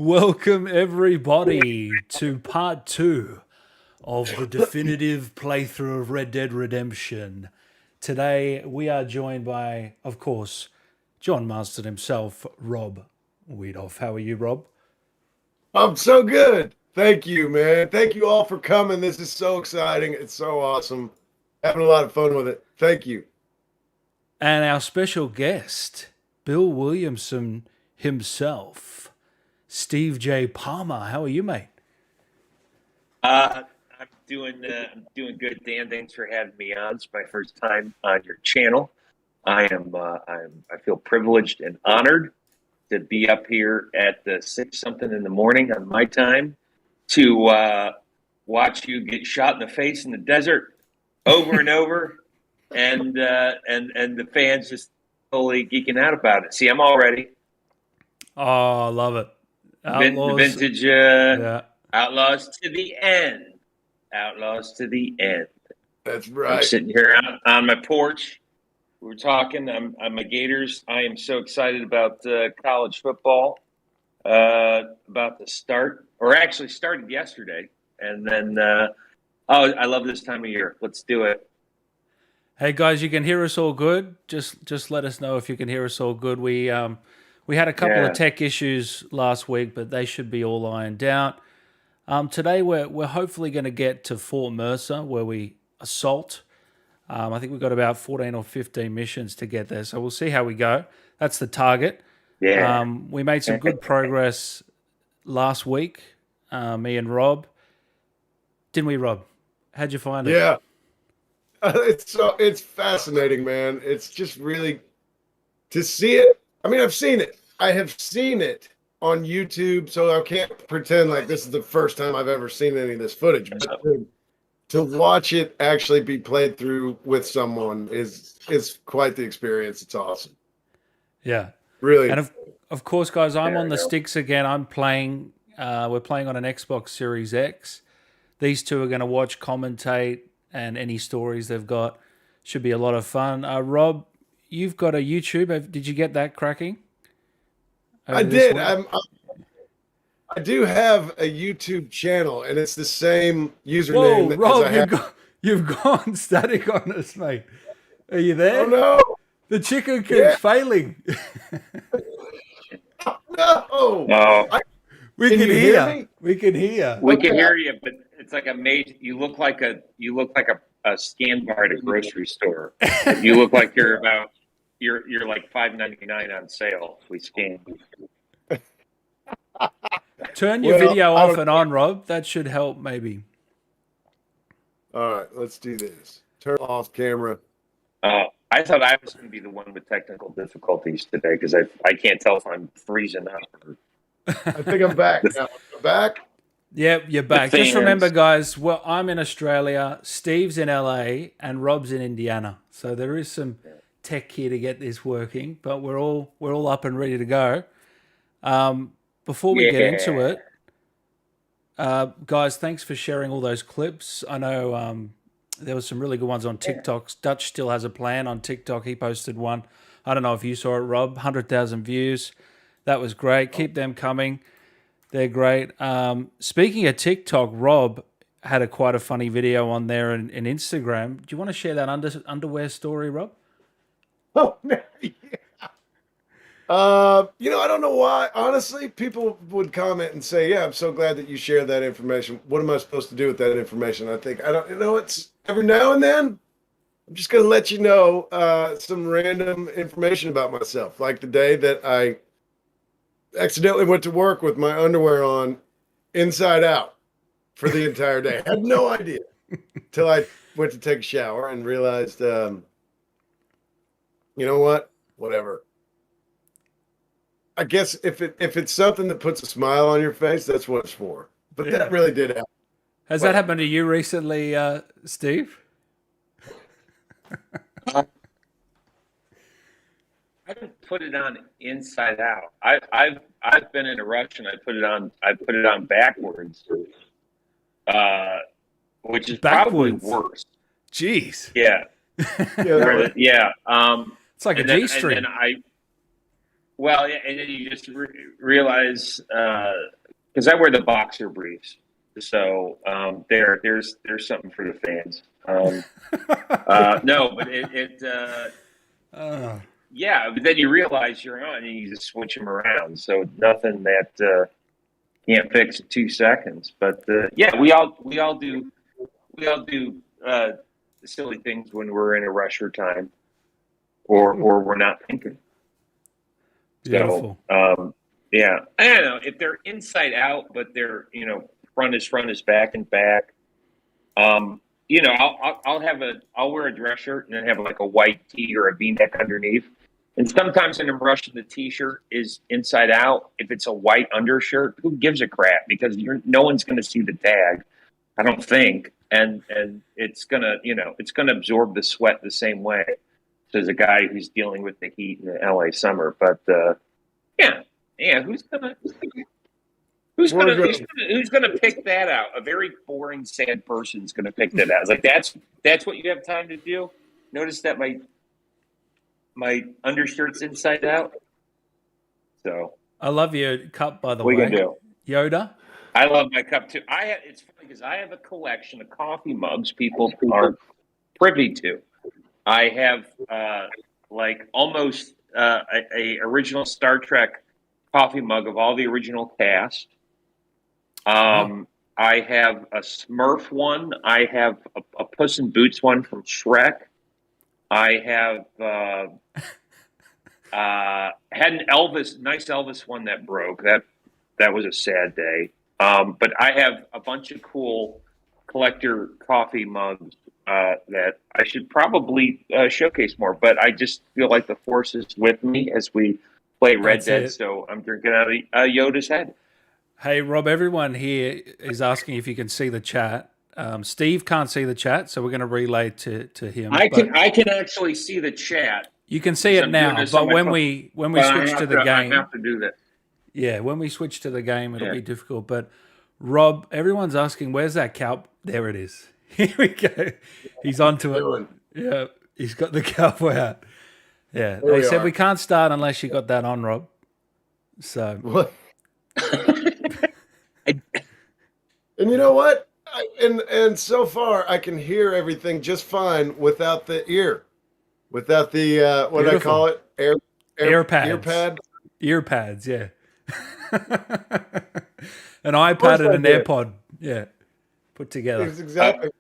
Welcome, everybody, to part two of the definitive playthrough of Red Dead Redemption. Today, we are joined by, of course, John Marston himself, Rob Weedoff. How are you, Rob? I'm so good. Thank you, man. Thank you all for coming. This is so exciting. It's so awesome. Having a lot of fun with it. Thank you. And our special guest, Bill Williamson himself, Steve J. Palmer. How are you, mate? I'm doing good, Dan. Thanks for having me on. It's my first time on your channel. I feel privileged and honored to be up here at the 6 something in the morning on my time to watch you get shot in the face in the desert over and over, and the fans just totally geeking out about it. See, I'm all ready. Oh, I love it. The vintage Yeah. Outlaws to the end. Outlaws to the end. That's I'm right. sitting here on my porch. We were talking. I'm a Gators. I am so excited about college football. About to start, or actually started yesterday. And then, I love this time of year. Let's do it. Hey guys, you can hear us all good. Just let us know if you can hear us all good. We had a couple of tech issues last week, but they should be all ironed out. Today we're hopefully going to get to Fort Mercer where we assault. I think we've got about 14 or 15 missions to get there, so we'll see how we go. That's the target. Yeah. We made some good progress last week, me and Rob. Didn't we, Rob? How'd you find it? Yeah. It's fascinating, man. It's just really to see it. I mean, I've seen it. I have seen it on YouTube, so I can't pretend like this is the first time I've ever seen any of this footage. But to watch it actually be played through with someone is quite the experience. It's awesome. Yeah. Really. And of course, guys, I'm on the sticks again. I'm playing. We're playing on an Xbox Series X. These two are going to watch, commentate, and any stories they've got. Should be a lot of fun. Rob, you've got a YouTube. Did you get that cracking? I did. I do have a YouTube channel, and it's the same username. Whoa, Rob, as I have. you've gone static on us, mate. Are you there? Oh no! The chicken keeps failing. No! No, We Can can you hear. hear me? We can hear. we can hear you, but it's like you look like a scan bar at a grocery store. You look like you're like $5.99 on sale. We scan. Turn your Well, video I off don't- and on, Rob. That should help, maybe. All right, let's do this. Turn off camera. I thought I was going to be the one with technical difficulties today because I can't tell if I'm freezing up. I think I'm back now. I'm back. Yep, you're back. The Just fans. remember, guys, well, I'm in Australia, Steve's in LA, and Rob's in Indiana. So there is some tech here to get this working, but we're all up and ready to go. Before we get into it, guys, thanks for sharing all those clips. I know there was some really good ones on TikTok. Dutch still has a plan on TikTok. He posted one. I don't know if you saw it, Rob. 100,000 views. That was great. Keep them coming. They're great. Speaking of TikTok, Rob had quite a funny video on there in Instagram. Do you want to share that underwear story, Rob? Oh, yeah. I don't know why. Honestly, people would comment and say, "Yeah, I'm so glad that you shared that information. What am I supposed to do with that information?" I think I don't. It's every now and then. I'm just gonna let you know some random information about myself, like the day that I accidentally went to work with my underwear on inside out for the entire day. I had no idea till I went to take a shower and realized, you know what? Whatever. I guess if it's something that puts a smile on your face, that's what it's for. But that really did happen. Has that happened to you recently, Steve? I didn't put it on inside out. I've been in a rush and I put it on backwards, which is Backwards? probably worse. Jeez. Yeah. Yeah. It's like a G-string. And then you just realize because I wear the boxer briefs. So there's something for the fans. No, but Uh, yeah. But then you realize you're on, and you just switch them around. So nothing that can't fix in 2 seconds. But yeah, we all do silly things when we're in a rush or time, or we're not thinking. So beautiful. yeah, I don't know if they're inside out, but they're front is back and back. Um, I'll wear a dress shirt and then have like a white tee or a V-neck underneath. And sometimes when I'm rushing, the t-shirt is inside out. If it's a white undershirt, who gives a crap? Because no one's going to see the tag, I don't think, and it's gonna absorb the sweat the same way as a guy who's dealing with the heat in the LA summer. But yeah, yeah, who's gonna pick that out? A very boring, sad person's gonna pick that out. It's like that's what you have time to do. Notice that my undershirt's inside out. So I love your cup, by the what are you way. gonna do? Yoda. I love my cup too. It's funny because I have a collection of coffee mugs people aren't privy to. I have like almost a original Star Trek coffee mug of all the original cast. I have a Smurf one. I have a Puss in Boots one from Shrek. I have had an nice Elvis one that broke. That was a sad day. But I have a bunch of cool collector coffee mugs that I should probably showcase more. But I just feel like the force is with me as we play Red Dead. So I'm drinking out of Yoda's head. Hey, Rob, everyone here is asking if you can see the chat. Steve can't see the chat, so we're going to relay to him. I can actually see the chat. You can see it now, but when we switch to the game, I have to do that. Yeah, when we switch to the game, it'll be difficult. But Rob, everyone's asking, where's that cow? There it is. Here we go. He's onto it. Yeah, he's got the cowboy hat. Yeah, they said we can't start unless you got that on, Rob. So what? And you know what? And so far, I can hear everything just fine without the ear, without the what do I call it? Ear pads. Ear pads, yeah. An iPad and an AirPod, yeah, put together. It's exactly.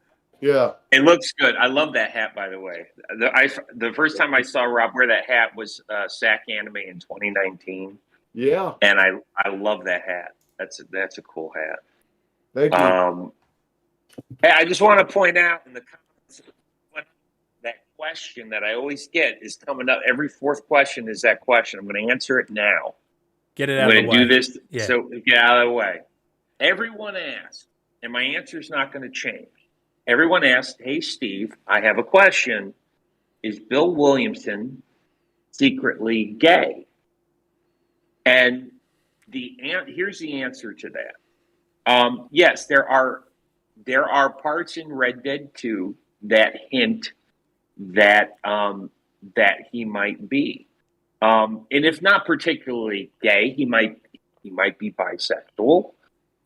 Yeah. It looks good. I love that hat, by the way. The first time I saw Rob wear that hat was SAC Anime in 2019. Yeah. And I love that hat. That's a cool hat. Thank you. Hey, I just want to point out in the comments that question that I always get is coming up. Every fourth question is that question. I'm going to answer it now. Get it out of the way. I'm going to do this yeah. So get out of the way. Everyone asks, and my answer is not going to change. Everyone asks, hey, Steve, I have a question. Is Bill Williamson secretly gay? And here's the answer to that. Yes, there are parts in Red Dead 2 that hint that he might be. And if not particularly gay, he might be bisexual.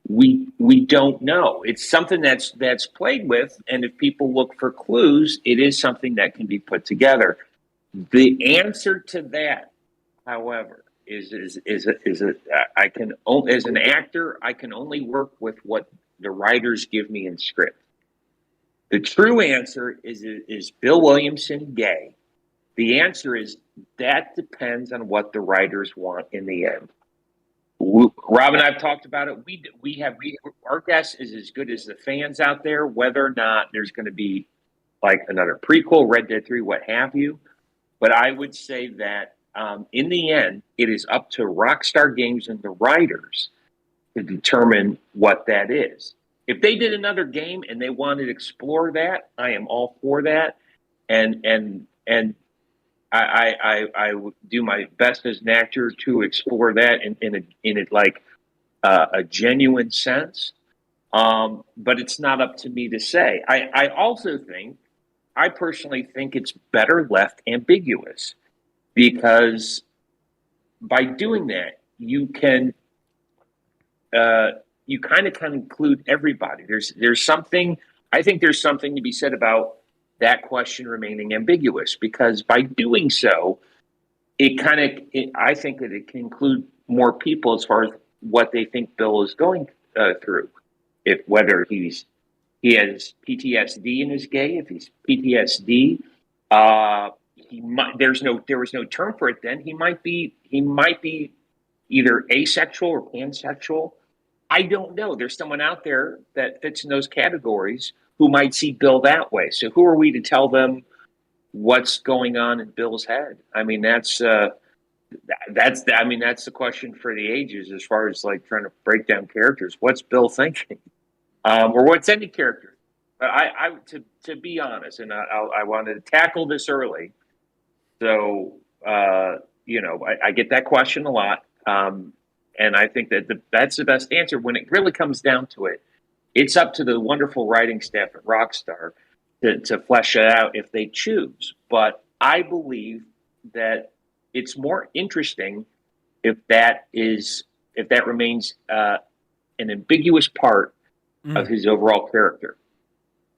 We don't know. It's something that's played with, and if people look for clues, it is something that can be put together. The answer to that, however, is I can, as an actor, I can only work with what the writers give me in script. The true answer is Bill Williamson gay? The answer is that depends on what the writers want in the end. Rob and I have talked about it. Our guess is as good as the fans out there, whether or not there's going to be like another prequel, Red Dead 3, what have you. But I would say that in the end, it is up to Rockstar Games and the writers to determine what that is. If they did another game and they wanted to explore that, I am all for that. And I would do my best as an actor to explore that in a genuine sense. But it's not up to me to say. I personally think it's better left ambiguous, because by doing that, you can you kind of can include everybody. There's something. I think there's something to be said about that question remaining ambiguous, because by doing so, I think that it can include more people as far as what they think Bill is going through. If whether he has PTSD and is gay, if he's PTSD, there was no term for it then. He might be either asexual or pansexual. I don't know. There's someone out there that fits in those categories who might see Bill that way. So who are we to tell them what's going on in Bill's head? I mean, that's the question for the ages, as far as like trying to break down characters. What's Bill thinking, or what's any character? But to be honest, and I wanted to tackle this early, so I get that question a lot, and I think that that's the best answer. When it really comes down to it, it's up to the wonderful writing staff at Rockstar to flesh it out if they choose. But I believe that it's more interesting if that remains an ambiguous part of his overall character.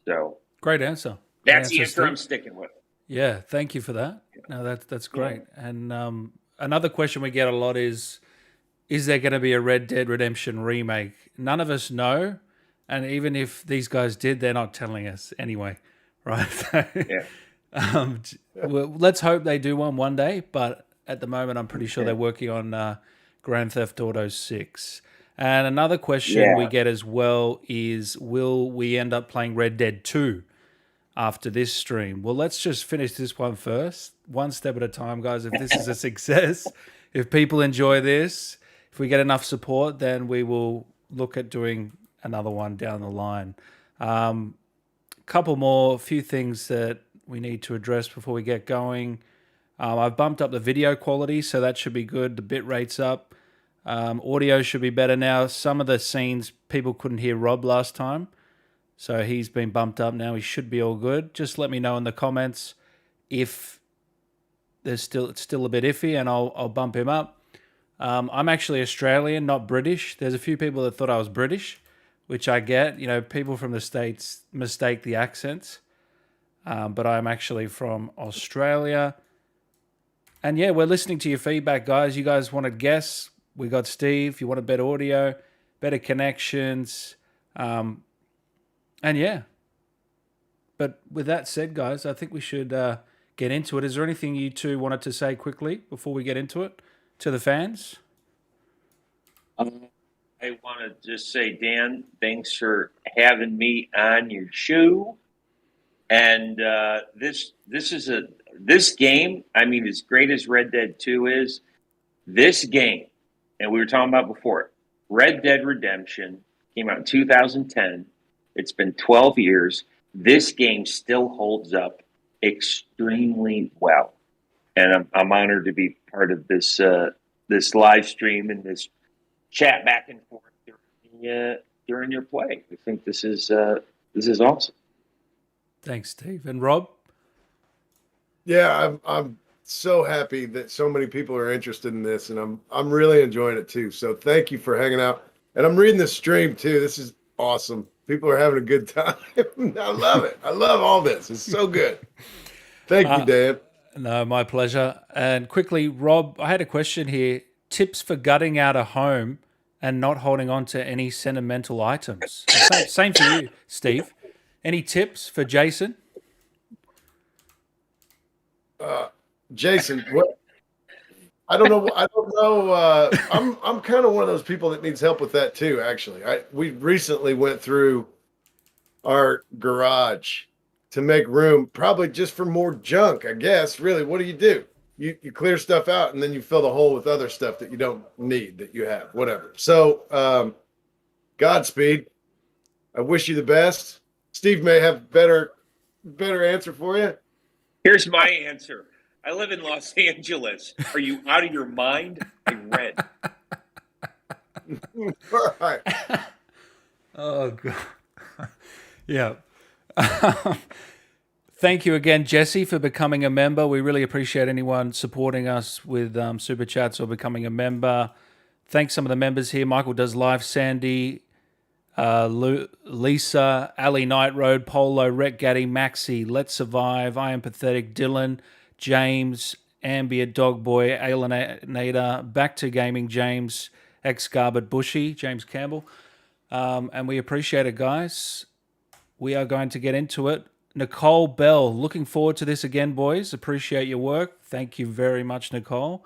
So great answer. That's the answer I'm sticking with. Yeah, thank you for that. No, that's great. Yeah. And another question we get a lot is there going to be a Red Dead Redemption remake? None of us know, and even if these guys did, they're not telling us anyway, right? Well, let's hope they do one day, but at the moment I'm pretty sure they're working on Grand Theft Auto 6. And another question we get as well is, will we end up playing Red Dead 2 after this stream? Well, let's just finish this one first, one step at a time, guys. If this is a success, if people enjoy this, if we get enough support, then we will look at doing another one down the line. Few things that we need to address before we get going. I've bumped up the video quality, so that should be good. The bit rate's up. Audio should be better now. Some of the scenes, people couldn't hear Rob last time, so he's been bumped up now. He should be all good. Just let me know in the comments if it's still a bit iffy, and I'll bump him up. I'm actually Australian, not British. There's a few people that thought I was British, which I get. People from the States mistake the accents, but I'm actually from Australia. And yeah, we're listening to your feedback, guys. You guys want to guess? We got Steve. You want a better audio, better connections, and yeah. But with that said, guys, I think we should get into it. Is there anything you two wanted to say quickly before we get into it to the fans? I want to just say, Dan, thanks for having me on your show. And this game, I mean, as great as Red Dead 2 is, this game, and we were talking about before, Red Dead Redemption came out in 2010. It's been 12 years. This game still holds up extremely well. And I'm honored to be part of this live stream and this chat back and forth during your play. I think this is awesome. Thanks, Steve. And Rob? Yeah, I'm so happy that so many people are interested in this, and I'm really enjoying it too. So thank you for hanging out. And I'm reading the stream too. This is awesome. People are having a good time. I love it. I love all this. It's so good. Thank you, Dan. No, my pleasure. And quickly, Rob, I had a question here. Tips for gutting out a home and not holding on to any sentimental items. Same for you, Steve. Any tips for Jason? Jason, what? I don't know. I'm kind of one of those people that needs help with that too. Actually, we recently went through our garage to make room, probably just for more junk. I guess. Really, what do? You clear stuff out and then you fill the hole with other stuff that you don't need, that you have, whatever. So, Godspeed. I wish you the best. Steve may have better answer for you. Here's my answer. I live in Los Angeles. Are you out of your mind? I rent. All right. Oh, God. Yeah. Thank you again, Jesse, for becoming a member. We really appreciate anyone supporting us with Super Chats or becoming a member. Thanks some of the members here. Michael does live. Sandy, Lisa, Ali Night Road, Polo, Rhett Gaddy, Maxi, Let's Survive, I Am Pathetic, Dylan, James, Ambient Dogboy, Alienator, Back to Gaming, James, X Garbett Bushy, James Campbell. And we appreciate it, guys. We are going to get into it. Nicole Bell, looking forward to this again, boys. Appreciate your work. Thank you very much, Nicole.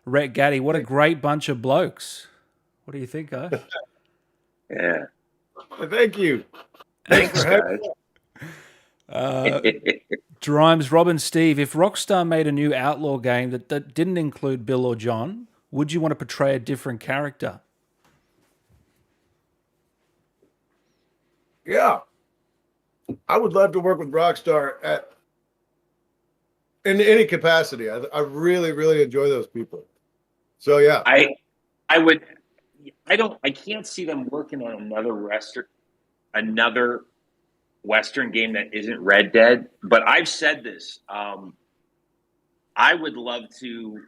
Rhett Gaddy, what a great bunch of blokes. What do you think, guys? Yeah. Thank you. Thanks, guys. Drimes, Robin, Steve, if Rockstar made a new Outlaw game that didn't include Bill or John, would you want to portray a different character? Yeah. I would love to work with Rockstar in any capacity. I really, really enjoy those people. So yeah. I can't see them working on another Western game that isn't Red Dead. But I've said this. I would love to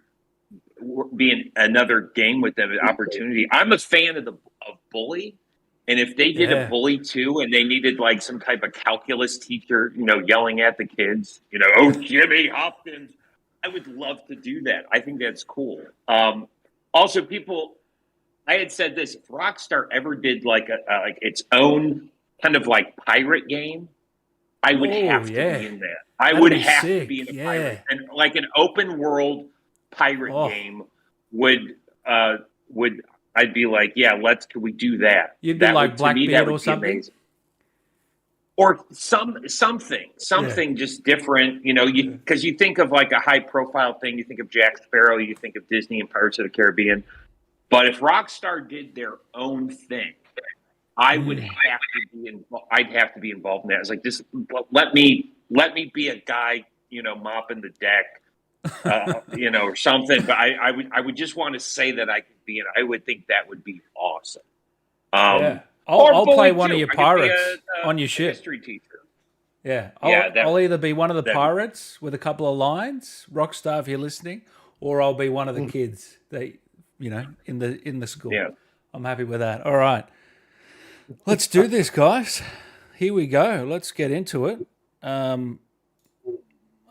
be in another game with them, an opportunity. I'm a fan of Bully. And if they did a Bully too, and they needed like some type of calculus teacher, yelling at the kids, oh, Jimmy Hopkins, I would love to do that. I think that's cool. Also, I had said this: if Rockstar ever did like its own kind of like pirate game, I would have to be in that. I would have to be in a pirate, and like an open world pirate game would. I'd be like, yeah, can we do that? You'd be like Blackbeard or something? Amazing. Or something just different, because you think of like a high profile thing, you think of Jack Sparrow, you think of Disney and Pirates of the Caribbean. But if Rockstar did their own thing, I would have to be I'd have to be involved in that. It's like, just let me be a guy, mopping the deck. Or something, but I would just want to say that I could be in. I would think that would be awesome. I'll play one of your pirates on your ship. History teacher. Yeah, I'll either be one of the pirates with a couple of lines, Rockstar, if you're listening, or I'll be one of the kids that in the school. Yeah. I'm happy with that. All right, let's do this, guys. Here we go. Let's get into it.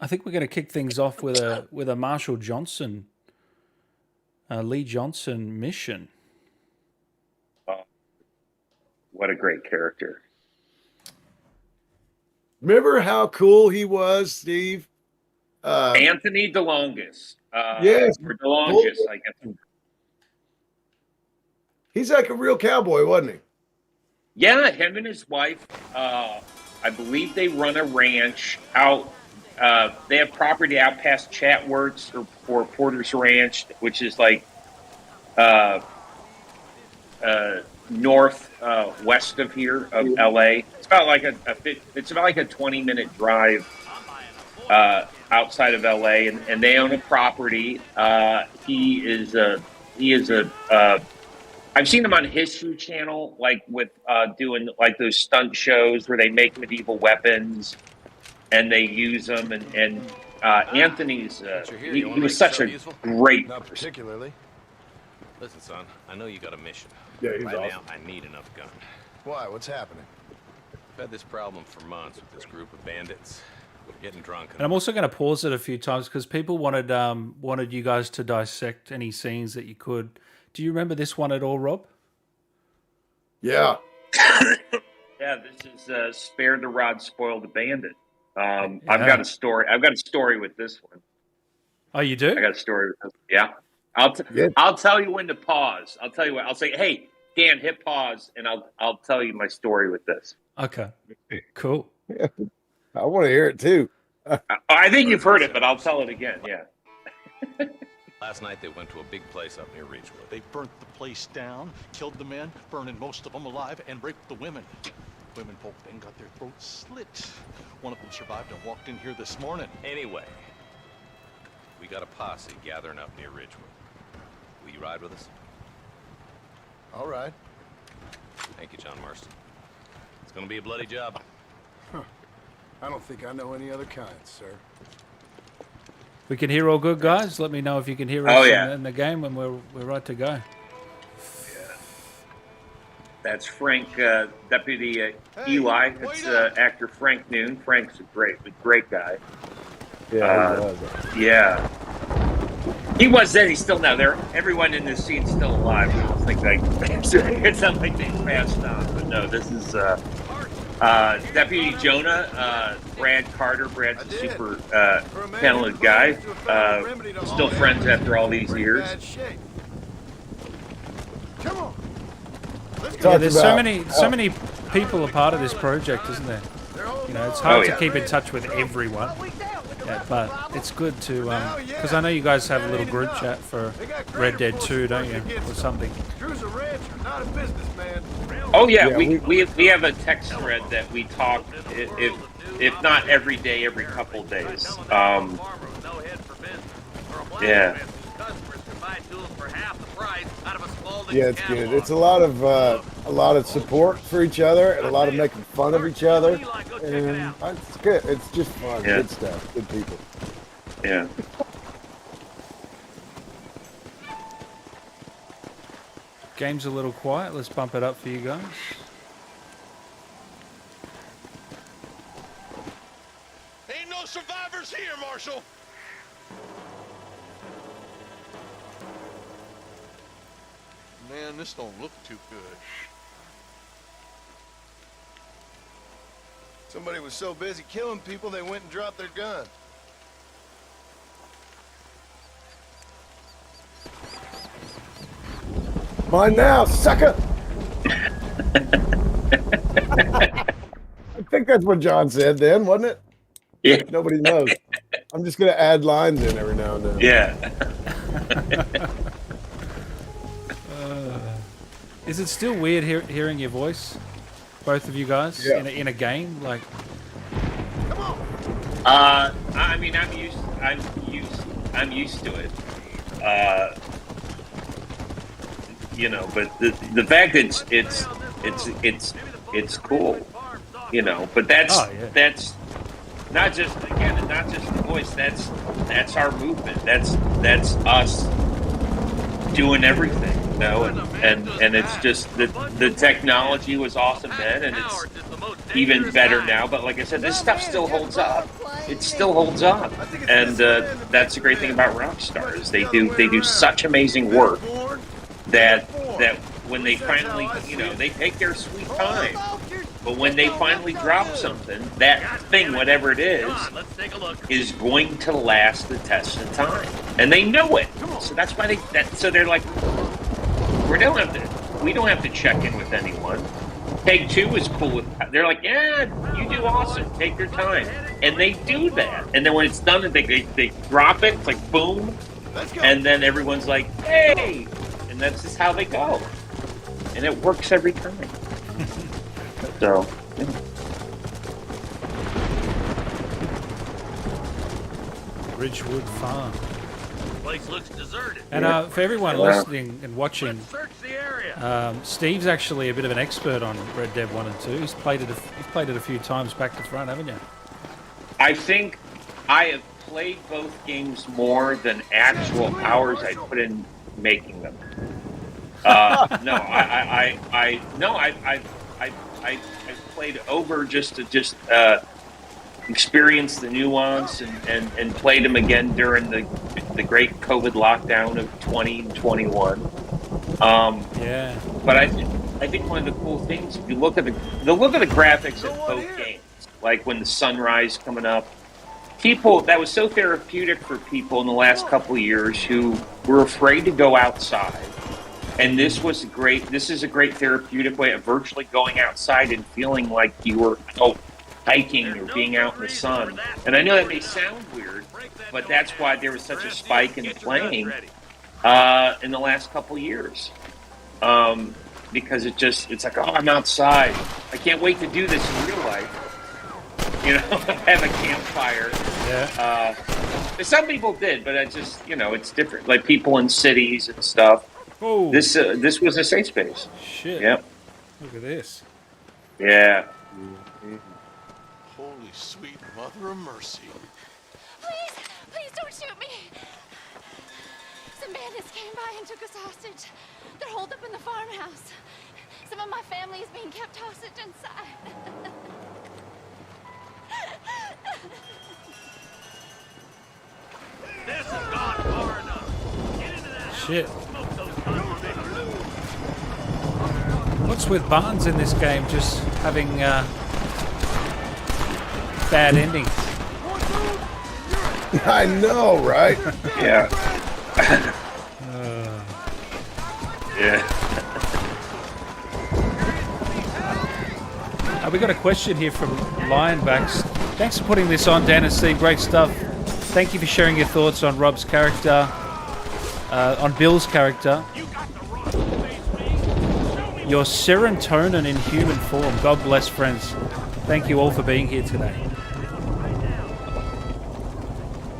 I think we're going to kick things off with a Marshall Johnson, Lee Johnson mission. What a great character! Remember how cool he was, Steve? Anthony DeLongis. Yes, or DeLongis, I guess. He's like a real cowboy, wasn't he? Yeah, him and his wife. I believe they run a ranch out. They have property out past Chatworks or Porter's Ranch, which is like north west of here of LA. It's about like a 20-minute drive outside of LA, and they own a property. He is a I've seen him on History Channel, like with doing like those stunt shows where they make medieval weapons. And they use them, and Anthony's he was such a great Not particularly. Listen, son, I know you got a mission. Yeah, he's right awesome. now, I need enough gun. Why? What's happening? I've had this problem for months with this group of bandits. We're getting drunk. And I'm also going to pause it a few times because people wanted you guys to dissect any scenes that you could. Do you remember this one at all, Rob? Yeah. Yeah, this is Spare the Rod, Spoil the Bandit. I've got a story. I've got a story with this one. Oh, you do? I got a story with this. Yeah. I'll tell you when to pause. I'll tell you what. I'll say, hey, Dan, hit pause, and I'll tell you my story with this. Okay. Cool. Yeah. I want to hear it too. I think you've heard it, but I'll tell it again. Yeah. Last night they went to a big place up near Ridgewood. They burnt the place down, killed the men, burning most of them alive, and raped the women. Women folk then got their throats slit. One of them survived and walked in here this morning. Anyway, we got a posse gathering up near Ridgewood. Will you ride with us? All right. Thank you, John Marston. It's gonna be a bloody job. I don't think I know any other kind, sir. We can hear all good, guys. Let me know if you can hear us yeah. in the game when we're right to go. That's Frank, Deputy Eli. It's actor Frank Noon. Frank's a great guy. Yeah, he was. Yeah. He was then. He's still now. Everyone in this scene's still alive. I don't think it's not like they passed on. But no, this is Deputy Jonah, Brad Carter. Brad's a super talented guy. Still friends after all these years. Come on. Yeah, there's so many people a part of this project, isn't there? You know, it's hard to keep in touch with everyone. Yeah, but it's good to because I know you guys have a little group chat for Red Dead 2, don't you, or something? Drew's a rancher, not a businessman. Oh yeah, we have a text thread that we talk if not every day, every couple days. Yeah. Yeah, it's good. It's a lot of support for each other and a lot of making fun of each other, and it's good. It's just fun. Yeah. Good stuff. Good people. Yeah. Game's a little quiet. Let's bump it up for you guys. Ain't no survivors here, Marshal. Man, this don't look too good. Somebody was so busy killing people, they went and dropped their gun. Mine now, sucker! I think that's what John said then, wasn't it? Yeah. Nobody knows. I'm just going to add lines in every now and then. Yeah. Is it still weird hearing your voice, both of you guys, Yeah. in a game? Like, I mean, I'm used to it. You know, but the fact that it's cool. You know, but that's not just the voice. That's our movement. That's us doing everything. You know, and it's just the technology was awesome then, and it's even better now. But like I said, this stuff still holds up. It still holds up, and that's the great thing about Rockstar is they do such amazing work that when they finally, you know, they take their sweet time. But when they finally drop something, that thing, whatever it is going to last the test of time, and they know it. So that's why so they're like, we don't have to check in with anyone. Take Two is cool with. They're like, yeah, you do awesome. Take your time, and they do that. And then when it's done, they drop it. It's like boom, and then everyone's like, hey, and that's just how they go, and it works every time. So. Yeah. Ridgewood Farm. Place looks deserted. And for everyone listening and watching, Search the area. Steve's actually a bit of an expert on Red Dead 1 and 2. He's played it a few times back to front, haven't you? I think I have played both games more than actual hours I put in making them. I've played over just to experience the nuance and played them again during the great COVID lockdown of 2021. Yeah. But I think one of the cool things, if you look at the graphics of both games, like when the sunrise coming up, that was so therapeutic for people in the last couple of years who were afraid to go outside. And this is a great therapeutic way of virtually going outside and feeling like you were hiking or being out in the sun. And I know that may sound weird, but that's why there was such a spike in playing in the last couple of years. Because it's like, oh, I'm outside. I can't wait to do this in real life. You know, have a campfire. Yeah. Some people did, but it's different. Like people in cities and stuff. Oh. This was a safe space. Shit. Yep. Look at this. Yeah. Holy sweet mother of mercy. Please don't shoot me. Some bandits came by and took us hostage. They're holed up in the farmhouse. Some of my family is being kept hostage inside. This has gone far enough. Get into that house Shit. and smoke those tons of big loot. What's with Barnes in this game just having bad endings? I know, right? Yeah. Yeah. We got a question here from Lionbacks. Thanks for putting this on, Dan and Steve. Great stuff. Thank you for sharing your thoughts on Rob's character, on Bill's character. Your serotonin in human form. God bless, friends. Thank you all for being here today.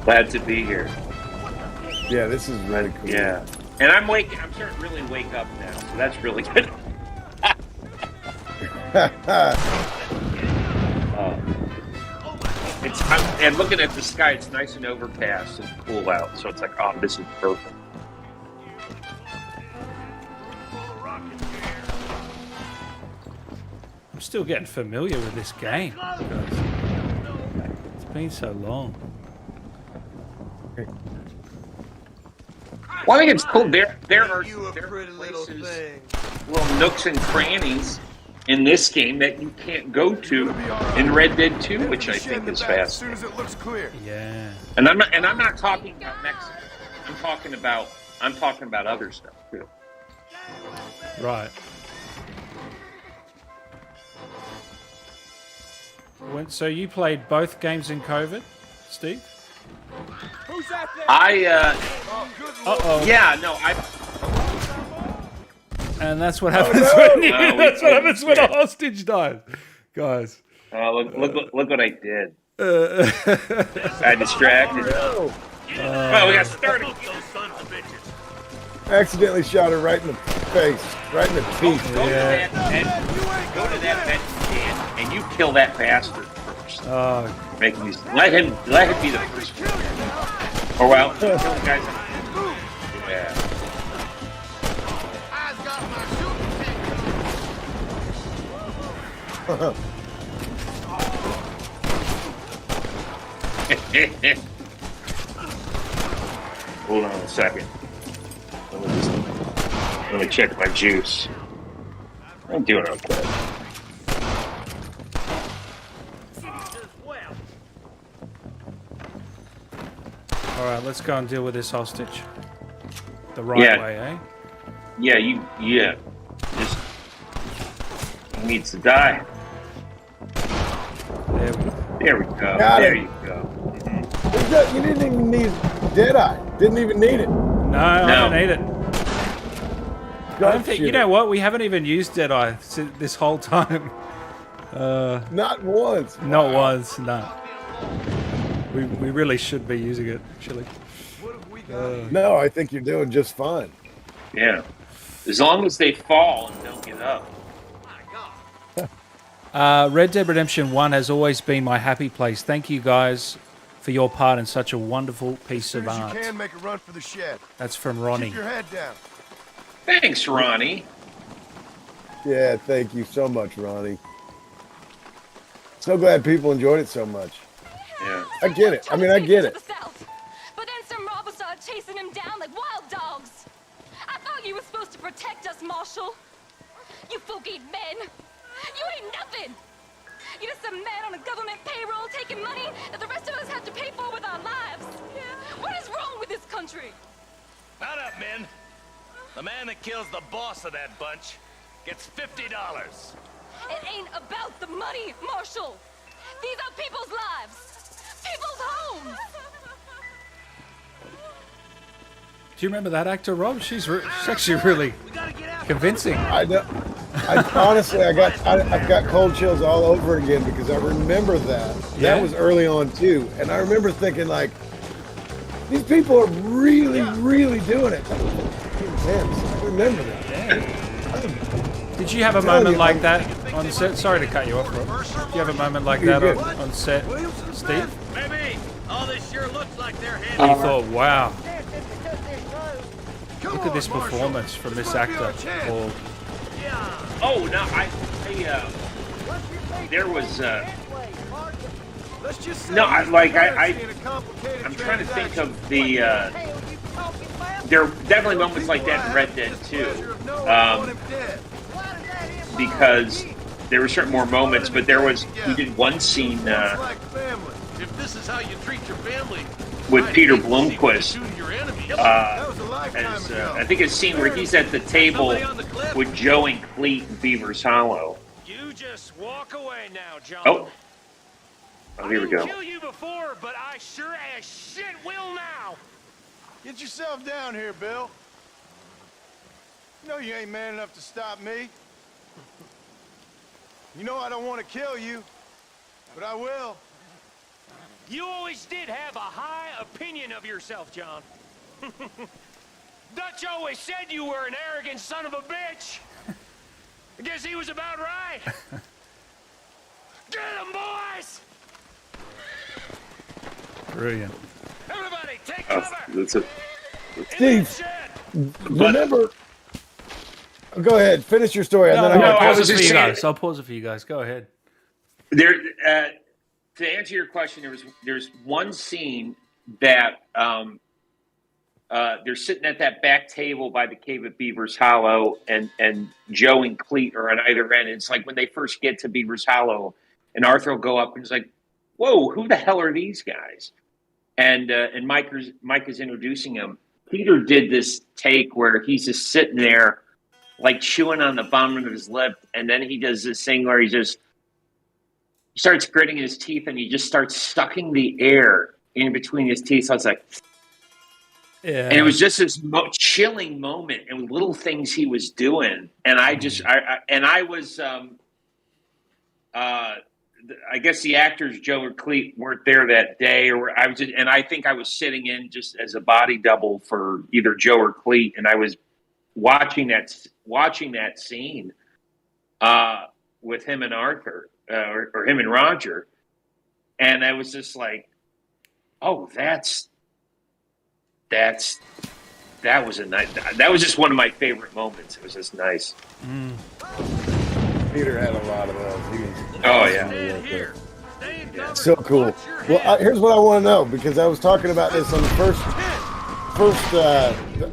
Glad to be here. Yeah, this is really cool. Yeah. And I'm starting to really wake up now, so that's really good. And looking at the sky, it's nice and overcast and cool out, so it's like, oh, this is perfect. I'm still getting familiar with this game. It's been so long. Well, I think it's cool. There are places, little nooks and crannies in this game that you can't go to in Red Dead 2, which I think is as soon fascinating. as it looks clear. Yeah. And I'm not talking about Mexico. I'm talking about other stuff too. Right. So you played both games in COVID, Steve? Who's that there? Yeah, no, And that's what happens when you, No, that's what happens when a shit. hostage dies, guys. look what I did. I distracted. Well, we got started. Smoke those sons of bitches. Accidentally shot her right in the face, right in the teeth. Go to that vent stand and you kill that bastard first. Oh, Let him be the first one. Or well, kill the guys. Yeah. I've got my shooting Hold on a second. Let me check my juice. I'm doing okay. all right. Let's go and deal with this hostage the right Yeah. way, eh? Yeah. Just he needs to die. There we go. There we go. Got There it. you go. You didn't even need Deadeye. Didn't even need it. No, I don't need it. I don't think. You know what? We haven't even used Deadeye this whole time. Not once. Not once. No. We really should be using it, actually. No, I think you're doing just fine. Yeah. As long as they fall and don't get up. Red Dead Redemption 1 has always been my happy place. Thank you guys for your part in such a wonderful piece As soon of as art. you can, make a run for the shed. That's from Ronnie. Keep your head down. Thanks, Ronnie. Yeah, thank you so much, Ronnie. So glad people enjoyed it so much. Yeah. I get it. I mean, I get it. But then some robbers started chasing him down like wild dogs. I thought you were supposed to protect us, Marshal. You folk-eating men. You ain't nothing. You're just some man on a government payroll taking money that the rest of us have to pay for with our lives. What is wrong with this country? Mount up, men. The man that kills the boss of that bunch gets $50. It ain't about the money, Marshal. These are people's lives. People's homes. Do you remember that actor, Rob? She's actually really convincing. I honestly, I've got cold chills all over again because I remember that. Yeah? That was early on too, and I remember thinking like, these people are really, really doing it. That was intense. I remember that. Did you have a moment like that on set? Sorry to cut you off, Rob. Did you have a moment like that on set, Steve? Maybe. All this sure looks like they're You handling. thought, wow, look at this performance from this actor. Or, Oh no, there was Let's just say no, he's in a complicated I'm trying to think transaction. of the. There are definitely moments like that in Red Dead 2, because there were certain more moments, but we did one scene Like family. If this is how you treat your family, with I Peter hate to see what you Blomquist. do to your enemies. That was a lifetime As ago. I think a scene where he's at the table Somebody on the cliff. with Joe and Cleet in Beaver's Hollow. You just walk away now, John. Oh, here we I go. didn't kill you before, but I sure as shit will now. Get yourself down here, Bill. You know you ain't man enough to stop me. You know I don't want to kill you, but I will. You always did have a high opinion of yourself, John. Dutch always said you were an arrogant son of a bitch. I guess he was about right. Get him, boys! Brilliant. Everybody, take Oh, cover! that's it. In that Steve, shed! remember. Go ahead, finish your story, and No, then no, I I'll I pause was it for just you saying- guys. I'll pause it for you guys. Go ahead. There, to answer your question, there's one scene that they're sitting at that back table by the cave at Beaver's Hollow, and Joe and Cleet are on either end. It's like when they first get to Beaver's Hollow, and Arthur will go up and he's like, "Whoa, who the hell are these guys?" And Mike is introducing him. Peter did this take where he's just sitting there, like chewing on the bottom of his lip, and then he does this thing where he starts gritting his teeth and he just starts sucking the air in between his teeth. So I was like, Yeah. and it was just this chilling moment and little things he was doing. And I guess the actors, Joe or Cleet, weren't there that day, or I think I was sitting in just as a body double for either Joe or Cleet. And I was watching that scene with him and Arthur, or him and Roger, and I was just like, "Oh, that was just one of my favorite moments. It was just nice." Peter had a lot of those. He was Oh yeah. Stand here. Stay in cover. so cool. Watch your Well, head. here's what I want to know, because I was talking about this on the first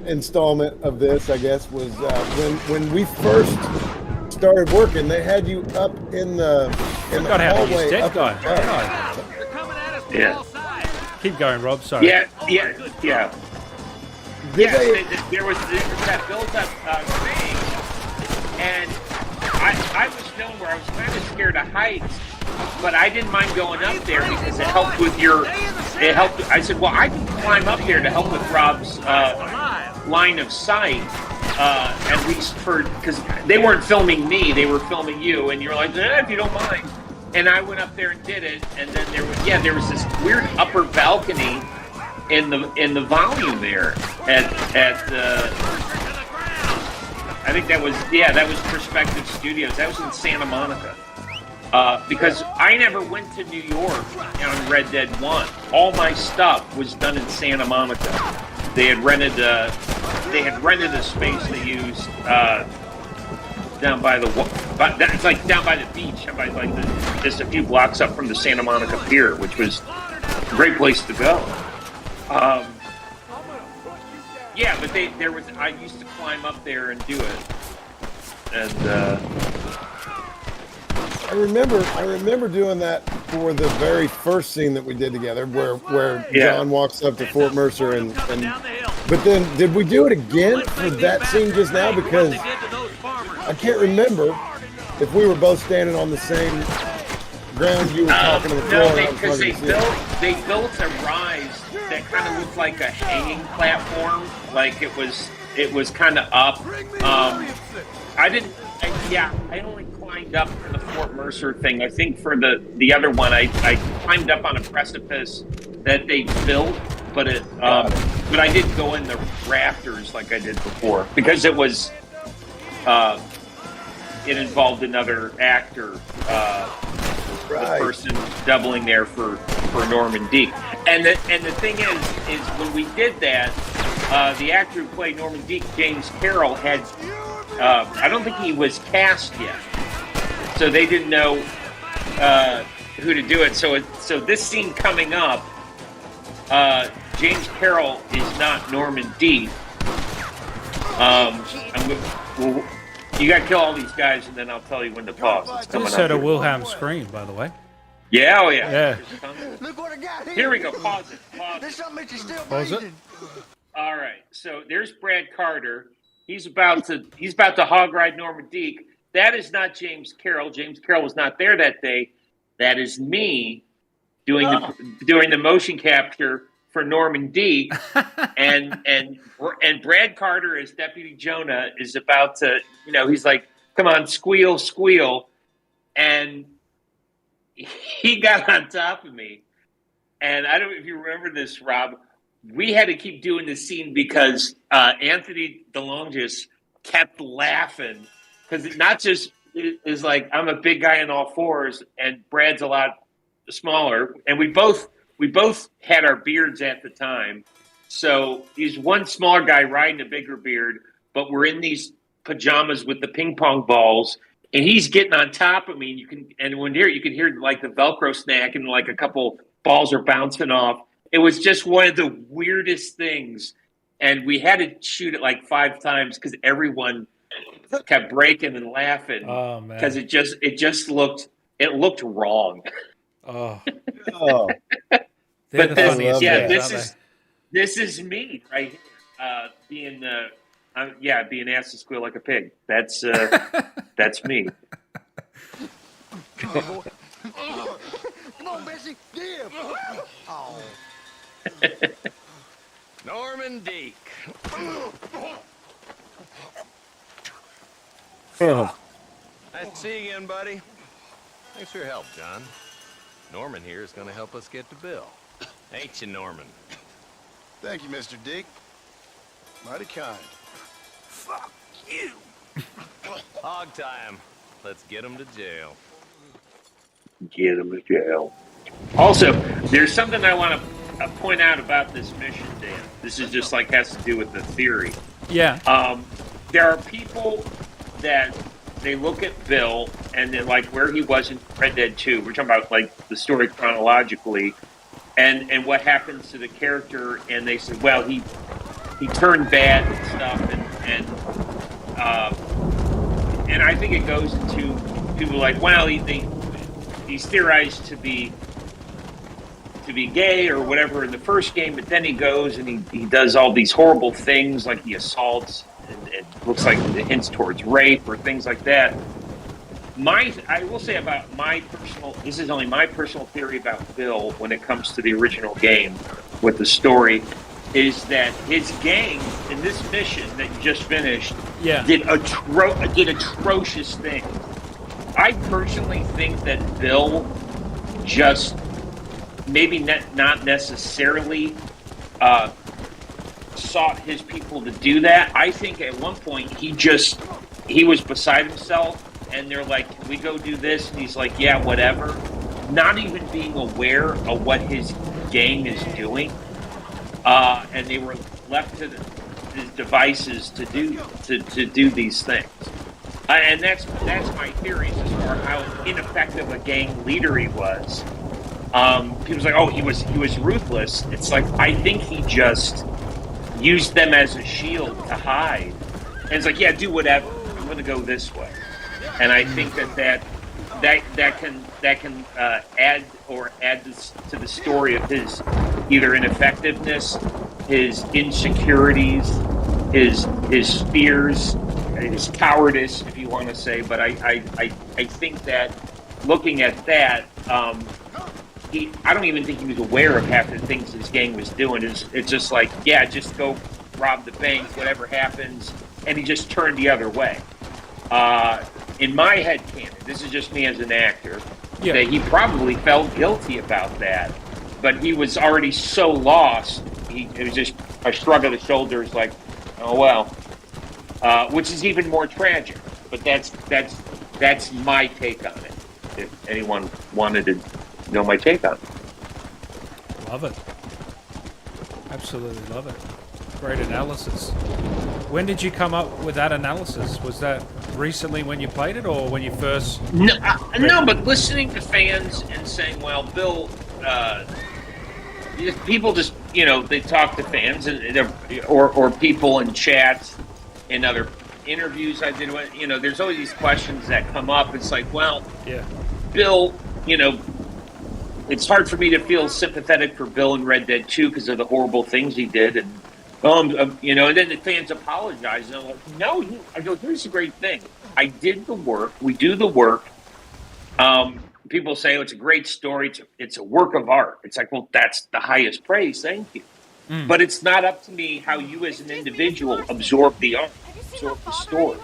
installment of this. I guess was when we first started working. They had you up in the God, how he's hallway. dead up guy. above. They're coming at us from Yeah. all sides. Keep going, Rob. Sorry. Yeah. Did Yes, they- there was that built-up thing, and I was feeling where I was kind of scared of heights, but I didn't mind going up there because it helped with it helped. I said, well, I can climb up there to help with Rob's line of sight, at least because they weren't filming me, they were filming you, and you're like, if you don't mind. And I went up there and did it, and then there was this weird upper balcony in the volume there at I think that was Perspective Studios. That was in Santa Monica. Because I never went to New York on Red Dead 1. All my stuff was done in Santa Monica. They had rented a space they used down by it's like down by the beach, just a few blocks up from the Santa Monica Pier, which was a great place to go. Yeah, but I used to climb up there and do it, and I remember doing that for the very first scene that we did together, where Yeah. John walks up to Fort Mercer and Coming down the hill. but then did we do it again for that scene just now? Because I can't remember if we were both standing on the same ground you were talking to the floor. no, and I was because talking to you. they built a rise that kind of looked like a hanging platform, like it was kind of up. I only climbed up for the Fort Mercer thing. I think for the other one, I climbed up on a precipice that they built, but but I didn't go in the rafters like I did before because it was it involved another actor, the person doubling there for Norman Deek. And the thing is when we did that, the actor who played Norman Deek, James Carroll, had I don't think he was cast yet, so they didn't know who to do it. So this scene coming up, James Carroll is not Norman Deep. You got to kill all these guys, and then I'll tell you when to pause. It's coming Just up heard a here. Wilhelm scream, by the way. Yeah, oh yeah. Yeah. Look what I got here. Here we go. Pause it. Pause There's it. something that you're still Pause it. breathing. All right. So there's Brad Carter. He's about to hog ride Norman Deek. That is not James Carroll. James Carroll was not there that day. That is me doing the motion capture for Norman Deek, and Brad Carter as Deputy Jonah is about to, he's like, "Come on, squeal, squeal," and he got on top of me. And I don't know if you remember this, Rob. We had to keep doing the scene because Anthony DeLongis kept laughing because it not just is like I'm a big guy on all fours and Brad's a lot smaller, and we both had our beards at the time, so he's one smaller guy riding a bigger beard, but we're in these pajamas with the ping pong balls, and he's getting on top of me, and when you can hear like the Velcro snack and like a couple balls are bouncing off. It was just one of the weirdest things, and we had to shoot it like 5 times because everyone kept breaking and laughing. Oh man! Because it just looked wrong. Oh, Oh, they're But the funniest yeah, things, this is me right here, being asked to squeal like a pig. That's me. Come on, boy. Come on, Bessie. Give. Oh. Norman Deek. oh. Nice to see you again, buddy. Thanks for your help, John. Norman here is going to help us get to Bill. Ain't you, Norman? Thank you, Mr. Dick. Mighty kind. Fuck you. Hog time. Let's get him to jail. Get him to jail. Also, there's something I want to point out about this mission, Dan. This is just like has to do with the theory. Yeah. There are people that they look at Bill and then like where he was in Red Dead 2. We're talking about like the story chronologically, and what happens to the character. And they say, well, he turned bad and stuff, and I think it goes into people like, well, he's theorized to be gay or whatever in the first game, but then he goes and he does all these horrible things like he assaults and it looks like it hints towards rape or things like that. I will say about this is only my personal theory about Bill when it comes to the original game with the story, is that his gang in this mission that you just finished did atrocious things. I personally think that Bill just maybe not necessarily sought his people to do that. I think at one point he was beside himself, and they're like, "Can we go do this?" And he's like, "Yeah, whatever," not even being aware of what his gang is doing, and they were left to his devices to do these things. And that's my theories as far as how ineffective a gang leader he was. People's like, oh, he was ruthless. It's like, I think he just used them as a shield to hide. And it's like, yeah, do whatever. I'm going to go this way. And I think that can add to the story of his either ineffectiveness, his insecurities, his fears, his cowardice, if you want to say. But I think that looking at that, I don't even think he was aware of half the things his gang was doing. It's just like, yeah, just go rob the bank, whatever happens, and he just turned the other way. In my head canon, this is just me as an actor, that he probably felt guilty about that, but he was already so lost. It was just a shrug of the shoulders, like, oh well, which is even more tragic. But that's my take on it. If anyone wanted to know my take on it. Love it. Absolutely love it. Great analysis. When did you come up with that analysis? Was that recently when you played it, or when you first? No, but listening to fans and saying, "Well, Bill," people just they talk to fans or people in chats and other interviews I did. There's always these questions that come up. It's like, well, Yeah. Bill, it's hard for me to feel sympathetic for Bill in Red Dead 2 because of the horrible things he did, and and then the fans apologize, and I'm like, no, I go, here's the great thing. I did the work. We do the work. People say, oh, it's a great story. It's a work of art. It's like, well, that's the highest praise. Thank you. But it's not up to me how you as an individual absorb the art, absorb the story.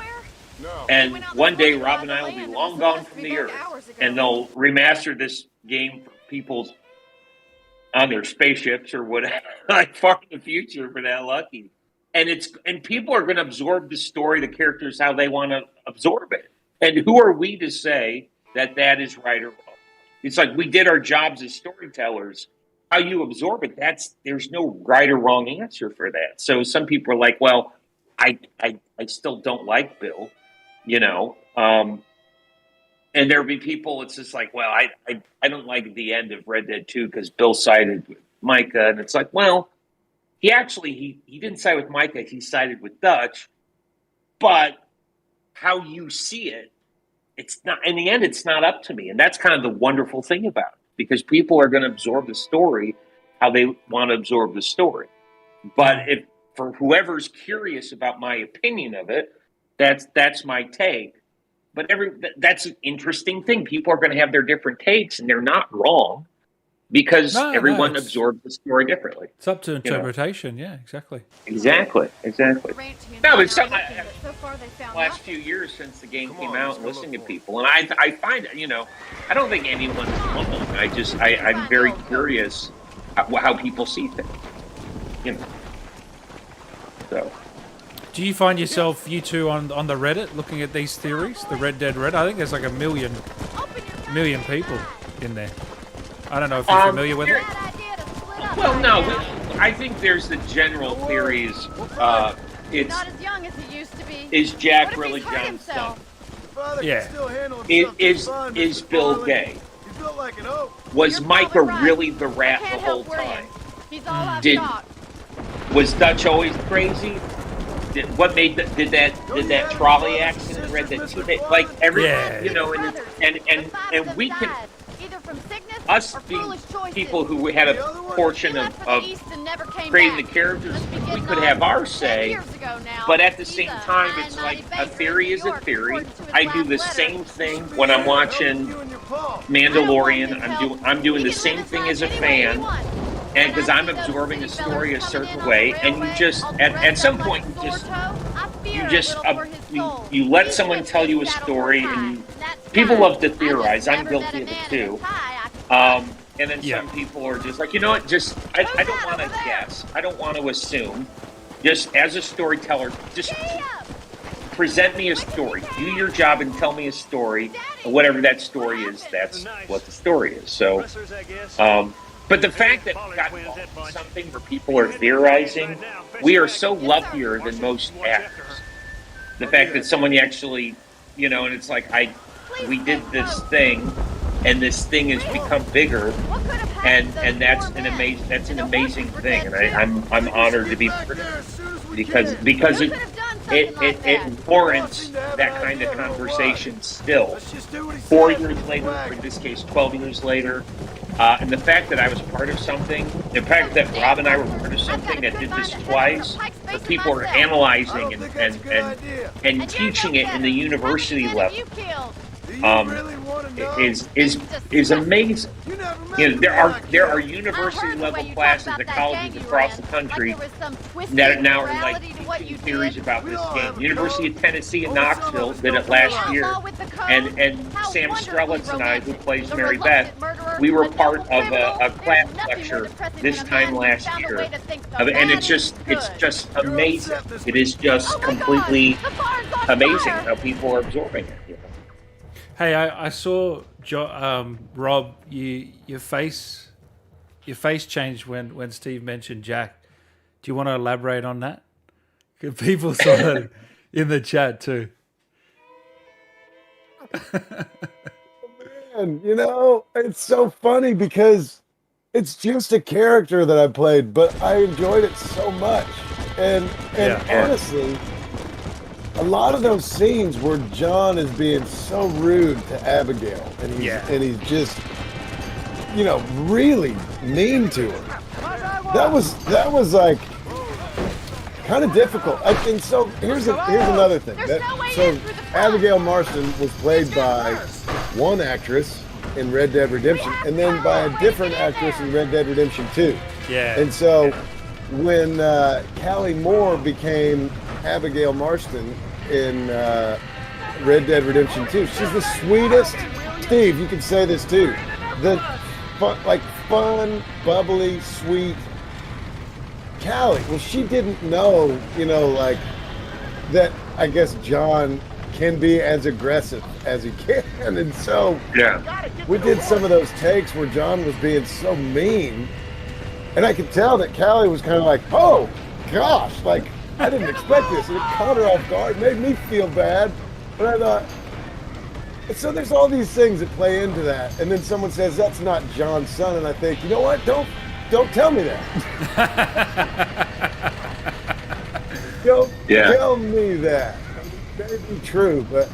And one day, Rob and I will be long gone from the earth, and they'll remaster this game for people on their spaceships or whatever, like far in the future, if we're that lucky. And people are going to absorb the story, the characters, how they want to absorb it. And who are we to say that is right or wrong? It's like we did our jobs as storytellers. How you absorb it, there's no right or wrong answer for that. So some people are like, well, I still don't like Bill, and there'll be people, it's just like, well, I don't like the end of Red Dead 2 because Bill sided with Micah. And it's like, well, he didn't side with Micah. He sided with Dutch. But how you see it, it's not, in the end, it's not up to me. And that's kind of the wonderful thing about it, because people are going to absorb the story how they want to absorb the story. But if for whoever's curious about my opinion of it, that's my take. But that's an interesting thing. People are going to have their different takes, and they're not wrong because everyone absorbs the story differently. It's up to interpretation. Yeah, exactly. Exactly. No, but last few years since the game came out, listening to people, and I find I don't think anyone's wrong. I'm very curious how people see things. So. Do you find yourself, you two, on the Reddit looking at these theories, the Red Dead Reddit? I think there's like a million people in there. I don't know if you're familiar with it. Well, no, I think there's the general theories. It's not as young as he used to be. Is Jack really John's son? Yeah. Is Bill gay? Was Micah really the rat the whole time? Was Dutch always crazy? What made did that trolley accident in Red Dead 2? Like and we can, us being people who had a portion of creating the characters, we could have our say. But at the same time, it's like a theory is a theory. I do the same thing when I'm watching Mandalorian. I'm doing the same thing as a fan. And because I'm absorbing a story a certain way, and you just at some point you let someone tell you a story, and people love to theorize. I'm guilty of it too. And then some people are just like, you know what? Just I don't want to guess. I don't want to assume. Just as a storyteller, just present me a story. Do your job and tell me a story. And whatever that story is, that's what the story is. So. But the fact that we got something where people are theorizing, we are so luckier than most actors. The fact that someone actually, and it's like we did this thing, and this thing has become bigger, and that's an amazing thing, and I'm honored to be because it warrants that kind of conversation still. 4 years later, or in this case, 12 years later. And the fact that I was part of something, the fact that Rob and I were part of something that did this twice, where people are analyzing and teaching it in the university level, is amazing. There are university level classes at colleges across the country that now are like teaching theories about this game. University of Tennessee at Knoxville did it last year, and Sam Strelitz and I, who plays Mary Beth, we were part of a class lecture this time last year, and it's just amazing. It is just completely amazing how people are absorbing it. Hey, I saw Rob. Your face changed when Steve mentioned Jack. Do you want to elaborate on that? People saw it in the chat too. And it's so funny because it's just a character that I played, but I enjoyed it so much. And honestly, a lot of those scenes where John is being so rude to Abigail, and he's just, really mean to her. That was like kind of difficult. I think so. Here's another thing. Abigail Marston was played by one actress in Red Dead Redemption, and then by a different actress in Red Dead Redemption 2. Yeah. And so when Callie Moore became Abigail Marston in Red Dead Redemption 2, she's the sweetest. Steve, you can say this too. The fun, bubbly, sweet Callie. Well, she didn't know, that I guess John can be as aggressive as he can. And so we did some of those takes where John was being so mean. And I could tell that Callie was kind of like, oh, gosh, I didn't expect this. And it caught her off guard, made me feel bad. But I thought, so there's all these things that play into that. And then someone says, that's not John's son. And I think, you know what? Don't tell me that. Don't tell me that. That may be true, but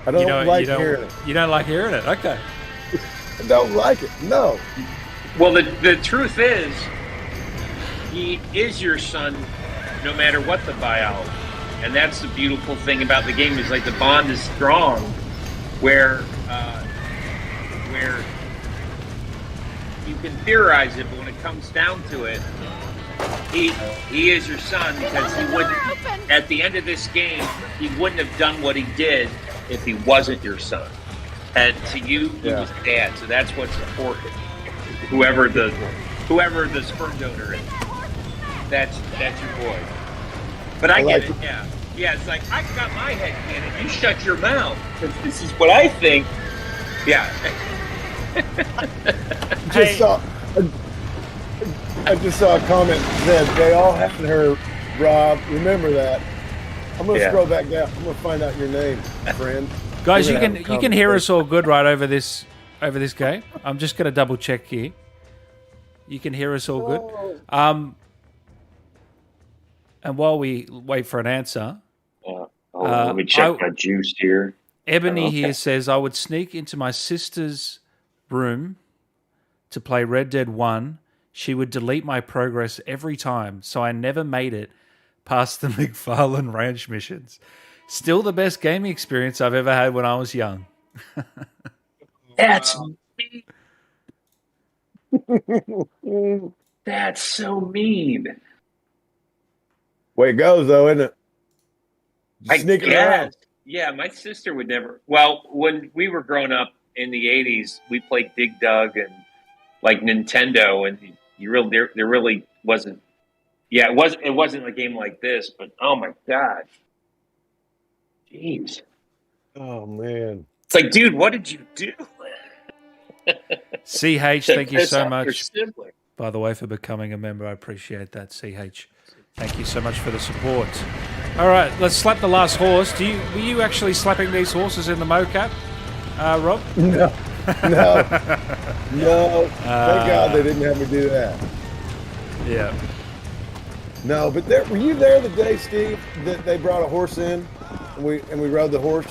I don't like hearing it. You don't like hearing it? Okay. I don't like it. No. Well, the truth is, he is your son, no matter what the biology. And that's the beautiful thing about the game is the bond is strong, where you can theorize it, but when it comes down to it, he is your son because he wouldn't. At the end of this game, he wouldn't have done what he did if he wasn't your son. And to you, he was dad. So that's what's important. Whoever the sperm donor is, that's your boy. But I get it. Yeah. It's like I got my head cannon. You shut your mouth because this is what I think. Yeah. I just saw a comment that said they all had her, Rob. Remember that. I'm going to scroll back down. I'm going to find out your name, friend. Guys, you can hear us all good right over this game. I'm just going to double check here. You can hear us all good. And while we wait for an answer, let me check my juice here. Ebony here says, I would sneak into my sister's room to play Red Dead 1. She would delete my progress every time, so I never made it past the McFarlane Ranch missions. Still the best gaming experience I've ever had when I was young. That's mean. That's so mean. Way it goes, though, isn't it? Sneaking around. Yeah, my sister would never. Well, when we were growing up in the 80s, we played Dig Dug and Nintendo, and there really wasn't. Yeah, it wasn't a game like this, but oh my god, jeez. Oh man, it's like, dude, what did you do? CH, thank you so much. By the way, for becoming a member, I appreciate that, CH. Thank you so much for the support. All right, let's slap the last horse. Were you actually slapping these horses in the mocap, Rob? No. Thank God they didn't have me do that. Yeah. No, but were you there the day, Steve, that they brought a horse in and we rode the horse?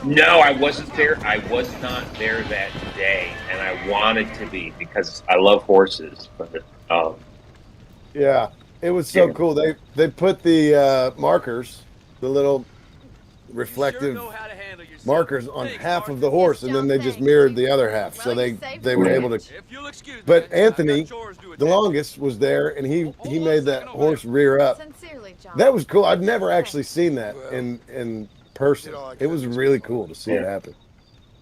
No, I wasn't there. I was not there that day, and I wanted to be because I love horses. But yeah, it was so cool. They put the markers, the little reflective markers on half of the horse, and then they just mirrored the other half, so they were able to. But Anthony, the longest, was there, and he made that horse rear up. That was cool. I'd never actually seen that in person. It was really cool to see it happen.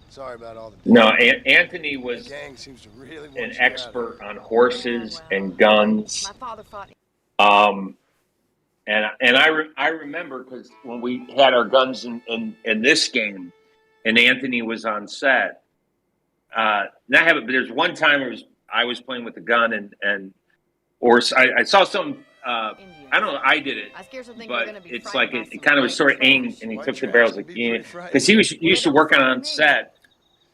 Sorry about all the. No, Anthony was an expert on horses and guns. My father fought. And I remember because when we had our guns in this game, and Anthony was on set. But there's one time I was playing with the gun, and I saw some. I don't know. I did it, I scarcely think but we're gonna be it's frightened like by it some kind of was white sort of trash. aimed, and he White took the trash barrels can like be pretty frightening. because he used to don't work frighten on me. set,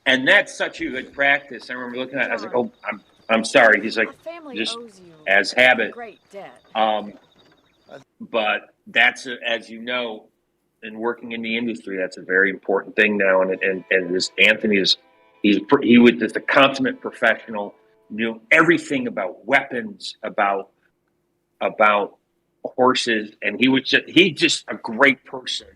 and that's such a good practice. I remember looking at it, I was like, oh, I'm sorry. He's like, My family just owes you as a habit. great debt. But that's as you know, in working in the industry, that's a very important thing now. And this Anthony he was just a consummate professional, knew everything about weapons, about horses, and he's just a great person.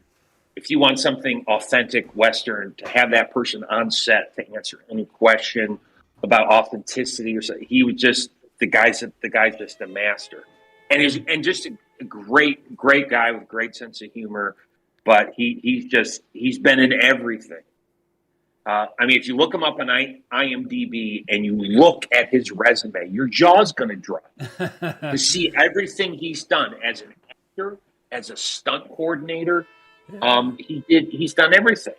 If you want something authentic Western, to have that person on set to answer any question about authenticity or something, he was just the guy's just a master, and just a great guy with great sense of humor. But he's been in everything. I mean, if you look him up on IMDb and you look at his resume, your jaw's going to drop to see everything he's done as an actor, as a stunt coordinator. He's done everything.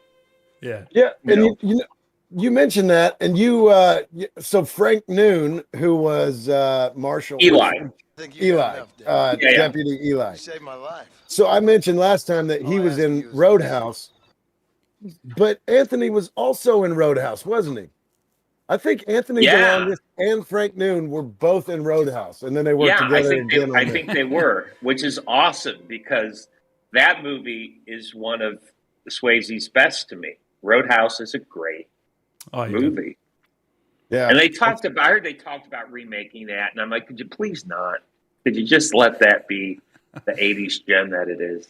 Yeah. Yeah, You and know. you mentioned that, and so Frank Noon, who was Marshall Eli. I think you got enough, Dan. Yeah. Deputy Eli. You saved my life. So I mentioned last time that he All I was ask of in you is Roadhouse, but Anthony was also in Roadhouse, wasn't he? I think Anthony Yeah. DeLongis and Frank Noon were both in Roadhouse, and then they worked Yeah, I together think again. I think they were, which is awesome because that movie is one of Swayze's best to me. Roadhouse is a great movie. Yeah, And I heard they talked about remaking that, and I'm like, could you please not? Could you just let that be the 80s gem that it is?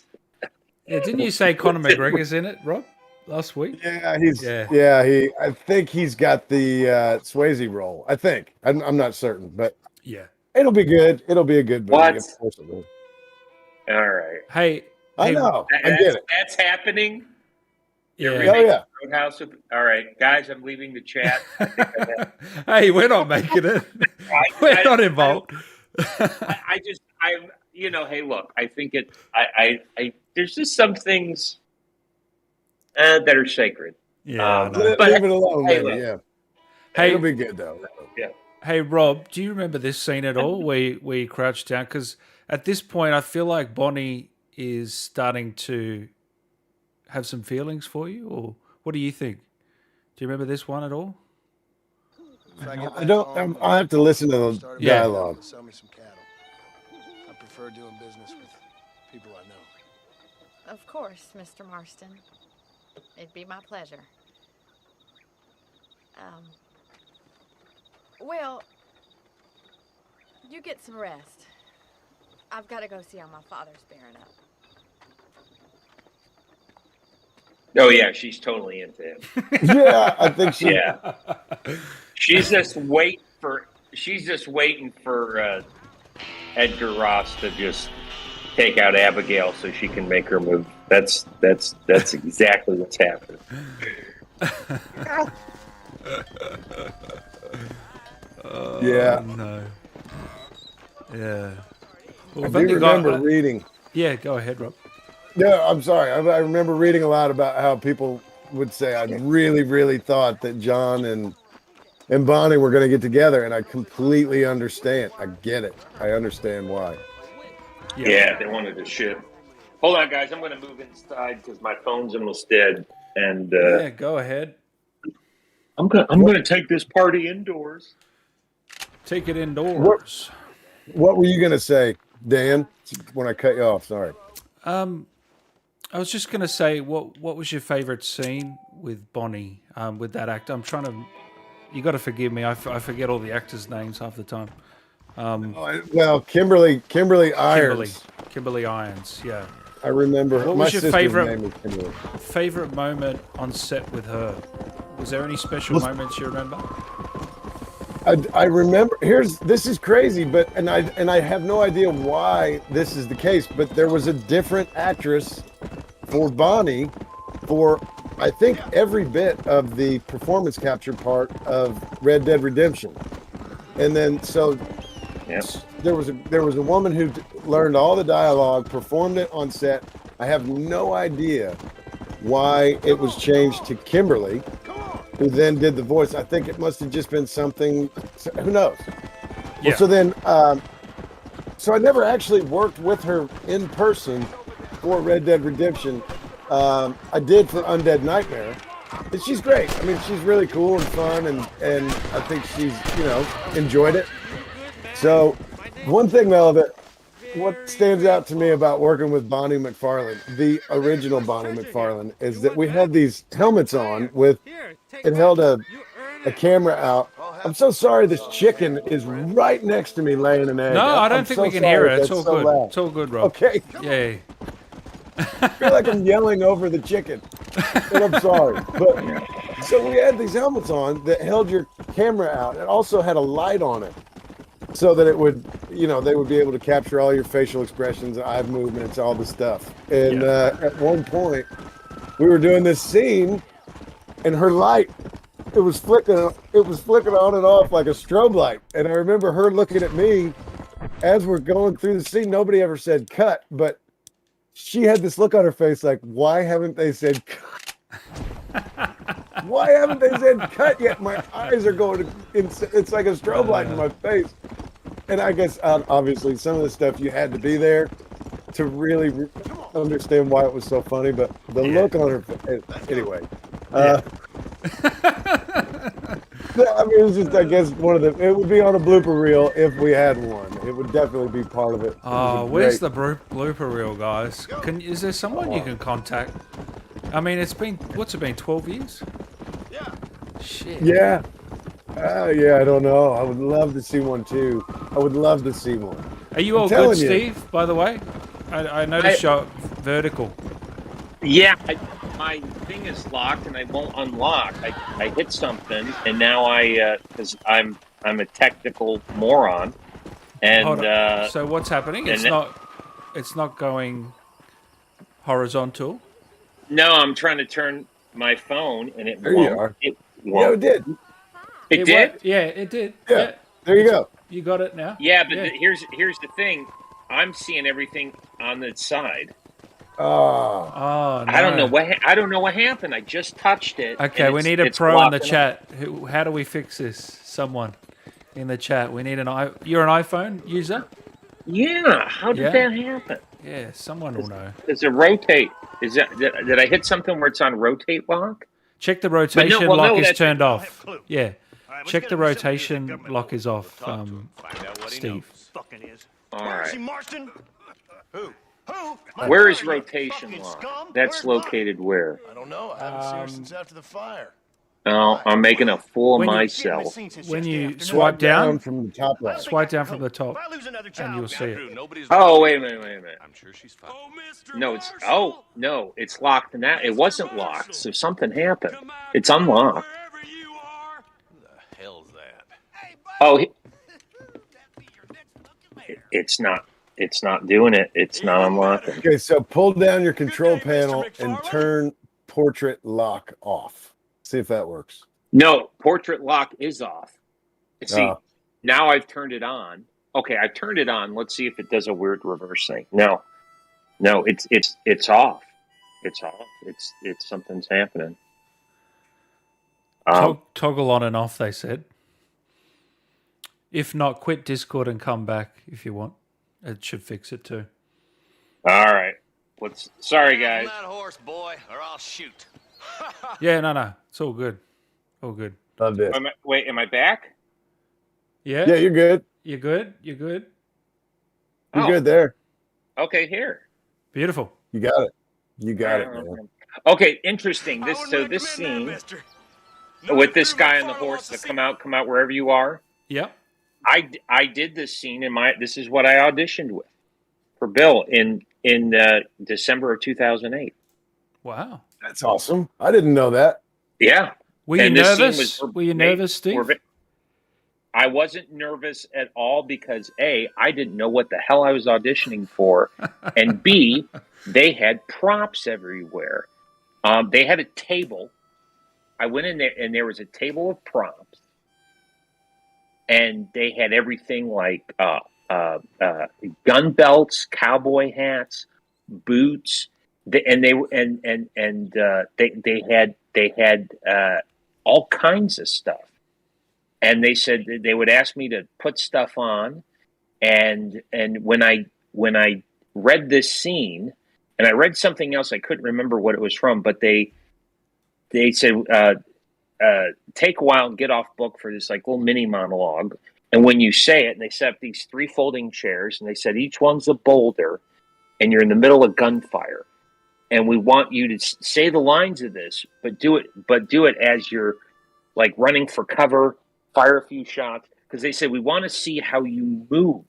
Yeah, didn't you say Conor McGregor's in it, Rob, last week? Yeah, I think he's got the Swayze role. I think I'm not certain, but Yeah. it'll be good. It'll be a good movie. What? Of course it will. All right. Hey, I know. I get it. That's happening. Yeah. You're Oh remaking yeah. Roadhouse all right, guys, I'm leaving the chat. Hey, we're not making it. We're not involved. Hey, look, I think there's just some things that are sacred. Yeah. I know. Leave it alone, hey, maybe. look. Yeah. Hey, It'll be good though. Yeah. Hey, Rob, do you remember this scene at all where you crouched down? Because at this point, I feel like Bonnie is starting to have some feelings for you, or what do you think? Do you remember this one at all? If I get I back don't. home, I'll have to listen to the start Yeah. dialogue. Sell me some cattle. I prefer doing business with people I know. Of course, Mr. Marston. It'd be my pleasure. Well, you get some rest. I've got to go see how my father's bearing up. Oh yeah, she's totally into him. Yeah, I think she. Yeah, she's just waiting for Edgar Ross to just take out Abigail so she can make her move. That's exactly what's happening. Yeah. No. Yeah. Well, I we've do only remember got, reading. yeah, go ahead, Rob. No, I'm sorry. I remember reading a lot about how people would say I really, really thought that John and Bonnie were going to get together, and I completely understand. I get it. I understand why. Yeah, they wanted to ship. Hold on, guys. I'm going to move inside because my phone's almost dead, and Yeah, go ahead. I'm going to take this party indoors. Take it indoors. What were you going to say, Dan? When I cut you off, sorry. I was just going to say, what was your favorite scene with Bonnie, with that actor? I'm trying to, you got to forgive me. I forget all the actors' names half the time. Well, Kimberly Irons. Kimberly Irons, yeah. I remember. What My was your sister's favorite name was Kimberly. favorite moment on set with her? Was there any special moments you remember? I remember. This is crazy, but I have no idea why this is the case. But there was a different actress for Bonnie for I think every bit of the performance capture part of Red Dead Redemption, and then so there was a woman who learned all the dialogue, performed it on set. I have no idea why it was changed to Kimberly, who then did the voice. I think it must have just been something. Who knows? Yeah. Well, so then So I never actually worked with her in person for Red Dead Redemption. I did for Undead Nightmare. And she's great. I mean, she's really cool and fun, and I think she's, enjoyed it. So one thing, though, that what stands out to me about working with Bonnie McFarlane, the original Bonnie McFarlane, is that we had these helmets on with, it held a camera out. I'm so sorry this chicken is right next to me laying an egg. No, I I'm don't think so we can sorry hear it. if It's that's all so good. loud. It's all good, Rob. Okay. Yeah. I feel like I'm yelling over the chicken. And I'm sorry. But so we had these helmets on that held your camera out. It also had a light on it so that it would, they would be able to capture all your facial expressions, eye movements, all the stuff. And at one point, we were doing this scene, and her light, it was flicking on and off like a strobe light. And I remember her looking at me as we're going through the scene. Nobody ever said cut, but she had this look on her face like, why haven't they said cut? Why haven't they said cut yet? My eyes are going, it's like a strobe light in my face. And I guess, obviously, some of the stuff you had to be there to really understand why it was so funny. But the look on her face, anyway. I mean, it's just, I guess, it would be on a blooper reel if we had one. It would definitely be part of it. Oh, where's the blooper reel, guys? Is there someone you can contact? I mean, what's it been, 12 years? Yeah. Shit. Yeah. I don't know. I would love to see one, too. I would love to see one. Are you all good, Steve, by the way? I noticed you're vertical. Yeah, my thing is locked and I won't unlock. I hit something and now because I'm a technical moron. And so what's happening? It's not going horizontal. No, I'm trying to turn my phone and it There won't. you are. It Yeah, won't. it did. It did? Yeah, it did. Yeah. There you go. You got it now. Yeah, but here's the thing. I'm seeing everything on the side. Oh. Oh, no. I don't know what happened. I just touched it. Okay, we need a pro in the chat. How do we fix this? Someone in the chat. We need you're an iPhone user? Yeah. How did that happen? Yeah, someone will know. Does it rotate? Did I hit something where it's on rotate lock? Check the rotation lock is turned off. Yeah. Right, Check the rotation lock is off, Find out what Steve. he knows. Fucking is. All Where is right. he, Marston? Who? Who? Where is Where are you, rotation fucking lock? scum? That's Where's located where? I don't know. I haven't seen her since after the fire. No, I'm making a fool of When you- myself. When you Afternoon. swipe down from the top right. swipe down from the top, If I lose another and child, you'll see it. Drew, nobody's Oh, wait a minute. I'm sure she's fine. No, it's locked now. It wasn't locked, so something happened. It's unlocked. Who the hell's that? Oh, it's not doing it. It's not unlocking. Okay, so pull down your control panel and turn portrait lock off. See if that works. No, portrait lock is off. See, Oh. now I've turned it on. Okay, I turned it on. Let's see if it does a weird reverse thing. No, it's off. It's off. It's something's happening. Toggle on and off, they said. If not, quit Discord and come back if you want. It should fix it too. All right. Sorry, Get guys. on that horse, boy, or I'll shoot. Yeah, no. It's all good. All good. Loved it. Am I back? Yeah? Yeah, you're good. You're good? You're good? You're Oh. good there. Okay, here. Beautiful. You got it. You got it, man. Okay, interesting. This scene with this guy on the horse that come out wherever you are. Yep. I did this scene this is what I auditioned with for Bill in December of 2008. Wow. That's awesome. I didn't know that. Yeah. Were you And this scene nervous? was Were you nervous, Steve? I wasn't nervous at all because A, I didn't know what the hell I was auditioning for, and B, they had props everywhere. They had a table. I went in there and there was a table of props, and they had everything like gun belts, cowboy hats, boots, they had all kinds of stuff. And they said they would ask me to put stuff on, And when I read this scene, and I read something else, I couldn't remember what it was from, but they said take a while and get off book for this like little mini monologue. And when you say it, and they set up these 3 folding chairs, and they said each one's a boulder, and you're in the middle of gunfire, and we want you to say the lines of this, but do it as you're like running for cover, fire a few shots, because they said we want to see how you move.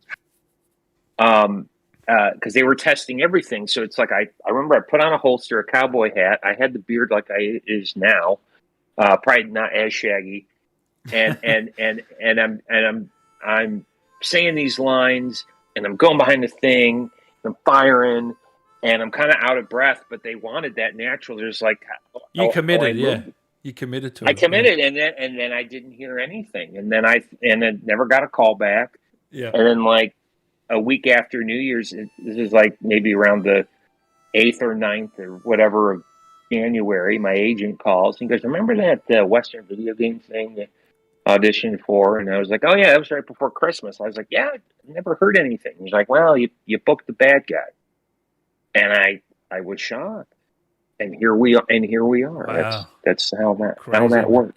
Because they were testing everything, so it's like I remember I put on a holster, a cowboy hat. I had the beard like I is now, probably not as shaggy, and I'm saying these lines, and I'm going behind the thing, and I'm firing, and I'm kind of out of breath. But they wanted that natural. There's like you committed, yeah. You committed to it. I committed, yeah. and then I didn't hear anything, and then never got a call back. Yeah, and then like a week after New Year's, this is like maybe around the 8th or 9th or whatever of January, my agent calls. He goes, remember that Western video game thing that auditioned for? And I was like, oh, yeah, that was right before Christmas. I was like, yeah, I never heard anything. He's like, well, you booked the bad guy. And I was shocked. And here we are. Wow. That's how that worked.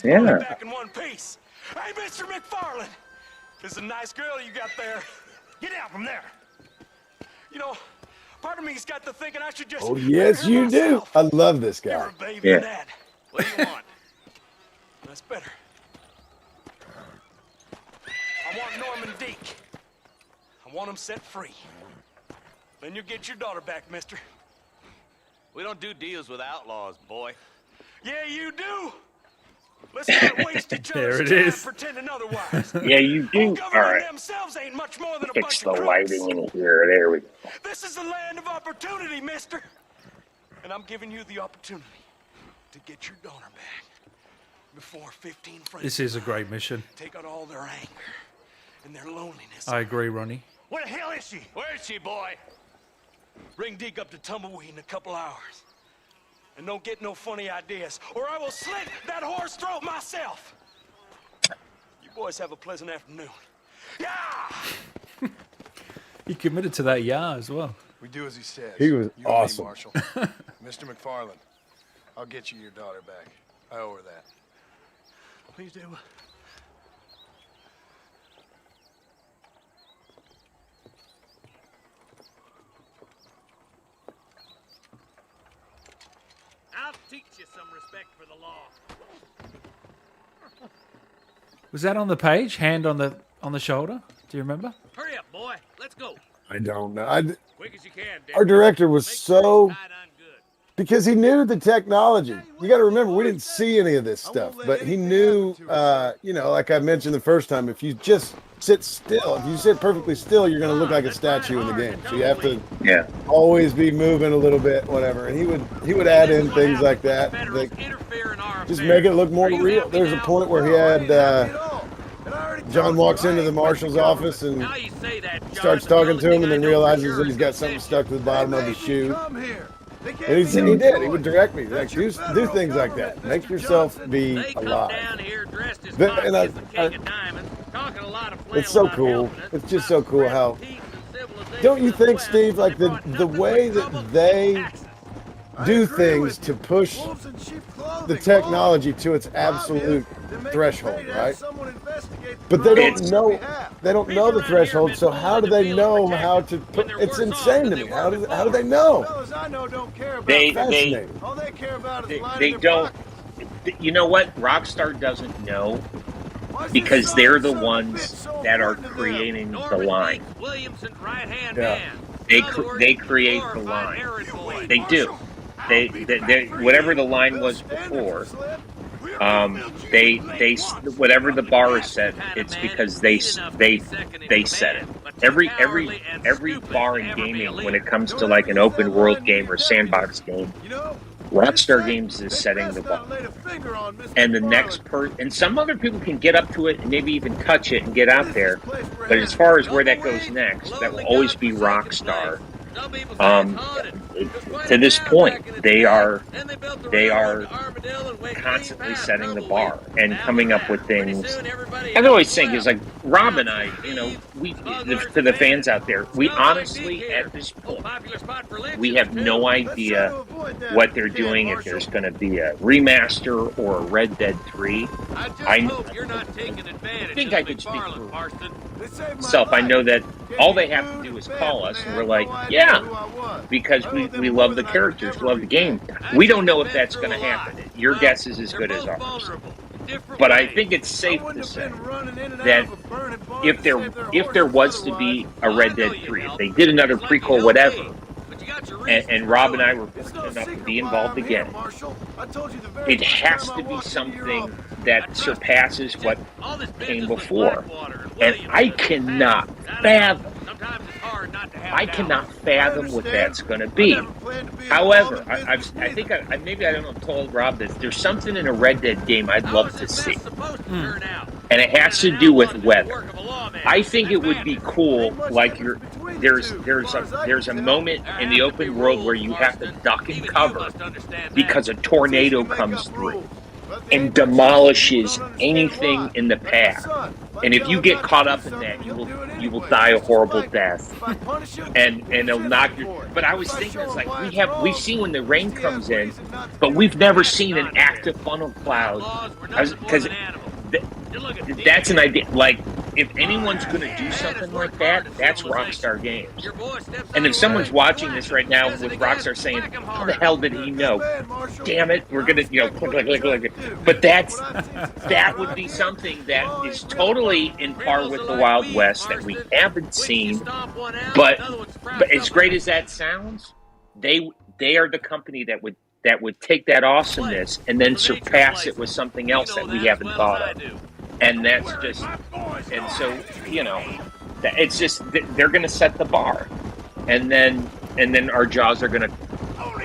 Yeah. Back in one piece. Hey, Mr. McFarland. This is a nice girl you got there. Get out from there. You know, part of me's got to thinking I should just. Oh yes, you do. I love this guy. You're a baby in that. What do you want? That's better. I want Norman Deek. I want him set free. Then you get your daughter back, mister. We don't do deals with outlaws, boy. Yeah, you do. Let's not waste each other's There it time is. pretending otherwise. Yeah, you do. All right. Themselves ain't much more than a Fix bunch the of lighting crooks. in here. There we go. This is the land of opportunity, mister. And I'm giving you the opportunity to get your daughter back before 15 friends. this is a great mission. Take out all their anger and their loneliness. I agree, Ronnie. Where the hell is she? Where is she, boy? Bring Deke up to Tumbleweed in a couple hours. And don't get no funny ideas, or I will slit that whore's throat myself. You boys have a pleasant afternoon. Yeah! He committed to that as well. We do as he says. He was You awesome. And me, Marshall. Mr. McFarland, I'll get you your daughter back. I owe her that. Please do. I'll teach you some respect for the law. Was that on the page? Hand on the shoulder? Do you remember? Hurry up, boy. Let's go. I don't know. Quick as you can, Dick. Our director was Make so sure it's tied on good. because he knew the technology. You got to remember, we didn't see any of this stuff, but he knew. Like I mentioned the first time, if you just sit still, if you sit perfectly still, you're going to look like a statue in the game. So you have to always be moving a little bit, whatever. And he would add in things like that, like just make it look more real. There's a point where he had John walks into the marshal's office and starts talking to him, and then realizes that he's got something stuck to the bottom of his shoe. And he said he did. He would direct me, like do things like that. Make yourself be alive. It's so cool. It's just so cool how. Don't you think, Steve? Like the way that they do things to push the technology to its absolute threshold, right? But they don't know. They don't know the threshold. So how do they know how to put? It's insane to me. How do they know? They They don't. You know what? Rockstar doesn't know because they're the ones that are creating the line. Williamson's right-hand Yeah. man. They create the line. They do. They whatever the line was before. They whatever the bar is set, it's because they set it. Every bar in gaming, when it comes to like an open world game or sandbox game, Rockstar Games is setting the bar. And the next and some other people can get up to it and maybe even touch it and get out there. But as far as where that goes next, that will always be Rockstar. to this point, they are constantly setting the bar and coming up with things. I always think is like Rob and I, to the fans out there, we honestly at this point we have no idea what they're doing. If there's going to be a remaster or a Red Dead 3, I think I could speak for myself. I know that all they have to do is call us, and we're like, yeah, because we love the characters, we love the game. We don't know if that's going to happen. Your guess is as good as ours. But I think it's safe to say that if there was to be a Red Dead 3, if they did another prequel, whatever, and Rob and I were fortunate enough to be involved again, it has to be something that surpasses what came before. And I cannot fathom what that's going to be. However, I think maybe I don't know, told Rob this. There's something in a Red Dead game I'd love to see, and it has to do with weather. I think it would be cool. Like there's a moment in the open world where you have to duck and cover because a tornado comes through and demolishes anything in the path. And if you get caught up in that, you will die a horrible death. And it'll knock you. But I was thinking, it's like we've seen when the rain comes in, but we've never seen an active funnel cloud. Because that's an idea. Like, if anyone's going to do something like that, that's Rockstar Games. And if someone's watching this right now with Rockstar saying, how the hell did he know? Damn it, we're going to, click. But that would be something that is totally in par with the Wild West that we haven't seen. But as great as that sounds, they are the company that would take that awesomeness and then surpass it with something else that we haven't thought of. And that's just, and so, it's just, they're going to set the bar, and then our jaws are going to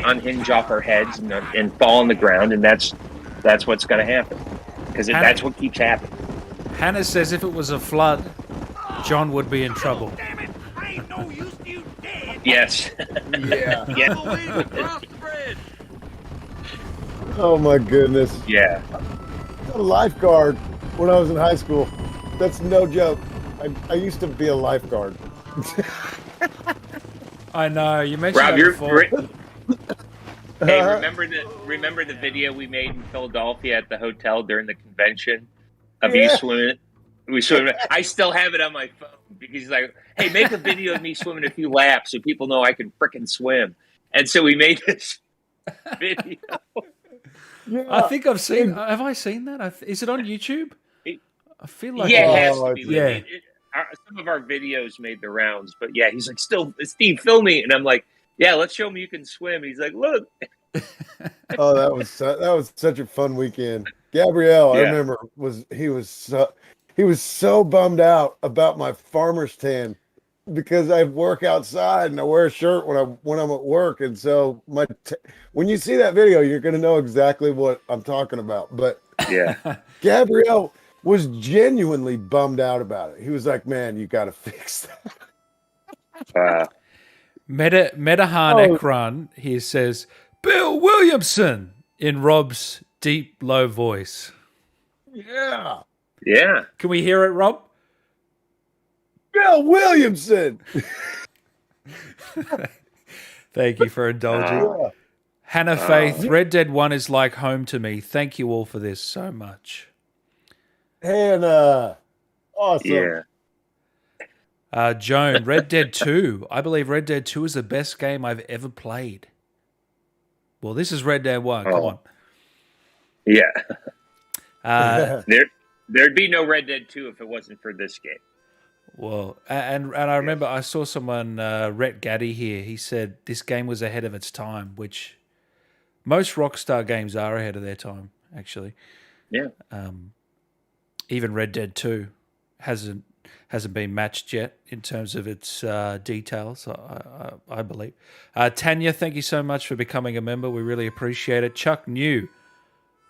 unhinge off our heads and fall on the ground, and that's what's going to happen, because that's what keeps happening. Hannah says if it was a flood, John would be in trouble. Yes. Yeah. Yeah. Oh my goodness. Yeah. A lifeguard when I was in high school. That's no joke. I used to be a lifeguard. I know, you mentioned Rob, that before. Hey, remember the video we made in Philadelphia at the hotel during the convention of you swimming? We swim. I still have it on my phone because he's like, "Hey, make a video of me swimming a few laps so people know I can frickin' swim." And so we made this video. Yeah. I think I've seen. Have I seen that? Is it on YouTube? I feel like it has to be. Yeah. Some of our videos made the rounds, but yeah, he's like, "Still, Steve, film me," and I'm like, "Yeah, let's show him you can swim." He's like, "Look." Oh, that was such a fun weekend. Gabrielle, I remember he was so bummed out about my farmer's tan because I work outside and I wear a shirt when I'm at work, and so when you see that video, you're going to know exactly what I'm talking about. But yeah, Gabrielle was genuinely bummed out about it. He was like, "Man, you got to fix that." Metahan Ekran here says, Bill Williamson in Rob's deep, low voice. Yeah. Yeah. Can we hear it, Rob? Bill Williamson. Thank you for indulging. Hannah Faith, Red Dead 1 is like home to me. Thank you all for this so much. Hannah. Awesome. Yeah. Joan, Red Dead 2. I believe Red Dead 2 is the best game I've ever played. Well, this is Red Dead 1. Come on. Yeah. There'd be no Red Dead 2 if it wasn't for this game. Well, and I remember I saw someone, Rhett Gaddy here, he said this game was ahead of its time, which most Rockstar games are ahead of their time, actually. Yeah. Even Red Dead 2 hasn't been matched yet in terms of its details, I believe. Tanya, thank you so much for becoming a member. We really appreciate it. Chuck New.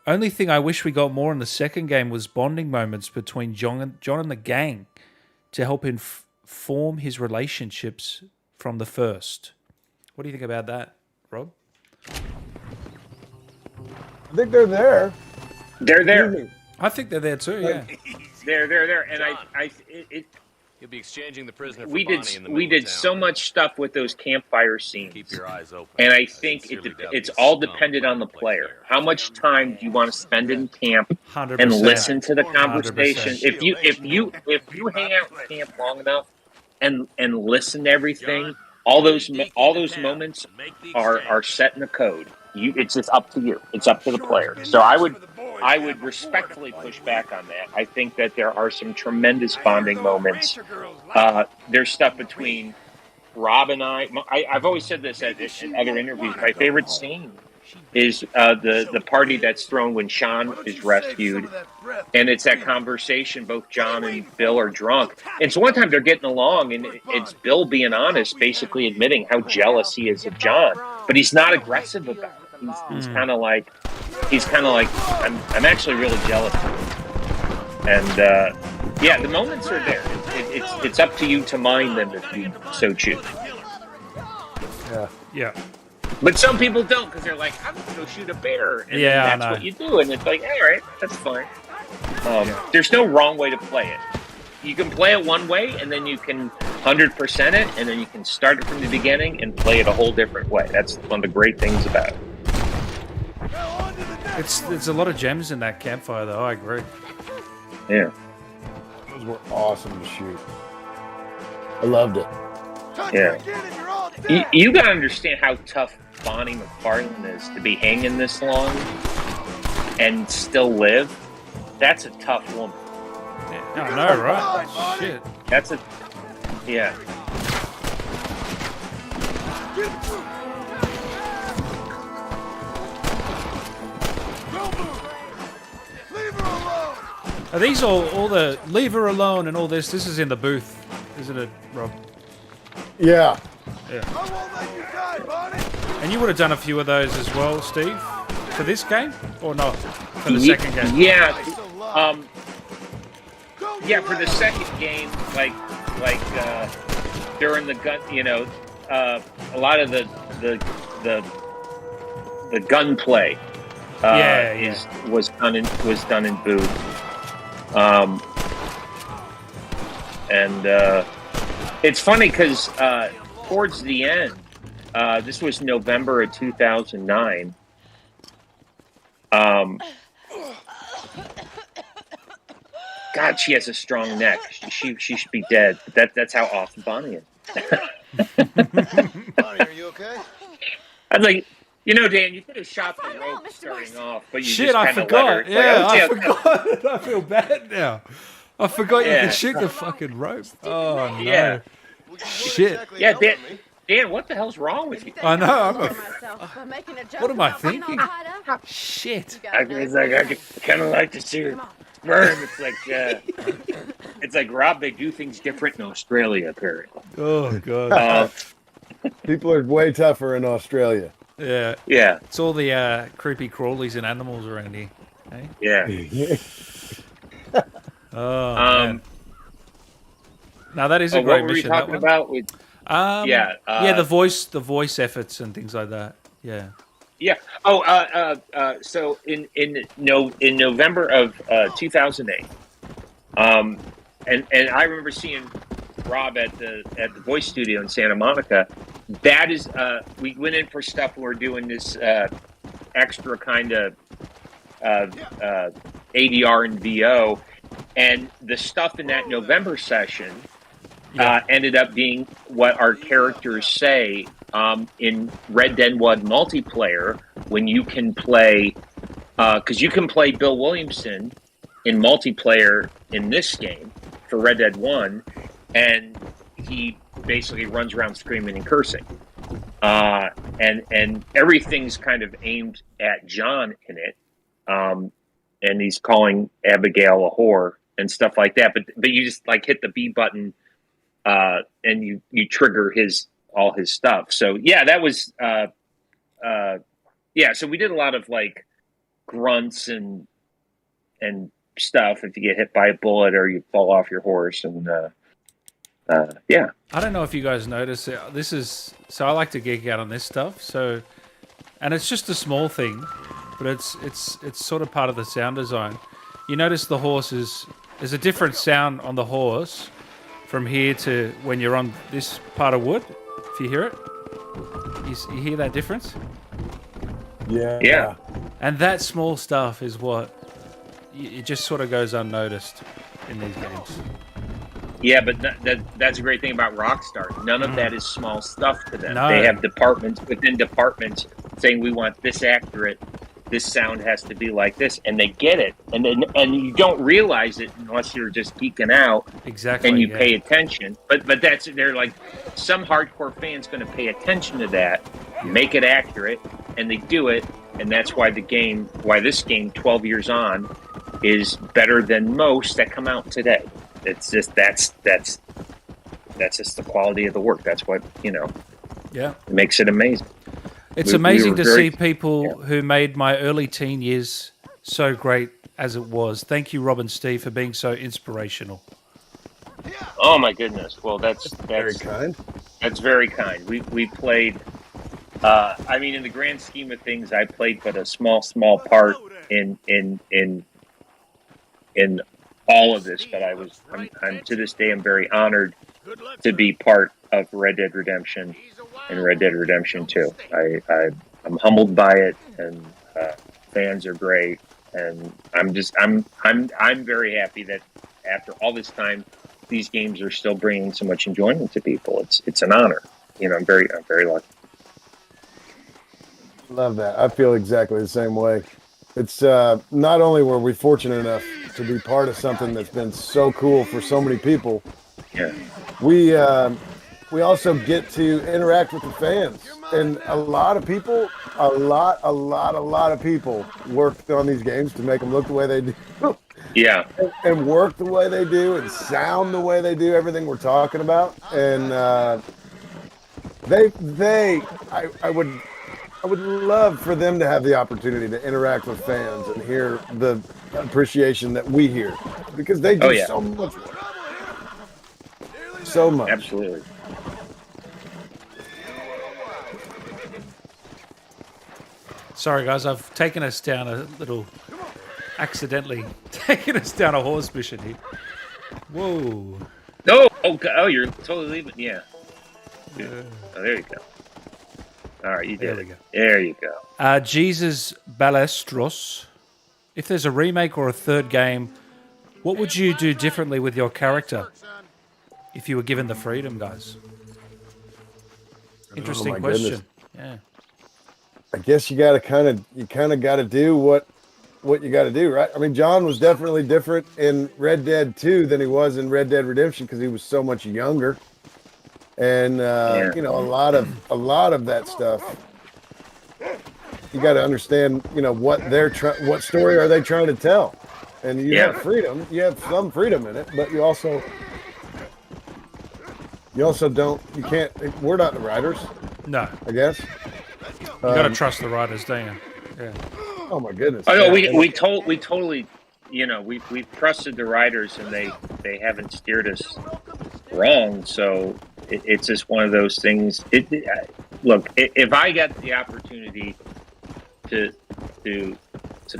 Only thing I wish we got more in the second game was bonding moments between John and the gang to help him form his relationships from the first. What do you think about that? Rob? I think they're there. They're there. I think they're there too. Yeah. They're there. And You'll be exchanging the prisoner for we Bonnie did in the middle of so town. much stuff with those campfire scenes. Keep your eyes open. And I I think sincerely doubt it's these all scum dependent on the burn the place player. there. How much time do you want to spend in camp 100%. and listen to the conversation? 100%. If you hang out in camp long enough and listen to everything, all those moments are set in the code. It's just up to you. It's up to the player. So I would respectfully push back on that. I think that there are some tremendous bonding moments. There's stuff between Rob and I've always said this at other interviews. My favorite scene is the party that's thrown when Sean is rescued, and it's that conversation. Both John and Bill are drunk, and so one time they're getting along, and it's Bill being honest, basically admitting how jealous he is of John, but he's not aggressive about it. He's kind of like I'm actually really jealous of him. And yeah, the moments are there. It's up to you to mine them if you so choose. Yeah. But some people don't because they're like, I'm gonna go shoot a bear, and Yeah, then that's what you do, and it's like, all right, that's fine. There's no wrong way to play it. You can play it one way, and then you can 100% it, and then you can start it from the beginning and play it a whole different way. That's one of the great things about it. There's a lot of gems in that campfire, though. I agree. Yeah. Those were awesome to shoot. I loved it. Yeah. You gotta understand how tough Bonnie McFarlane is to be hanging this long and still live. That's a tough woman. Yeah, I know, right? Shit. That's yeah. Are these all the leave her alone and all this? This is in the booth, isn't it, Rob? Yeah. Yeah. And you would have done a few of those as well, Steve, for this game, or not? For the second game? Yeah. Yeah, for the second game, like during the gun, a lot of the gunplay was done in booth. And it's funny because towards the end, this was November of 2009. God, she has a strong neck. She should be dead. That's how awesome Bonnie is. Bonnie, are you okay? I was like, Dan, you could have shot the rope starting off, but you Shit, just I kind of forgot. let her. Yeah, Like, I forgot. I feel bad now. I forgot you Yeah. could shoot the fucking rope. Oh no. Yeah. Shit. Exactly Yeah, helping me. Dan, what the hell's wrong with you? I know. I'm What am I thinking? Shit. I kind of like to see her burn. It's like Rob. They do things different in Australia, apparently. Oh god. People are way tougher in Australia. Yeah. Yeah, It's all the creepy crawlies and animals around here. Hey? yeah. Oh man. Now that is a What great were we mission. that talking one. about? With Yeah, the voice efforts and things like that. Yeah. Yeah. Oh, so in November of 2008, and I remember seeing Rob at the voice studio in Santa Monica. That is, we went in for stuff. We were doing this extra kind of ADR and VO, and the stuff in that November session ended up being what our characters say in Red Dead 1 multiplayer when you can play, because you can play Bill Williamson in multiplayer in this game for Red Dead 1, and he basically runs around screaming and cursing. And everything's kind of aimed at John in it. And he's calling Abigail a whore and stuff like that. But you just like hit the B button, and you trigger all his stuff. So yeah, that was so we did a lot of like grunts and stuff if you get hit by a bullet or you fall off your horse, and I don't know if you guys notice it. So I like to geek out on this stuff. So and it's just a small thing, but it's sort of part of the sound design. You notice the horse there's a different sound on the horse from here to when you're on this part of wood. If you hear it, you hear that difference? Yeah. And that small stuff is what it just sort of goes unnoticed in these games. Yeah, but that's a great thing about Rockstar. None of that is small stuff to them. No. They have departments within departments saying we want this accurate, this sound has to be like this, and they get it. And you don't realize it unless you're just geeking out. Exactly. And you pay attention. But they're like, some hardcore fan's going to pay attention to that, make it accurate, and they do it. And that's why this game 12 years on is better than most that come out today. It's just that's just the quality of the work. That's what makes it amazing. It's amazing to see people who made my early teen years so great as it was. Thank you, Rob and Steve, for being so inspirational. Oh my goodness! Well, that's very kind. That's very kind. We played. I mean, in the grand scheme of things, I played but a small part in all of this. But I'm to this day, I'm very honored to be part of Red Dead Redemption and Red Dead Redemption 2. I'm humbled by it, and fans are great, and I'm very happy that after all this time, these games are still bringing so much enjoyment to people. It's an honor. I'm very lucky. Love that. I feel exactly the same way. It's not only were we fortunate enough to be part of something that's been so cool for so many people. Yeah. We also get to interact with the fans, and a lot of people worked on these games to make them look the way they do. Yeah. And work the way they do, and sound the way they do. Everything we're talking about, and I would love for them to have the opportunity to interact with fans and hear the appreciation that we hear, because they do so much work. So much. Absolutely. Sorry, guys, I've taken us down accidentally taken us down a horse mission here. Whoa. Oh, you're totally leaving. Yeah. Oh, there you go. All right, you did it. There you go. Jesus Balestros. If there's a remake or a third game, what would you do differently with your character if you were given the freedom, guys? Interesting question. Goodness. Yeah. I guess you kind of got to do what you got to do, right? I mean, John was definitely different in Red Dead 2 than he was in Red Dead Redemption because he was so much younger. And a lot of that stuff, you got to understand, what story are they trying to tell? And you have freedom. You have some freedom in it, but you also don't. You can't. We're not the writers. No, I guess. You got to trust the writers, don't you? Yeah. Oh my goodness. Oh no, we totally, we've trusted the writers, and they haven't steered us wrong. So it's just one of those things. Look, if I get the opportunity to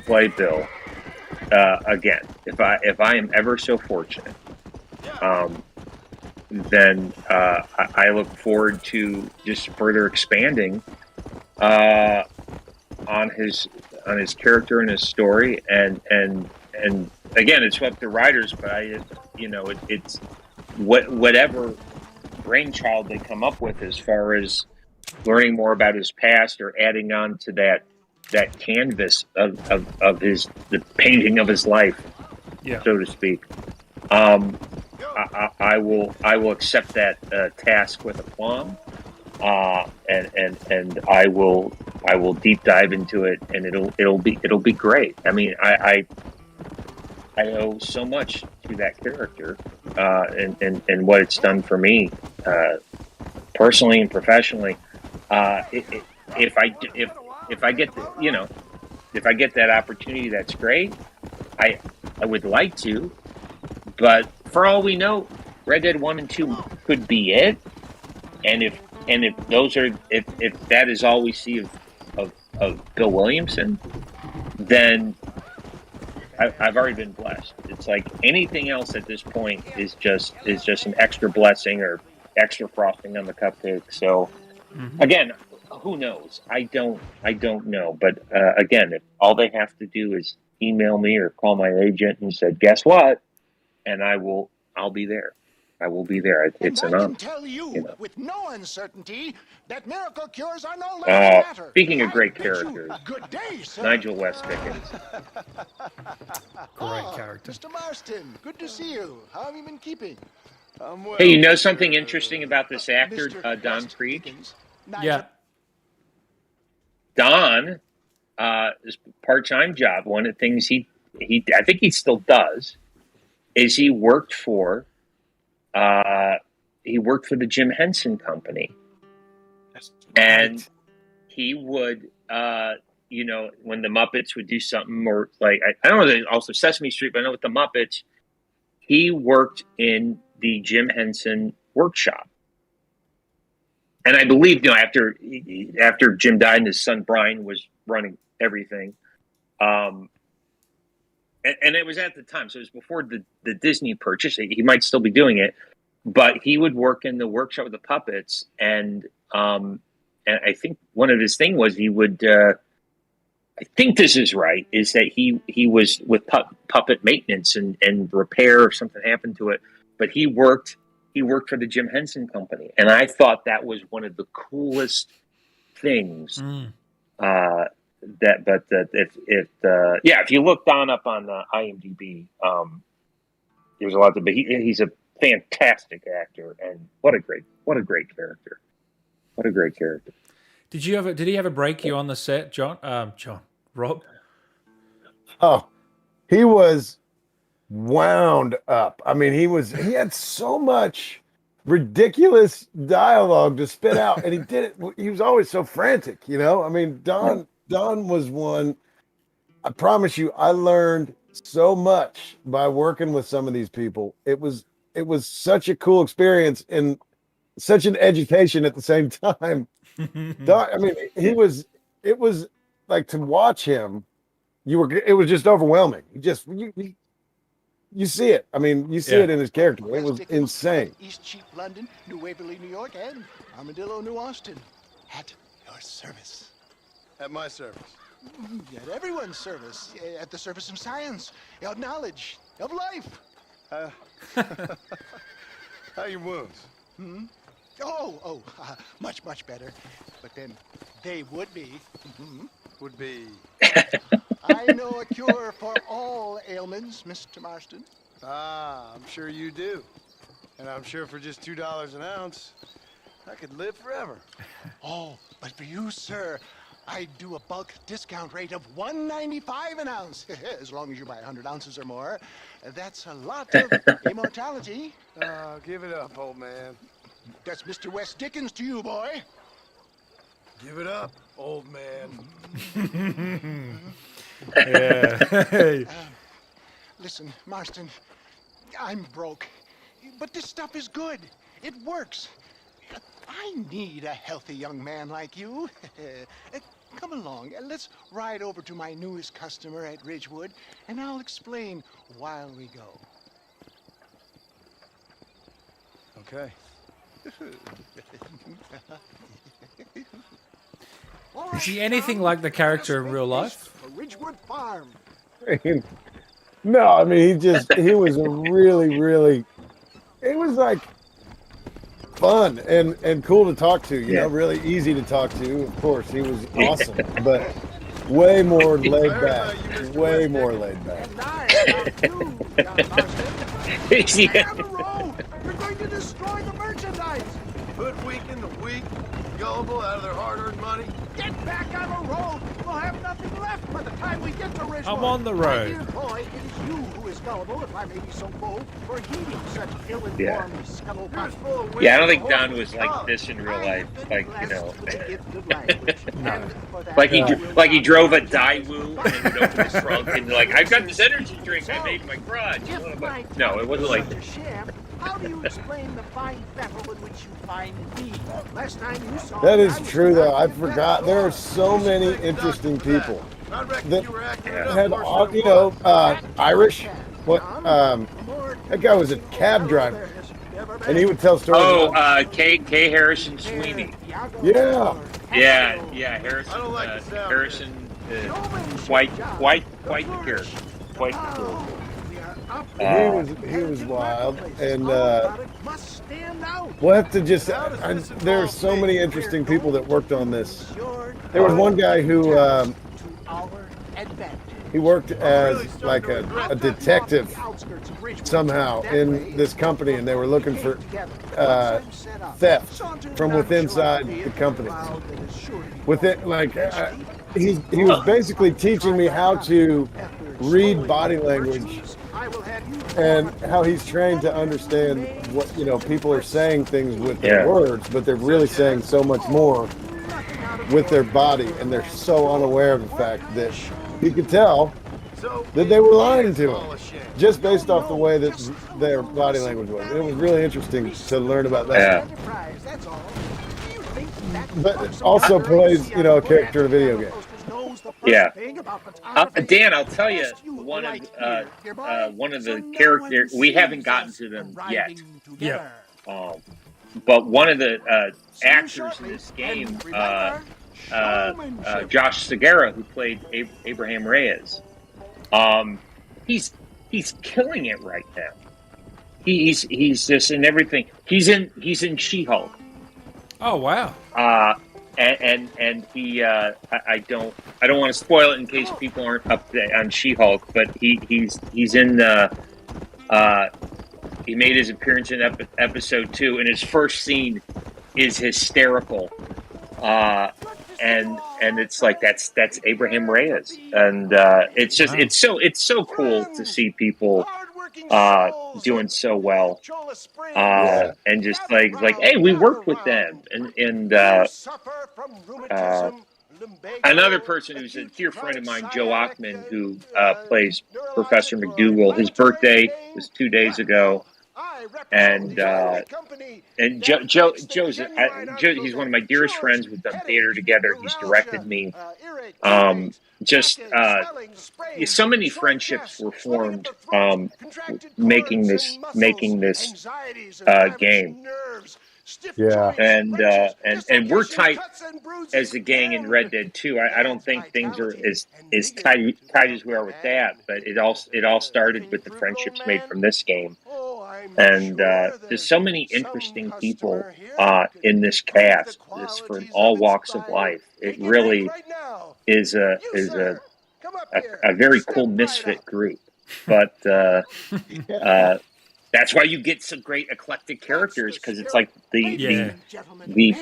play Bill again, if I am ever so fortunate, then I look forward to just further expanding on his character and his story, and again, it's up to writers, but it's whatever brainchild they come up with as far as learning more about his past or adding on to that canvas of the painting of his life, so to speak. I will accept that task with aplomb, and I will deep dive into it, and it'll be great. I mean, I owe so much to that character, and what it's done for me, personally and professionally. If I get that opportunity, that's great. I would like to, but for all we know, Red Dead 1 and 2 could be it. And if that is all we see of Bill Williamson, then I've already been blessed. It's like anything else at this point is just an extra blessing or extra frosting on the cupcake. So again, who knows? I don't know. But again, if all they have to do is email me or call my agent and said, guess what? And I'll be there. I will be there. It's an honor. I can tell you, with no uncertainty, that miracle cures are no longer matter. Speaking of great characters, good day, sir. Nigel West Dickens. Great character. Mr. Marston, good to see you. How have you been keeping? Well, Hey, you know something interesting about this actor, Don Creed? Yeah. Don, his part-time job, one of the things he I think he still does, is he worked for the Jim Henson Company. And he would, when the Muppets would do something, or like, I don't know, also Sesame Street, but I know with the Muppets, he worked in the Jim Henson workshop. And I believe, after Jim died and his son Brian was running everything, and it was at the time, so it was before the Disney purchase. He might still be doing it, but he would work in the workshop with the puppets, and I think one of his thing was he would. I think this is right. Is that he was with puppet maintenance and repair if something happened to it, but he worked for the Jim Henson Company, and I thought that was one of the coolest things. If you look Don up on IMDb, there's a lot to. But he's a fantastic actor, and what a great character. What a great character. Did he ever break you on the set, Rob? Oh, he was wound up. I mean, he had so much ridiculous dialogue to spit out, and he did it. He was always so frantic, I mean, Don was one. I promise you, I learned so much by working with some of these people. It was such a cool experience and such an education at the same time. Don, I mean, it was like, to watch him, it was just overwhelming. You see it. I mean, you see it in his character. It was insane. East Cheap, London, New Waverly, New York, and Armadillo, New Austin. At your service. At my service. At everyone's service. At the service of science, of knowledge, of life. How are your wounds? Much, much better. But then they would be. Would be. I know a cure for all ailments, Mr. Marston. I'm sure you do. And I'm sure for just $2 an ounce, I could live forever. Oh, but for you, sir, I do a bulk discount rate of $1.95 an ounce. As long as you buy 100 ounces or more. That's a lot of immortality. Give it up, old man. That's Mr. West Dickens to you, boy. Give it up, old man. Listen, Marston, I'm broke, but this stuff is good. It works. I need a healthy young man like you. Come along, let's ride over to my newest customer at Ridgewood, and I'll explain while we go. Okay. Is he anything like the character in real life? Ridgewood Farm. No, I mean, he was a really, really, it was like fun and cool to talk to, really easy to talk to. Of course, he was awesome, but way more laid back. Way more laid back. You're going to destroy the merchandise. Hoodwinking the weak, gullible out of their hard-earned money. Get back on the road. We'll have nothing left By the time we get to Ridgemore, I'm on the my road. dear boy, it is you who is gullible, if I may be so bold, for heeding such ill-informed Yeah. scuttlebutt. Yeah, I don't think Don was like this in real life. Like, you know, No. like he drove a Daewoo and would open his trunk and like, I've got this energy drink I made in my garage. No, it wasn't like that. How do you explain the fine battle in which you find me? Last time you saw That me, is I was true, though. I wrapped in forgot. There are so many interesting people that had, you know, Irish. What? That guy was a cab driver, and he would tell stories. Oh, K. Harrison Sweeney. Yeah. Yeah, Harrison. Harrison, quite the character. Quite the character. He was wild, and we'll have to just. There are so many interesting people that worked on this. There was one guy who he worked as like a detective somehow in this company, and they were looking for theft from within inside the company. With it, like he was basically teaching me how to read body language and how he's trained to understand what, you know, people are saying things with their words, but they're really saying so much more with their body, and they're so unaware of the fact that he could tell that they were lying to him just based off the way that their body language was. It was really interesting to learn about that. But it also plays, you know, a character in a video game. Yeah, Dan, I'll tell you one of the characters. We haven't gotten to them yet. Yeah. But one of the actors in this game, Josh Segarra, who played Abraham Reyes, he's killing it right now. He's just in everything. He's in She-Hulk. Oh wow. And he I don't want to spoil it in case people aren't up on She-Hulk, but he's in he made his appearance in episode 2, and his first scene is hysterical. And it's like that's Abraham Reyes, and it's just it's so cool to see people doing so well, and just like hey, we worked with them, and another person who's a dear friend of mine, Joe Ockman, who plays Professor McDougal. His birthday was 2 days ago. And Joe's he's one of my dearest friends. We've done theater together. He's directed me. So many friendships were formed making this game. Yeah, and we're tight as a gang in Red Dead 2. I don't think things are as tight as we are with that, but it all started with the friendships made from this game. And there's so many interesting people in this cast, just from all walks of life. It really is a very cool misfit group, but that's why you get some great eclectic characters, because it's like the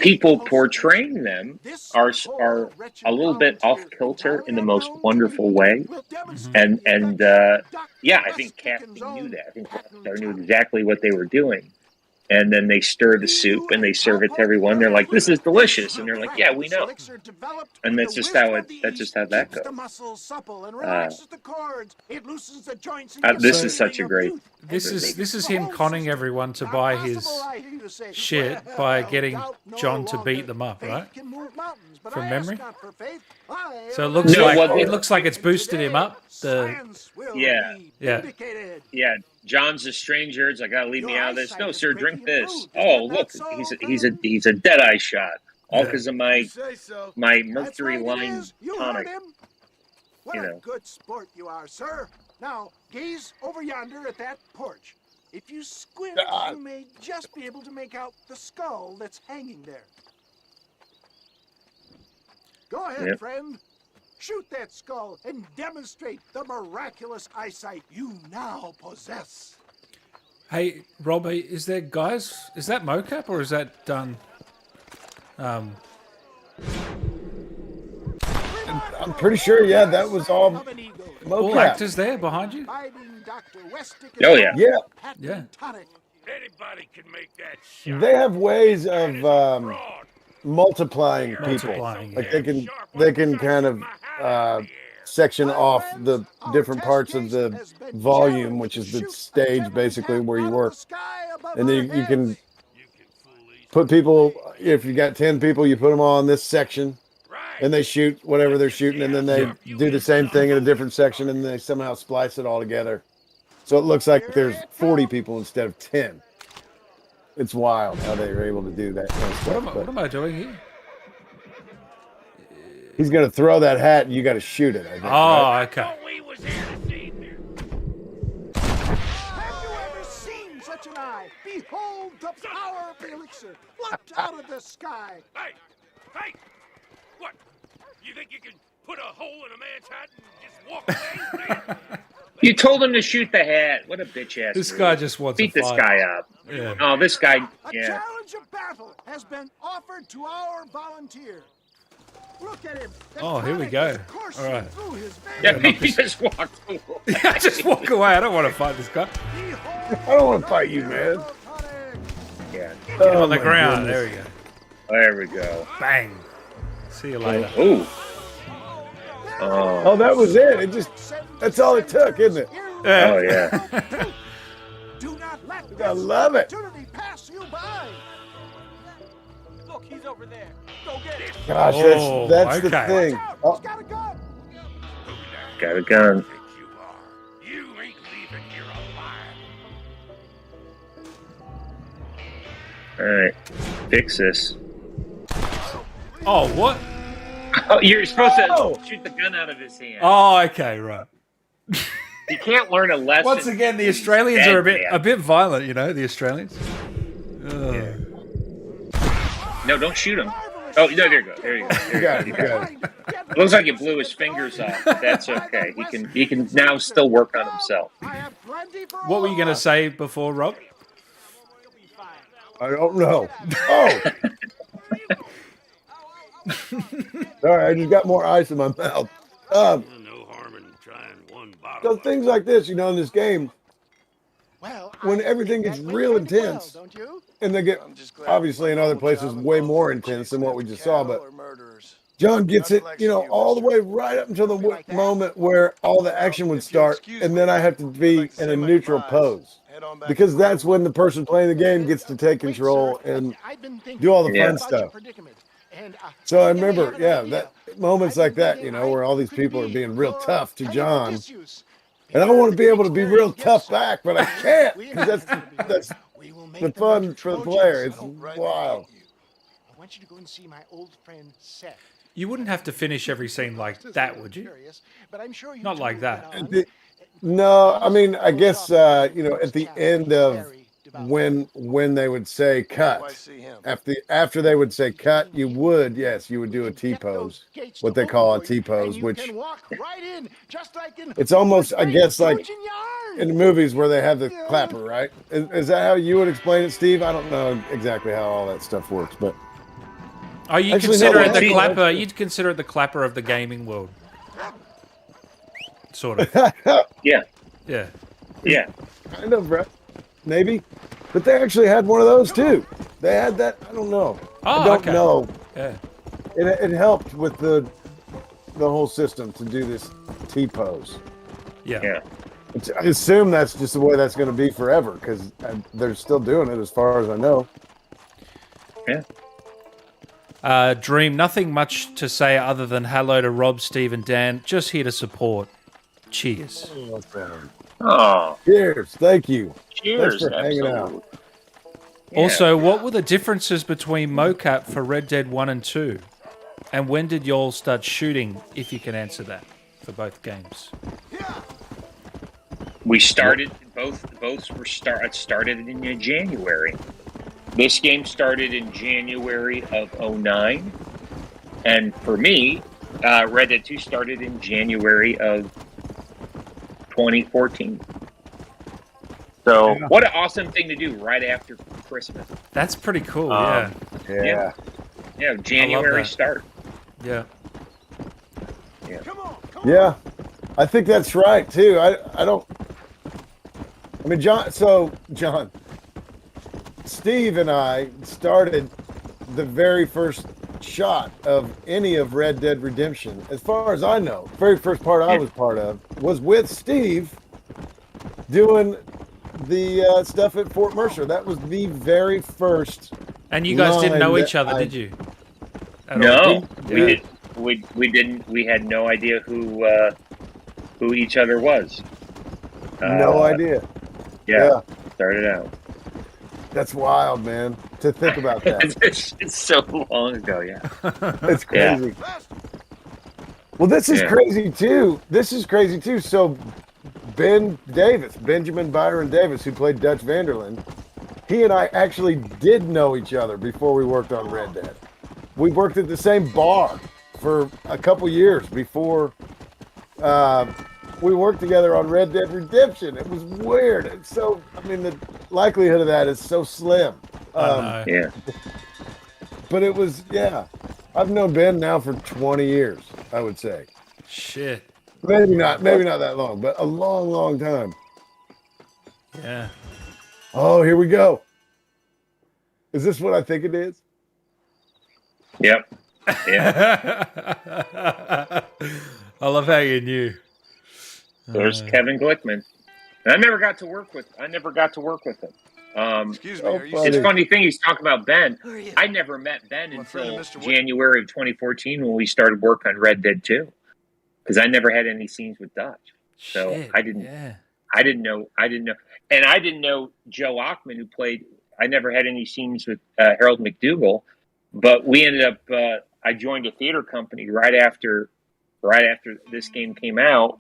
people portraying them are a little bit off kilter in the most wonderful way, and I think casting knew that. I think they knew exactly what they were doing. And then they stir the soup and they serve it to everyone. They're like, "This is delicious," and they're like, "Yeah, we know." And that's just how that goes. This is such a great. This is him conning everyone to buy his shit by getting John to beat them up, right? From memory. So it looks like it's boosted him up. Yeah. John's a stranger. It's like, "Gotta leave me out of this." "No, sir, drink this." "Oh, look, he's a dead-eye shot, all because of my mercury lime tonic." What a good sport you are, sir. Now gaze over yonder at that porch. If you squint, you may just be able to make out the skull that's hanging there. Go ahead, friend. Shoot that skull and demonstrate the miraculous eyesight you now possess. Hey, Robbie, is that mocap or is that done? I'm pretty sure, yeah, that was all All mocap. actors there behind you. Oh yeah. Yeah, Yeah. Anybody can make that shot. they have ways of multiplying people. Multiplying, Like yeah. they can kind of section off the different parts of the volume, which is the stage basically where you work, and then you can put people. If you got 10 people, you put them all in this section, and they shoot whatever they're shooting, and then they do the same thing in a different section, and they somehow splice it all together, so it looks like there's 40 people instead of 10. It's wild how they were able to do that kind of stuff. What am I doing here? He's gonna throw that hat, and you got to shoot it. I think. Oh, right? okay. We was here this evening. Have you ever seen such an eye? Behold the power of the elixir plucked out of the sky. Hey, hey! What? You think you can put a hole in a man's hat and just walk away? You told him to shoot the hat. What a bitch ass. This move. guy just wants beat to this fight. guy up. Yeah. Oh, this guy. A Yeah. challenge of battle has been offered to our volunteer. Look at him. The Oh, here we tonic go. is coursing All right. through his veins. Yeah, he just walked away. Yeah, just walk away. I don't want to fight this guy. I don't want to fight you, man. Yeah. Oh, On the my ground. goodness. There we go. There we go. Bang. See you later. Ooh. Oh, that was it. It just—that's all it took, isn't it? Yeah. Oh yeah. Do not let I this love it. opportunity pass you by. Look, he's over there. Go get him. Gosh, Oh, that's the okay. thing. He's Oh, got a gun. Got a gun. Think you are. You ain't leaving here alive. All right. Fix this. Oh, what? Oh, you're supposed Oh. to shoot the gun out of his hand. Oh, okay, right. You can't learn a lesson. Once again, the Australians Dead are a man. bit violent. You know, the Australians. Ugh. No, don't shoot him. Oh, no, there you go. There you go. you got it. You got it. Looks like he blew his fingers off. But that's okay. He can now still work on himself. I have plenty for What were you going to say before, Rob? I don't know. Oh. Sorry, I just got more ice in my mouth. No harm in trying one bottle. So things like this, in this game, Well, when I everything think gets that real went pretty intense, well, don't you? and they get I'm just glad obviously in other places way more intense than what we just saw, but John gets it, all the way right up until the moment where all the action would start, and then I have to be in a neutral pose. Because that's when the person playing the game gets to take control and do all the Yeah. fun stuff. So I remember, that moments like that, where all these people are being real tough to John. And I want to be able to be real tough back, but I can't, because that's the fun for the player. It's wild. I want you to go and see my old friend Seth. You wouldn't have to finish every scene like that, would you? Curious, but I'm sure you Not two like will that. get on. No, I mean, I guess, at the end of when they would say cut, after they would say cut, you would do a T-pose, what they call a T-pose, which it's almost, I guess, like in the movies where they have the clapper, right? Is that how you would explain it, Steve? I don't know exactly how all that stuff works, but Oh, you Actually, consider no, it the actually- clapper. You'd consider it the clapper of the gaming world, sort of. Yeah. Yeah. Yeah. kind of, right? Maybe. But they actually had one of those too. They had that. I don't know. Oh, I don't okay. know. Yeah. It helped with the whole system to do this T-pose. Yeah. Yeah. I assume that's just the way that's going to be forever, because they're still doing it as far as I know. Yeah. Dream, nothing much to say other than hello to Rob, Steve, and Dan. Just here to support. Cheers. Oh. Cheers. Thank you. Cheers. Thanks for hanging out. Absolutely. Also, what were the differences between mocap for Red Dead 1 and 2? And when did y'all start shooting, if you can answer that, for both games? We started both were started in January. This game started in January of 2009, and for me, Red Dead 2 started in January of 2014. So, what an awesome thing to do right after Christmas. That's pretty cool, yeah. Yeah. Yeah, January that. start. Yeah. Yeah. Yeah, I think that's right too. I don't. I mean, John. So John, Steve and I started the very first shot of any of Red Dead Redemption, as far as I know. Very first part I was part of was with Steve doing the stuff at Fort Mercer. That was the very first. And you guys didn't line know that each other, I- did you? At No, all? we Yeah. did. We didn't. We had no idea who each other was. No idea. Yeah, started out. That's wild, man. To think about that. It's so long ago. Yeah, It's crazy. Well, this is Yeah. crazy too. This is crazy too. So Benjamin Byron Davis, who played Dutch Vanderland, he and I actually did know each other before we worked on Red Dead. We worked at the same bar for a couple years before we worked together on Red Dead Redemption. It was weird. It's so, I mean, the likelihood of that is so slim. Yeah. But it was, yeah. I've known Ben now for 20 years, I would say. Shit. Maybe not that long, but a long, long time. Yeah. Oh, here we go. Is this what I think it is? Yep. Yeah. I love how you knew. There's Kevin Glickman. And I never got to work with him. Excuse me, are you It's a sick? funny thing he's talking about Ben. Who are you? I never met Ben My friend, until Mr. Wood. January of 2014 when we started work on Red Dead 2. Because I never had any scenes with Dutch. So Shit, I didn't yeah. I didn't know and I didn't know Joe Achman, who played. I never had any scenes with Harold McDougal, but we ended up. I joined a theater company right after this game came out,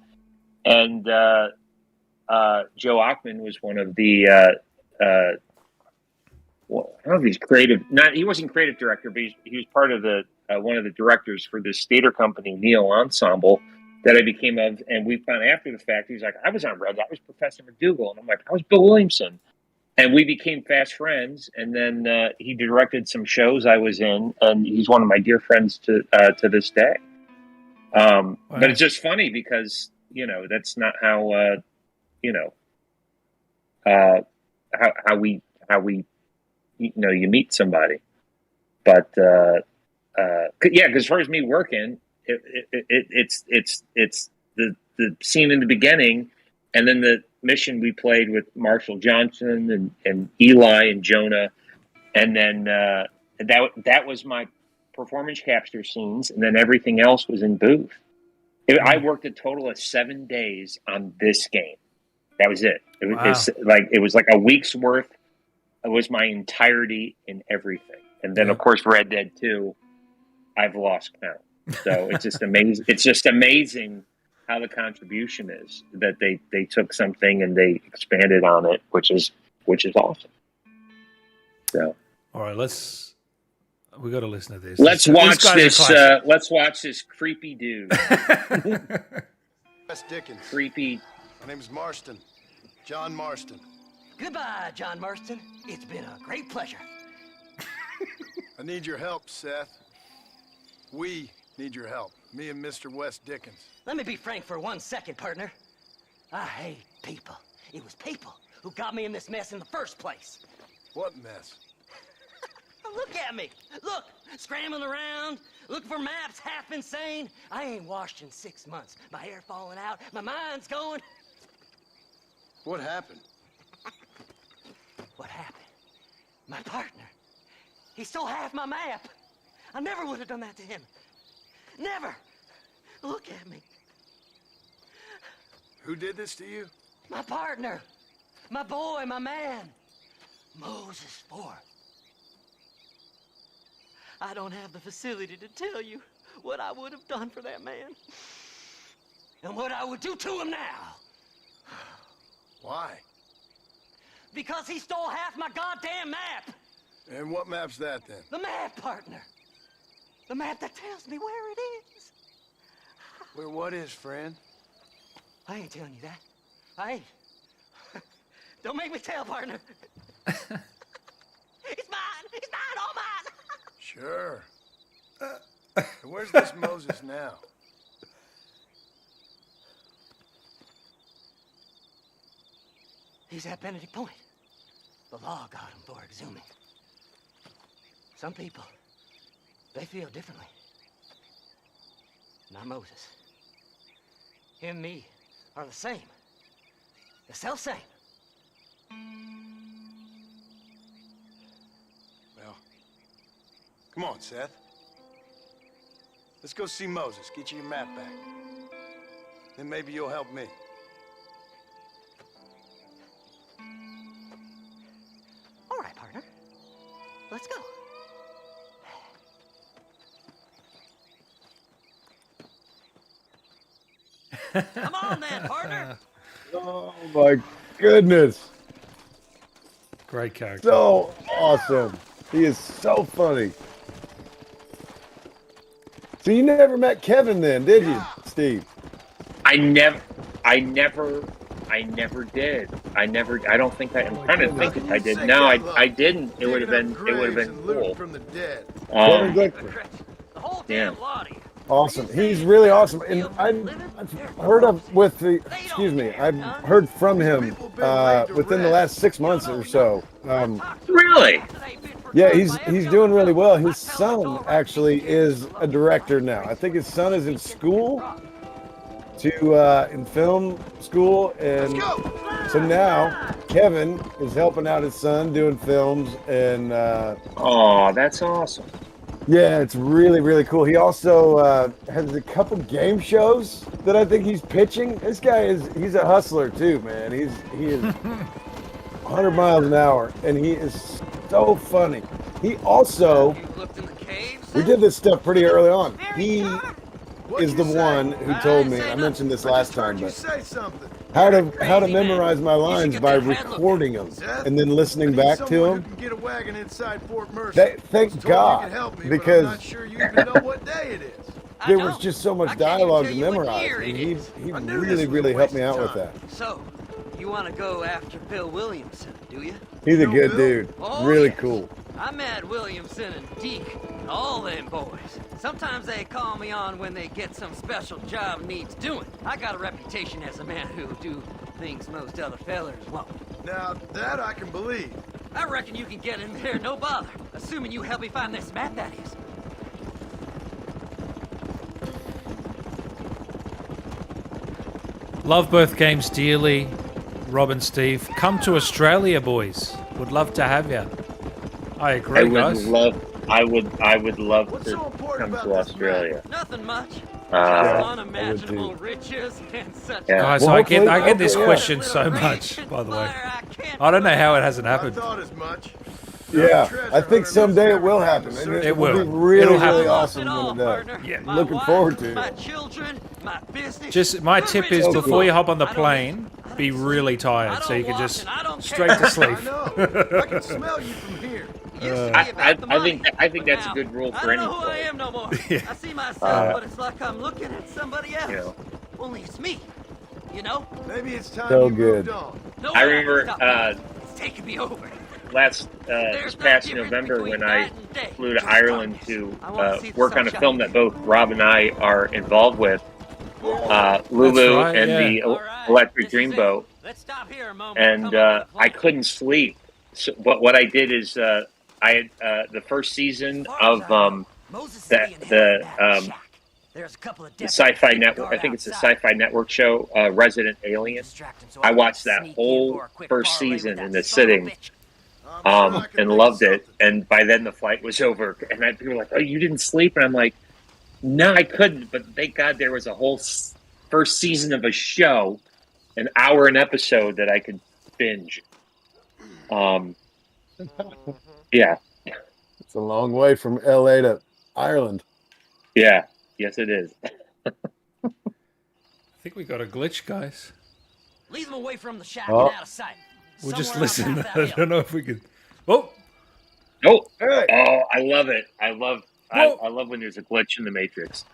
and Joe Achman was one of the. I don't know if he's creative. He wasn't creative director, but he was part of the one of the directors for this theater company, Neo Ensemble, that I became of. And we found after the fact, he was like, I was on Red. That was Professor McDougal. And I'm like, I was Bill Williamson. And we became fast friends. And then he directed some shows I was in. And he's one of my dear friends to this day. But it's just funny because, that's not how, how we, you meet somebody. But, yeah, because as far as me working, it's the scene in the beginning, and then the mission we played with Marshall Johnson and Eli and Jonah, and then that was my performance capture scenes, and then everything else was in booth. I worked a total of 7 days on this game. That was it. It was like a week's worth. It was my entirety in everything, and then of course Red Dead 2. I've lost count. So it's just amazing. It's just amazing how the contribution is that they took something and they expanded on it, which is awesome. So, all right, we got to listen to this. Let's watch this creepy dude. West Dickens. Creepy. My name's Marston. John Marston. Goodbye, John Marston. It's been a great pleasure. I need your help, Seth. We need your help. Me and Mr. West Dickens. Let me be frank for 1 second, partner. I hate people. It was people who got me in this mess in the first place. What mess? Look at me. Look, scrambling around, looking for maps, half insane. I ain't washed in 6 months. My hair falling out, my mind's going. What happened? What happened? My partner. He stole half my map. I never would have done that to him. Never. Look at me. Who did this to you? My partner. My boy, my man. Moses Ford. I don't have the facility to tell you what I would have done for that man. And what I would do to him now. Why? Because he stole half my goddamn map. And what map's that then? The map, partner. The map that tells me where it is. Where what is, friend? I ain't telling you that. I ain't. Don't make me tell, partner. It's mine. It's mine, all mine. Sure. And where's this Moses now? He's at Benedict Point. The law got him for exhuming. Some people, they feel differently. Not Moses. Him and me are the same. The self-same. Well, come on, Seth. Let's go see Moses, get you your map back. Then maybe you'll help me. All right, partner. Let's go. Come on then, partner. Oh my goodness. Great character. So awesome. He is so funny. So you never met Kevin then, did you, Steve? I never did. I don't think I'm trying to think if I did. No, I didn't. It would have been cool. From the dead. Kevin Glickman. The whole Yeah. damn lot of you. Awesome. He's really awesome. And I've heard I've heard from him within the last 6 months or so. Really? Yeah, he's doing really well. His son actually is a director now. I think his son is in school in film school, and so now Kevin is helping out his son doing films, and oh, that's awesome. yeah, it's really, really cool. He also has a couple game shows that I think he's pitching. This guy he's a hustler too, man. He is 100 miles an hour, and he is so funny. He also, we did this stuff pretty early on. He is the one who told me, I mentioned this last time, but how to memorize my lines by recording them and then listening back to them. Thank God, because there was just so much dialogue to memorize, and he really, really helped me out with that. So, you want to go after Bill Williamson, do you? He's a good dude, really yes. cool. I met Williamson and Deke, and all them boys. Sometimes they call me on when they get some special job needs doing. I got a reputation as a man who'll do things most other fellers won't. Now, that I can believe. I reckon you can get in there, no bother. Assuming you help me find this map, that is. Love both games dearly, Rob and Steve. Come to Australia, boys. Would love to have you. I agree, guys. I would love to come to Australia. Nothing much. Unimaginable riches and such. Guys, Well, I get hopefully- this yeah. question so much, by the way. I don't know how it hasn't happened. I thought as much. Yeah, I think someday it will happen. And It will. be really, It'll really happen. awesome when it does. Yeah. Looking forward to My it. children, my business. Just my tip is So before cool. you hop on the plane, be really tired so you can just straight to sleep. I know. I can smell you from here. I think that's a good rule for I don't know who I any am no more. Yeah. I see myself, but it's like I'm looking at somebody else. Yeah. Only it's me. You know? Maybe it's time So you good. moved on. No I way remember can stop me. It's taking me over. this past November when I flew to Ireland to work on a film that both Rob and I are involved with, Lulu right, and yeah. the All right, Electric this is it. Dreamboat, Let's stop here a moment. and Come up with a I plan. couldn't sleep. So, but what I did is I had the first season of Moses is the being held in that the shack. There's a couple of the deputies Sci-Fi keeping Network. guard I think it's a outside. Sci-Fi Network show, Resident Alien. Distract him so I can watched that sneak in whole for a quick first parlay with season that in the son of a sitting. bitch. I'm sure I can And think loved of it. And by then the flight was over. And people were like, "Oh, you didn't sleep?" And I'm like, "No, I couldn't." But thank God there was a whole first season of a show, an hour an episode that I could binge. Yeah, It's a long way from LA to Ireland. yeah, yes, it is. I think we got a glitch, guys. Leave them away from the shack Oh. and out of sight. We'll just Somewhere out listen. past that I hill. don't know if we could. Oh, Oh, Hey. oh, I love it. I love Whoa. when there's a glitch in the Matrix.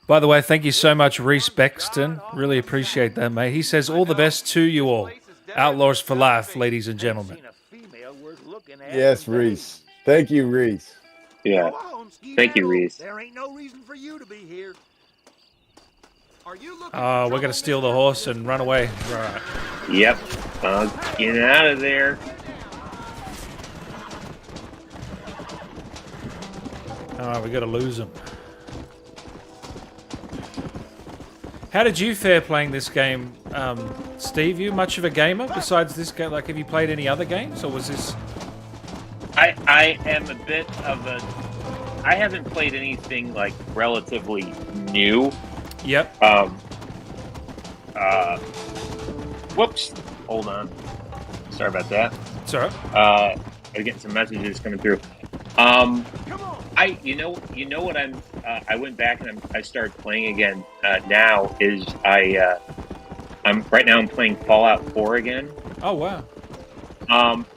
by the way, thank you so much, Reese Bexton. Really appreciate that, mate. He says all the best to you all. Outlaws for life, ladies and gentlemen. Yes, Reese. Thank you, Reese. Yeah, thank you, Reese. There ain't no reason for you to be here. Oh, we're gonna steal the horse and run away. Right. Yep. Get out of there. Oh, we gotta lose him. How did you fare playing this game, Steve? You much of a gamer besides this game? Like, have you played any other games, or was this? I am a bit of a. I haven't played anything like relatively new. Yep. Whoops. Hold on. Sorry about that. It's all right. I'm getting some messages coming through. You know what I went back and I started playing again. Now is I'm playing Fallout 4 again. Oh wow.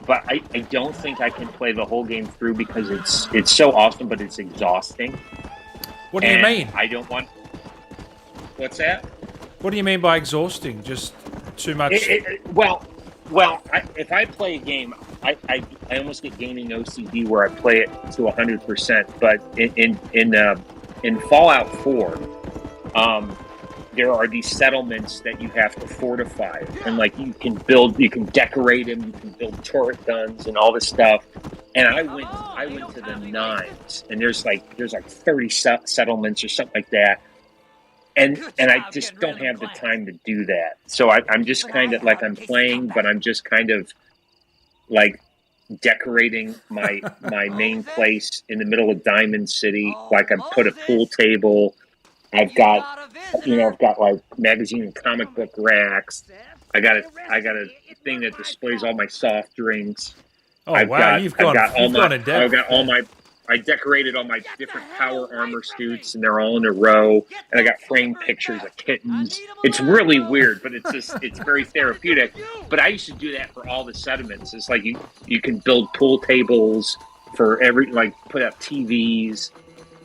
But I don't think I can play the whole game through because it's so awesome, but it's exhausting. What do you mean? I don't want. What's that? What do you mean by exhausting? Just too much? If I play a game, I almost get gaming OCD where I play it to 100%. But in Fallout 4, there are these settlements that you have to fortify, and like you can decorate them, you can build turret guns and all this stuff. And I went to the nines, and there's like 30 settlements or something like that. And I just don't have the time to do that. So I'm just kind of like I'm playing, but I'm just kind of like decorating my main place in the middle of Diamond City. Like I put a pool table. I've got like magazine and comic book racks. I got a thing that displays all my soft drinks. Oh wow, you've gone in depth. I decorated all my different power armor suits, and they're all in a row. And I got framed pictures of kittens. It's really weird, but it's very therapeutic. But I used to do that for all the settlements. It's like you can build pool tables for put up TVs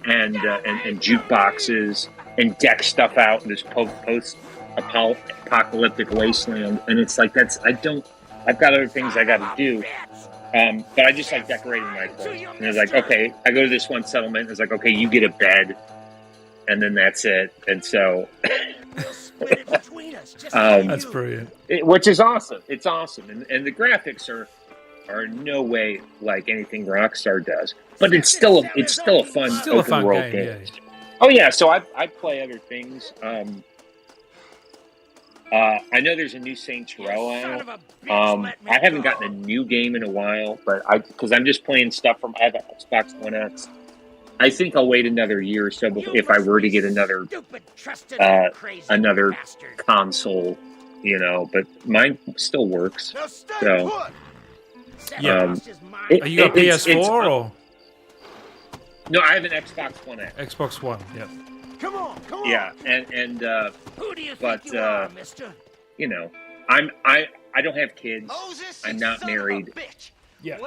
and jukeboxes and deck stuff out in this post-apocalyptic wasteland. And it's like I've got other things I got to do. But I just like decorating my place. And it's like, okay, I go to this one settlement. It's like, okay, you get a bed, and then that's it. And so, that's brilliant. Which is awesome. It's awesome, and the graphics are no way like anything Rockstar does. But it's still a fun open world game. Yeah. Oh yeah, so I play other things. I know there's a new Saints Row out. I haven't gotten a new game in a while, but because I'm just playing stuff I have an Xbox One X. I think I'll wait another year or so if I were to get another console, but mine still works. So, yeah. Are you got PS4 or? No, I have an Xbox One X. Xbox One, yeah. Come on. Yeah, and Who do you but think you are, mister? I don't have kids. Moses, I'm not married. Yeah.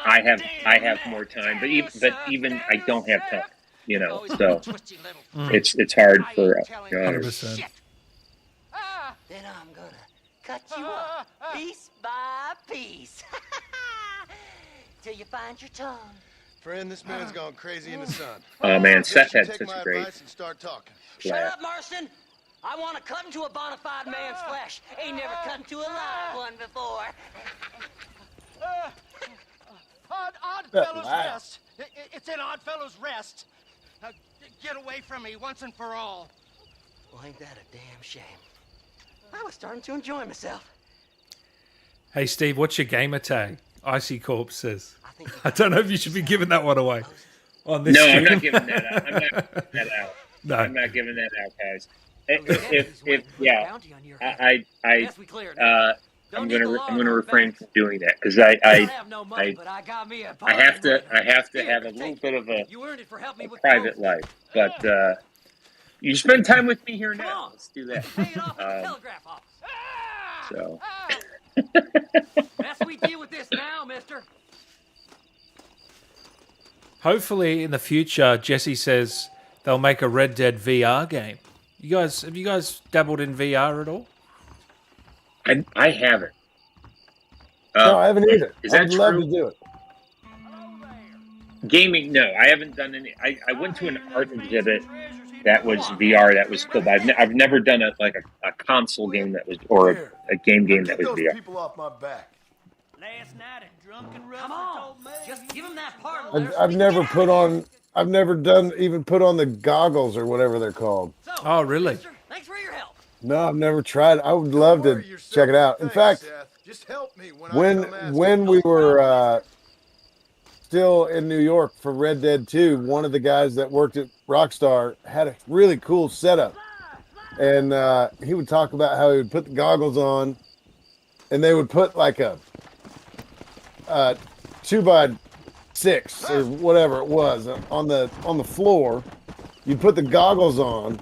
I have more time, but even I don't have time. So it's hard for 100%. Then I'm gonna cut you up piece by piece till you find your tongue. Friend, this man's gone crazy in the sun. Oh man, Seth had Take such my a great. advice and start talking. Shut up, Marston! I want to cut into a bona fide man's flesh. Ain't never cut into a live one before. Oddfellows Rest. It's in Oddfellows Rest. Get away from me once and for all. Well, ain't that a damn shame? I was starting to enjoy myself. Hey Steve, what's your gamer tag? Icy Corpse says. I don't know if you should be giving that one away on this. No, stream. I'm not giving that out. No, I'm not giving that out, guys. I'm gonna refrain from doing that because I have to have a little bit of a private life. But you spend time with me here now. Let's do that. So. Best we deal with this now, mister. Hopefully in the future, Jesse says they'll make a Red Dead VR game. Have you guys dabbled in VR at all? I haven't. No, I haven't either. I'd love to do it. Gaming, no, I haven't done any. I went to an art exhibit that was VR. That was cool. But I've never done a console game that was, or a game Now that get was those VR. people off my back. Last night a drunken ruffer told me. Just give him that part. I've never put on. I've never even put on the goggles or whatever they're called. Oh, really? Thanks for your help. No, I've never tried. I would love to check it out. In fact, Seth. Just help me when we were still in New York for Red Dead 2, one of the guys that worked at Rockstar had a really cool setup, and he would talk about how he would put the goggles on, and they would put like a 2x6 or whatever it was on the floor. You'd put the goggles on,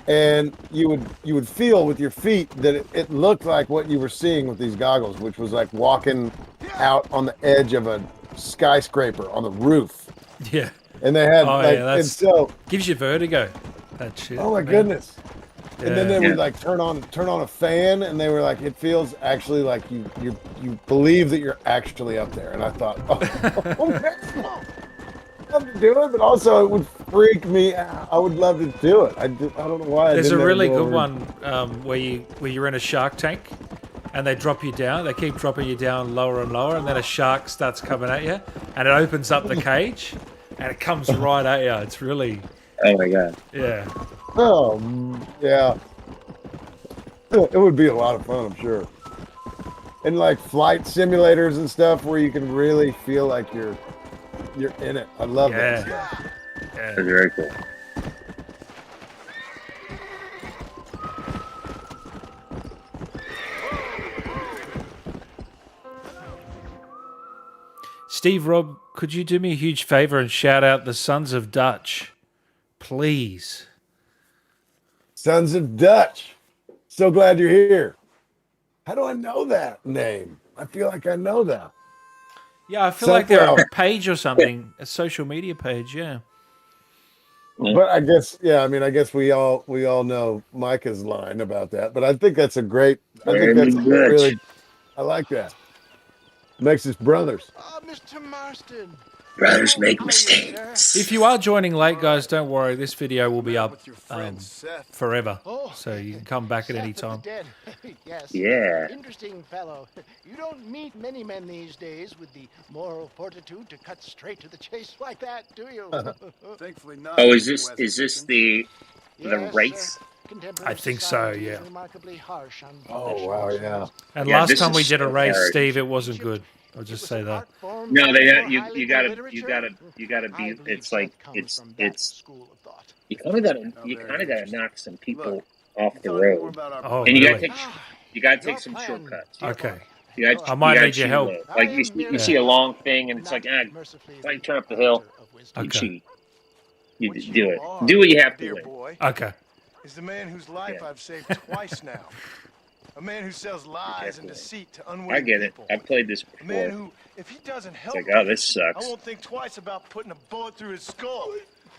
and you would feel with your feet that it looked like what you were seeing with these goggles, which was like walking out on the edge of a skyscraper on the roof. Yeah. And they had yeah, and so gives you vertigo. That shit. oh my man. goodness. And then they Yeah. would like turn on a fan, and they were like, it feels actually like you believe that you're actually up there. And I thought, oh that's love to do it, but also it would freak me out. I would love to do it. I don't know why. There's a didn't ever really go good over- one where you're in a shark tank, and they drop you down. They keep dropping you down lower and lower, and then a shark starts coming at you, and it opens up the cage, and it comes right at you. It's really, Oh my god. yeah. Oh yeah, it would be a lot of fun, I'm sure. And like flight simulators and stuff where you can really feel like you're in it. I love that stuff. Yeah. That's very cool. Steve, Rob, could you do me a huge favor and shout out the Sons of Dutch, please? Sons of Dutch. So glad you're here. How do I know that name? I feel like I know that. Yeah, I feel like they're a page or something, a social media page. Yeah. But I guess, yeah, I mean, I guess we all know Micah's line about that. But I think that's a great. I think that's really. I like that. Makes us brothers. Oh, Mr. Marston. Brothers make mistakes. If you are joining late, guys, don't worry. This video will be up Seth. forever, Oh, so you can come back at any Seth of time. the dead. Yes. Yeah. Interesting fellow. You don't meet many men these days with the moral fortitude to cut straight to the chase like that, do you? Thankfully not. Oh, is this the Yes, race? contemporary I think so, society is yeah. remarkably harsh on Oh wow, yeah. And Yeah, last this time we is did a race, hard. Steve, it wasn't good. I'll just say that. No, you gotta be. It's like it's you kind of gotta knock some people off the Tell me more road, about our Oh, and you really? gotta take some shortcuts. Okay. I might need your help. Like you see a long thing, and it's like, like turn up the hill. Okay. You do it. Do what you have to dear win. boy, Okay. is the man whose life Yeah. I've saved twice now. A man who sells lies and deceit to unwitting I get it. people. I've played this A man before. who, if he doesn't help like, me, oh, this sucks. I won't think twice about putting a bullet through his skull,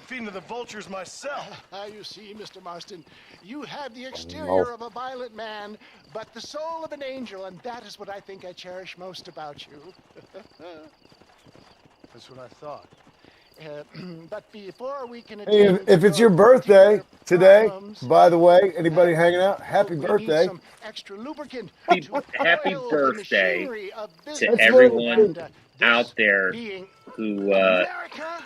feeding to the vultures myself. You see, Mr. Marston, you have the exterior of a violent man, but the soul of an angel, and that is what I think I cherish most about you. That's what I thought. But before we can Hey, attend if it's to your birthday today, problems, by the way, anybody hanging out, happy we need birthday. some extra lubricant Happy- to happy oil the birthday machinery of to business. everyone And, this out there being who America,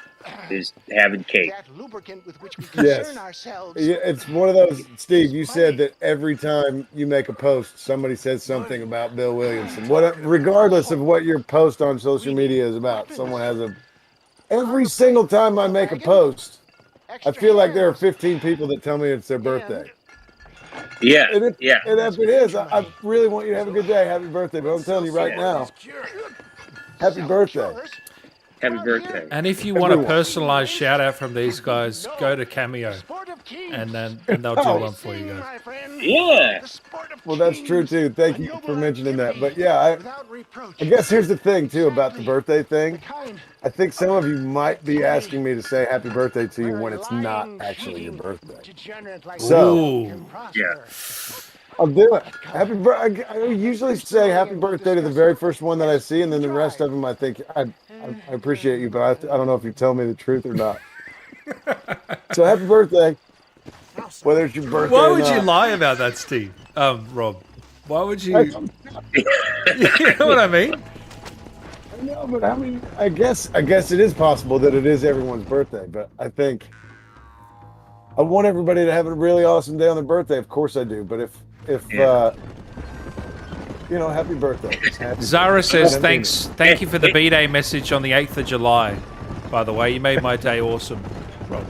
is having cake. that lubricant with which we Yes. concern ourselves. Yeah, it's one of those, Steve, you said that every time you make a post, somebody says something about Bill Williamson. Regardless of what your post on social media is about, someone has a... Every single time I make a post, I feel like there are 15 people that tell me it's their birthday. Yeah, And if yeah. it is, I really want you to have a good day. Happy birthday. But I'm telling you right now, happy birthday. Happy birthday. And if you want a Everyone. personalized shout out from these guys, go to Cameo, and they'll do one for you guys. Yeah. Well, that's true too. Thank you for mentioning that. But yeah, I guess here's the thing too about the birthday thing. I think some of you might be asking me to say happy birthday to you when it's not actually your birthday. So Ooh. Yeah. I'll do it. Happy birthday. I usually say happy birthday to the very first one that I see, and then the rest of them I think I appreciate you, but I don't know if you tell me the truth or not. So happy birthday. whether it's your birthday Why or would you not. lie about that, Steve? Rob. Why would you? You know what I mean? I know, but I mean, I guess it is possible that it is everyone's birthday, but I think I want everybody to have a really awesome day on their birthday. Of course I do, but if you know, happy birthday. Zara says thank you for the B-Day message on the 8th of July. By the way, you made my day awesome, Rob.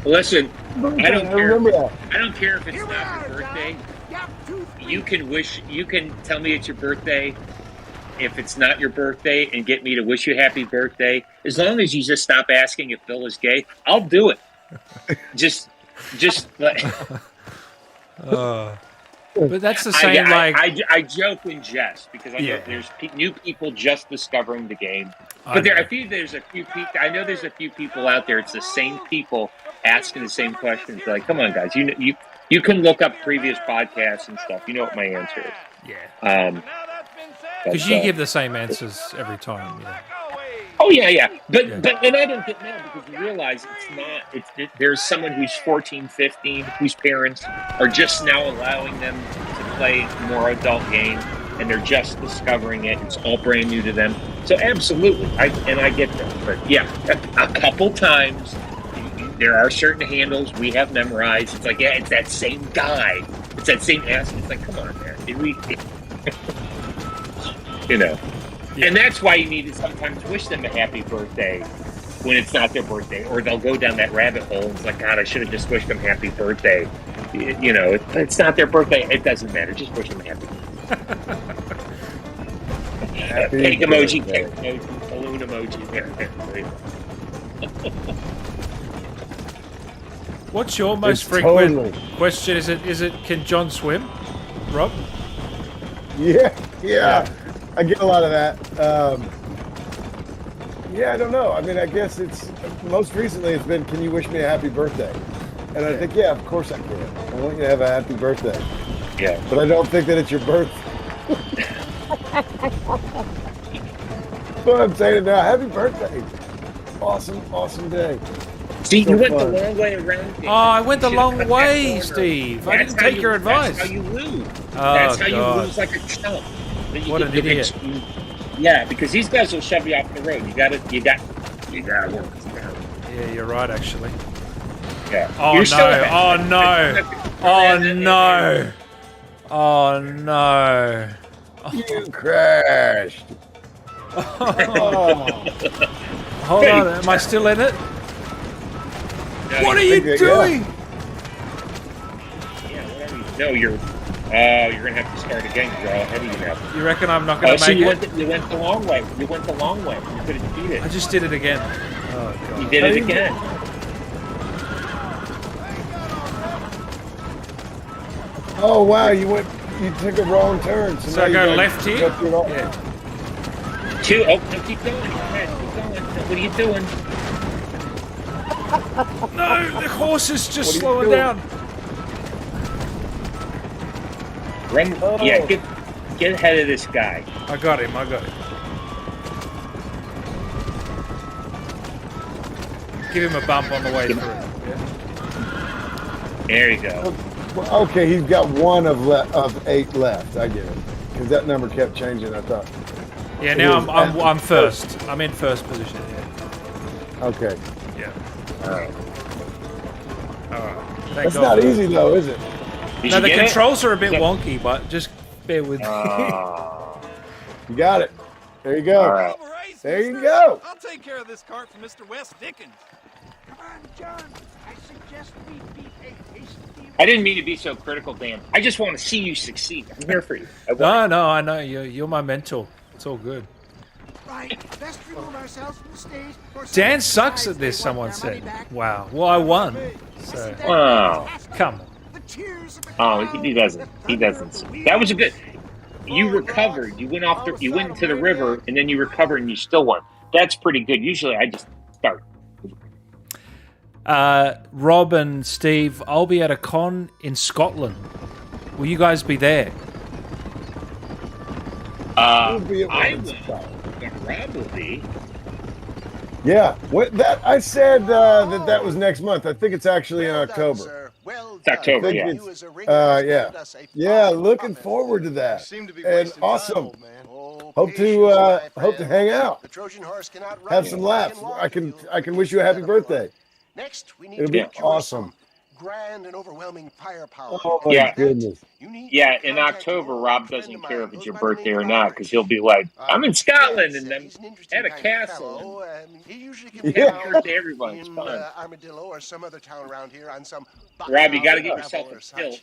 Listen, I don't care. remember that. I don't care if it's not your birthday. You can tell me it's your birthday if it's not your birthday and get me to wish you happy birthday. As long as you just stop asking if Bill is gay, I'll do it. just like. But that's the same. I joke and jest because I know there's new people just discovering the game. But I think there's a few people. I know there's a few people out there. It's the same people asking the same questions. They're like, come on, guys, you can look up previous podcasts and stuff. You know what my answer is. Yeah. Because you give the same answers every time. Yeah. Oh yeah. But and I don't get mad because you realize it's not. There's someone who's 14, 15, whose parents are just now allowing them to play a more adult game, and they're just discovering it. It's all brand new to them. So absolutely, I get that. But yeah, a couple times there are certain handles we have memorized. It's like, yeah, it's that same guy. It's that same ass. It's like, come on, man. Did we? You know. Yeah. And that's why you need to sometimes wish them a happy birthday when it's not their birthday, or they'll go down that rabbit hole and it's like, God, I should have just wished them happy birthday. You know, it's not their birthday. It doesn't matter. Just wish them a happy birthday. Cake emoji, cake emoji, balloon emoji. What's your most frequent question? Is it can John swim, Rob? Yeah. I get a lot of that. Yeah, I don't know. I mean, I guess it's most recently it's been, can you wish me a happy birthday? And I think, yeah, of course I can. I want you to have a happy birthday. Yeah. But I don't think that it's your birthday. But I'm saying it now. Happy birthday. Awesome day. See, you went the long way around. Oh, I went the long way, Steve. I didn't take your advice. That's how you lose. Oh, that's how you lose like a chump. What an idiot. Yeah, because these guys will shove you off the road. You gotta work it out. Yeah, you're right, actually. Yeah. Oh no. You crashed. Hold on, am I still in it? No, what are you doing? Yeah, whatever. No, you're gonna have to start again because you're all ahead of you now. You reckon I'm not gonna make it? You went the long way. You went the long way. You could have beat it. I just did it again. Oh God. You did it again. Oh wow, you took a wrong turn. So I go left here? Yeah. No, keep going. Go ahead, keep going. What are you doing? No, the horse is just slowing down. Run, yeah, get ahead of this guy. I got him. Give him a bump on the way through. Yeah. There you go. Well, okay, he's got one of 8 left. I get it, because that number kept changing. I thought. Yeah, now I'm first. I'm in first position. Yeah. Okay. Yeah. All right. That's not easy though, is it? No, the controls are a bit wonky, but just bear with me. You got it. There you go. All right. There you go. I'll take care of this cart for Mr. West Dickens. Come on, John. I suggest we beat a hasty... I didn't mean to be so critical, Dan. I just want to see you succeed. I'm here for you. No, I know. You're my mentor. It's all good. Right. Best remove ourselves from the stage. Dan sucks at this, someone said. Wow. Well, I won. So. Wow. Come on. Oh, he doesn't. That was a good. You recovered. You went into the river, and then you recovered, and you still won. That's pretty good. Usually, I just start. Rob and Steve, I'll be at a con in Scotland. Will you guys be there? I will. Rob will be. Yeah, that I said that was next month. I think it's actually in October. It's October, yeah. Yeah. Looking forward to that. Seem to be And wasting time, awesome. old man. Hope to hang out. The Trojan horse cannot run. Have some laughs. I can wish you a happy birthday. Next, we need It'll to be procure awesome. some grand and overwhelming firepower. Oh my Yeah. goodness. Yeah, in October, Rob doesn't care if it's your birthday or not because he'll be like, I'm in Scotland and I'm at a castle. He usually can Yeah. be Happy found birthday, everyone. It's in fun. Armadillo or some other town around here on some Rob, you got to bacchanal get yourself revel or a such. kilt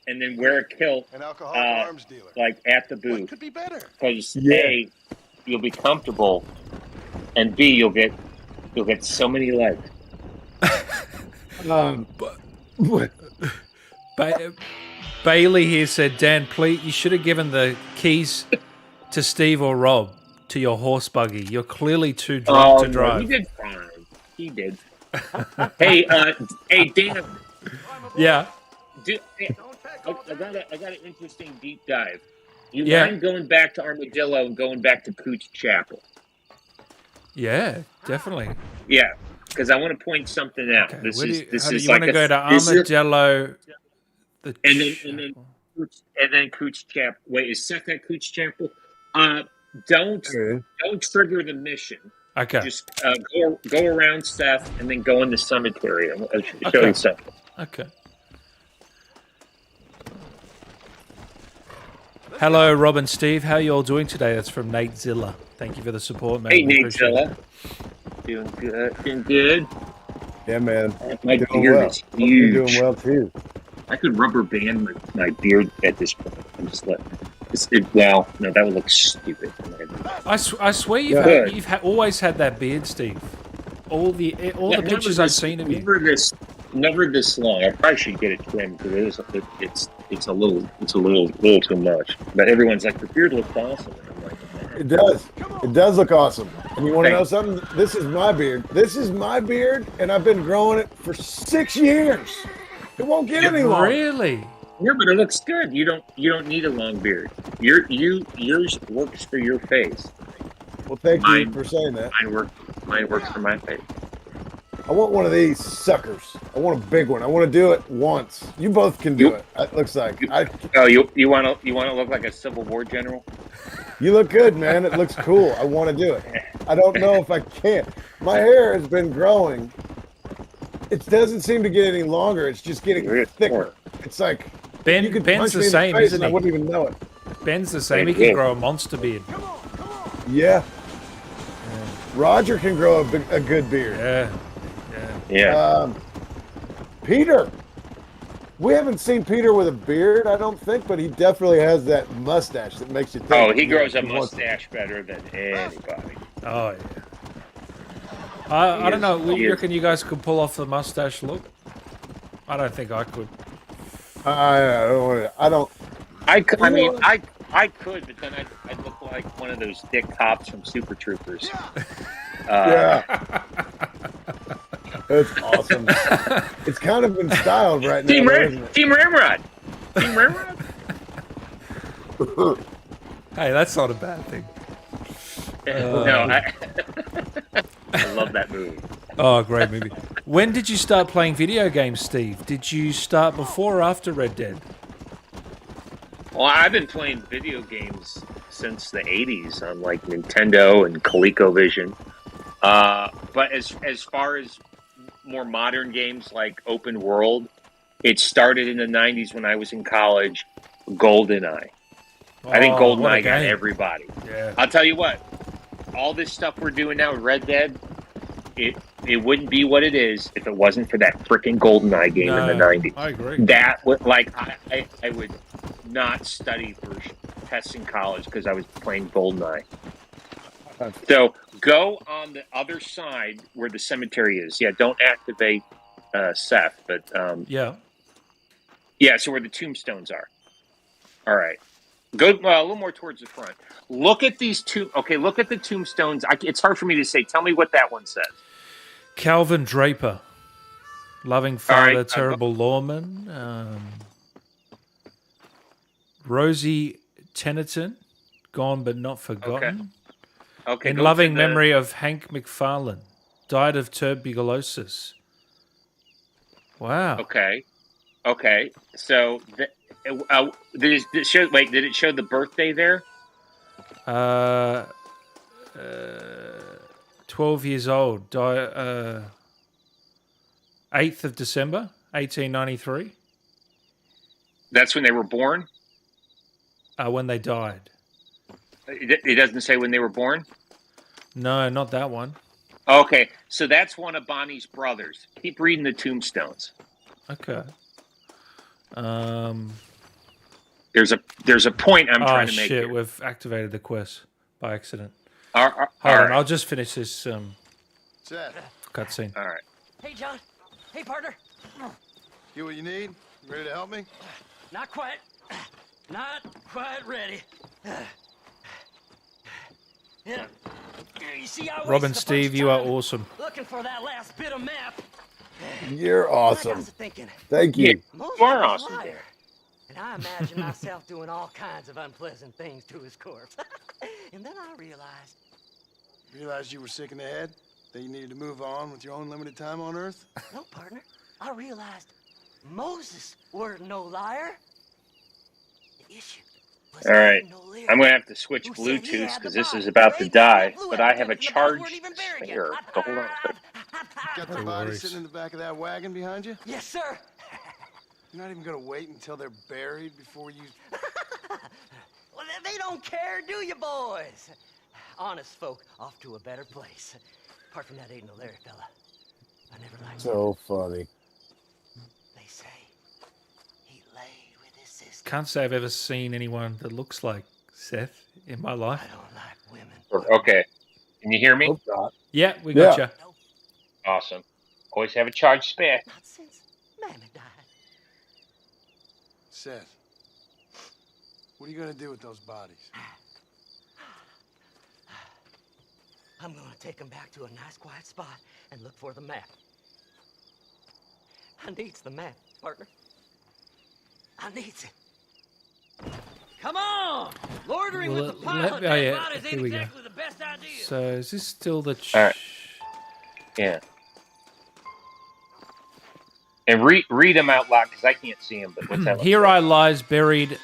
and then wear a kilt, An alcoholic arms dealer. like at the What booth. could be better? Because Yeah. A, you'll be comfortable, and B, you'll get so many legs. Bailey here said, Dan, please, you should have given the keys to Steve or Rob to your horse buggy. You're clearly too drunk to drive. He did fine. He did. Hey, Dan. Yeah. I got an interesting deep dive. You Yeah. mind going back to Armadillo and going back to Cooch Chapel? Yeah, definitely. Yeah, because I want to point something out. Okay, This where do is you, this how do is you like want to go to this is- Armadillo? and then Cooch Chapel. Wait, is Seth at Cooch Chapel? Don't trigger the mission. Okay. Just go around Seth and then go in the cemetery. I'll show you something. Okay. Hello, Rob and Steve. How are you all doing today? That's from Nate Zilla. Thank you for the support, man. Hey, We Nate appreciate Zilla. it. Doing good. Doing good. Yeah, man. My Doing beard well. is Hope you're doing huge. well too. I could rubber band my beard at this point. I'm just like, well, no, that would look stupid. I swear you've always had that beard, Steve. All the pictures I've seen of you. Never this long. I probably should get it trimmed because it's a little too much. But everyone's like, the beard looks awesome. And I'm like, It does. It does look awesome. And you want to know Thanks. something? This is my beard. This is my beard, and I've been growing it for 6 years. It won't get any longer. Really? yeah, but it looks good. You don't need a long beard. Yours works for your face. Well, thank you Mine- for saying that. Mine works for my face. I want one of these suckers. I want a big one. I want to do it once. You both can do it. It looks like. Oh, you want to look like a Civil War general? You look good, man. It looks cool. I want to do it. I don't know if I can. My hair has been growing. It doesn't seem to get any longer. It's just getting thicker. It's like you could Ben's punch the me in same, face isn't and I he? wouldn't even know it. Ben's the same. He can grow a monster beard. Yeah. Roger can grow a good beard. Yeah. Peter. We haven't seen Peter with a beard, I don't think, but he definitely has that mustache that makes you think. Oh, he grows a he wants- mustache better than anybody. Oh, yeah. I don't know. He You is. reckon you guys could pull off the mustache look? I don't think I could. I don't want to. I don't. I could, but then I'd look like one of those dick cops from Super Troopers. Yeah. That's awesome. It's kind of been styled right now, though, isn't it? Team Ramrod. Team Ramrod. Hey, that's not a bad thing. No, I love that movie. Oh, great movie. When did you start playing video games, Steve? Did you start before or after Red Dead? Well, I've been playing video games since the 80s on like Nintendo and ColecoVision. But as far as more modern games like open world, it started in the 90s when I was in college. GoldenEye. I think Oh, what a GoldenEye got game. everybody. Yeah. I'll tell you what. All this stuff we're doing now with Red Dead, it wouldn't be what it is if it wasn't for that freaking GoldenEye game in the 90s. I agree. That would I would not study for tests in college because I was playing GoldenEye. So go on the other side where the cemetery is. Yeah, don't activate Seth, but Yeah. so where the tombstones are. All right. Go a little more towards the front. Look at these two. Okay, look at the tombstones. It's hard for me to say. Tell me what that one says. Calvin Draper. Loving All father, right, terrible lawman. Rosie Tennyson. Gone but not forgotten. Okay. In go loving to the- memory of Hank McFarlane. died of tuberculosis. Wow. Okay. So, did it show? Wait, did it show the birthday there? 12 years old. 8th of December, 1893. That's when they were born. When they died. It doesn't say when they were born. No, not that one. Okay, so that's one of Bonnie's brothers. Keep reading the tombstones. Okay. There's a point I'm trying to make. Shit, here. we've activated the quest by accident. Hold on, right. I'll just finish this cutscene. All right. Hey, John. Hey, partner. Get what you need? Ready to help me? Not quite. Not quite ready. Yeah. You see, I Rob and wasted a bunch Steve, of you are time awesome. Looking for that last bit of map. You're awesome. I got to thinking, Thank you. Moses You are was a awesome, liar. And I imagine myself doing all kinds of unpleasant things to his corpse. And then I Realized you were sick in the head? That you needed to move on with your own limited time on Earth? no, partner, I realized Moses weren't no liar. The issue was All right. no liar. I'm going to have to switch Who said he Bluetooths had because the this body? is about to They die. blew But it I have a because the bodies charge weren't even buried yet. spare. So hold on. Got the No body worries. sitting in the back of that wagon behind you? Yes, sir. You're not even gonna wait until they're buried before you... Well, they don't care, do you, boys? Honest folk off to a better place. Apart from that ain't no Larry fella. I never liked him. So funny. They say he laid with his sister. Can't say I've ever seen anyone that looks like Seth in my life. I don't like women. Okay. Can you hear me? Hope not. Yeah, we got you. Awesome. Always have a charge spare. Not since Mammy died. Seth, what are you gonna do with those bodies? I'm gonna take them back to a nice quiet spot and look for the map. I needs the map, partner. I needs it. Come on! Loitering Well, with the pile of oh, dead yeah, bodies here ain't we go. exactly the best idea. So is this still the... All right. Yeah. And read them out loud because I can't see them. But what's that? Here I lies buried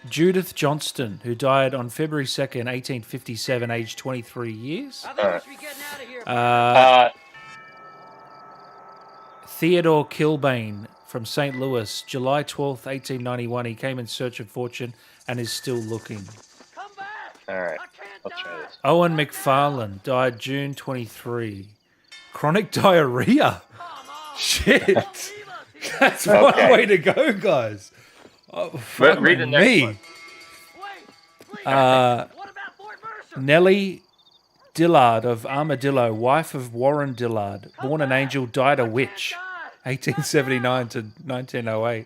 Judith Johnston, who died on February 2nd, 1857, aged 23 years. I think we should be getting out of here. Theodore Kilbane from St. Louis, July 12th, 1891. He came in search of fortune and is still looking. Come back! All right. I can't I'll try die. this. Owen McFarlane died June 23. Chronic diarrhea. Shit. That's one Okay. way to go, guys. Oh, fuck read the next me. one. Wait, please. Uh, What about Fort Mercer? Nellie Dillard of Armadillo, wife of Warren Dillard, born an angel, died a witch, 1879 to 1908.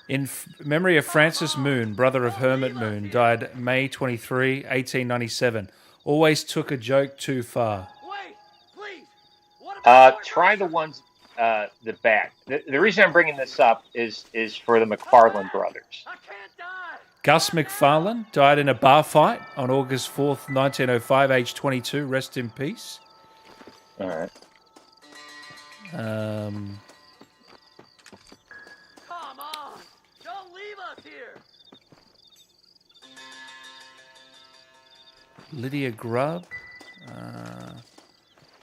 In memory of Francis Moon, brother of Hermit Moon, died May 23, 1897. Always took a joke too far. Wait, please. What about Fort Try the ones the back. The reason I'm bringing this up is for the McFarland brothers. I can't die. Gus McFarlane died in a bar fight on August 4th, 1905, age 22. Rest in peace. All right. Come on. Don't leave us here. Lydia Grubb.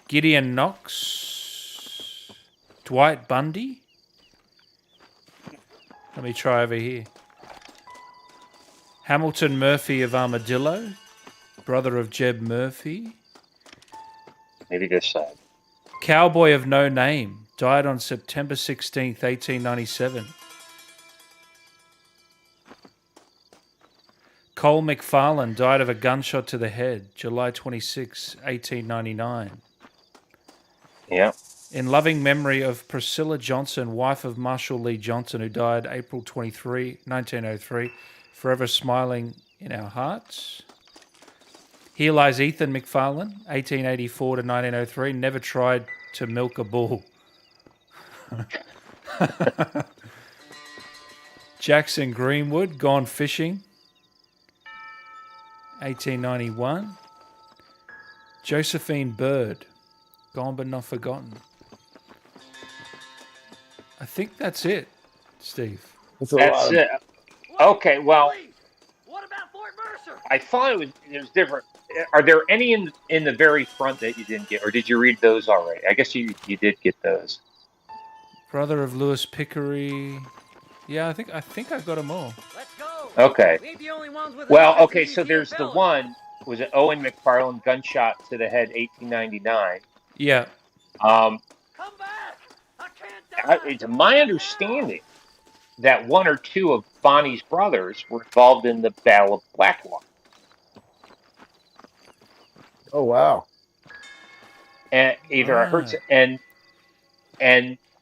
Gideon Knox. Dwight Bundy. Let me try over here. Hamilton Murphy of Armadillo, brother of Jeb Murphy. Maybe this side. Cowboy of No Name, died on September 16th, 1897. Cole McFarlane died of a gunshot to the head, July 26, 1899. Yeah. In loving memory of Priscilla Johnson, wife of Marshall Lee Johnson, who died April 23, 1903, forever smiling in our hearts. Here lies Ethan McFarlane, 1884 to 1903, never tried to milk a bull. Jackson Greenwood, gone fishing, 1891. Josephine Bird, Gone but not forgotten. I think that's it, Steve. That's a That's lot of, it. Okay, well, What about Fort Mercer? I thought it was different. Are there any in the very front that you didn't get, or did you read those already? I guess you did get those. Brother of Lewis Pickery. Yeah, I think I got them all. Let's go. Okay. We ain't the only ones with Well, interest in okay, these so here there's the fellas. one, was it Owen McFarlane, gunshot to the head, 1899. Yeah. Come back. I can't die. It's my understanding that one or two of Bonnie's brothers were involved in the Battle of Blackwater. oh wow. And either I heard, and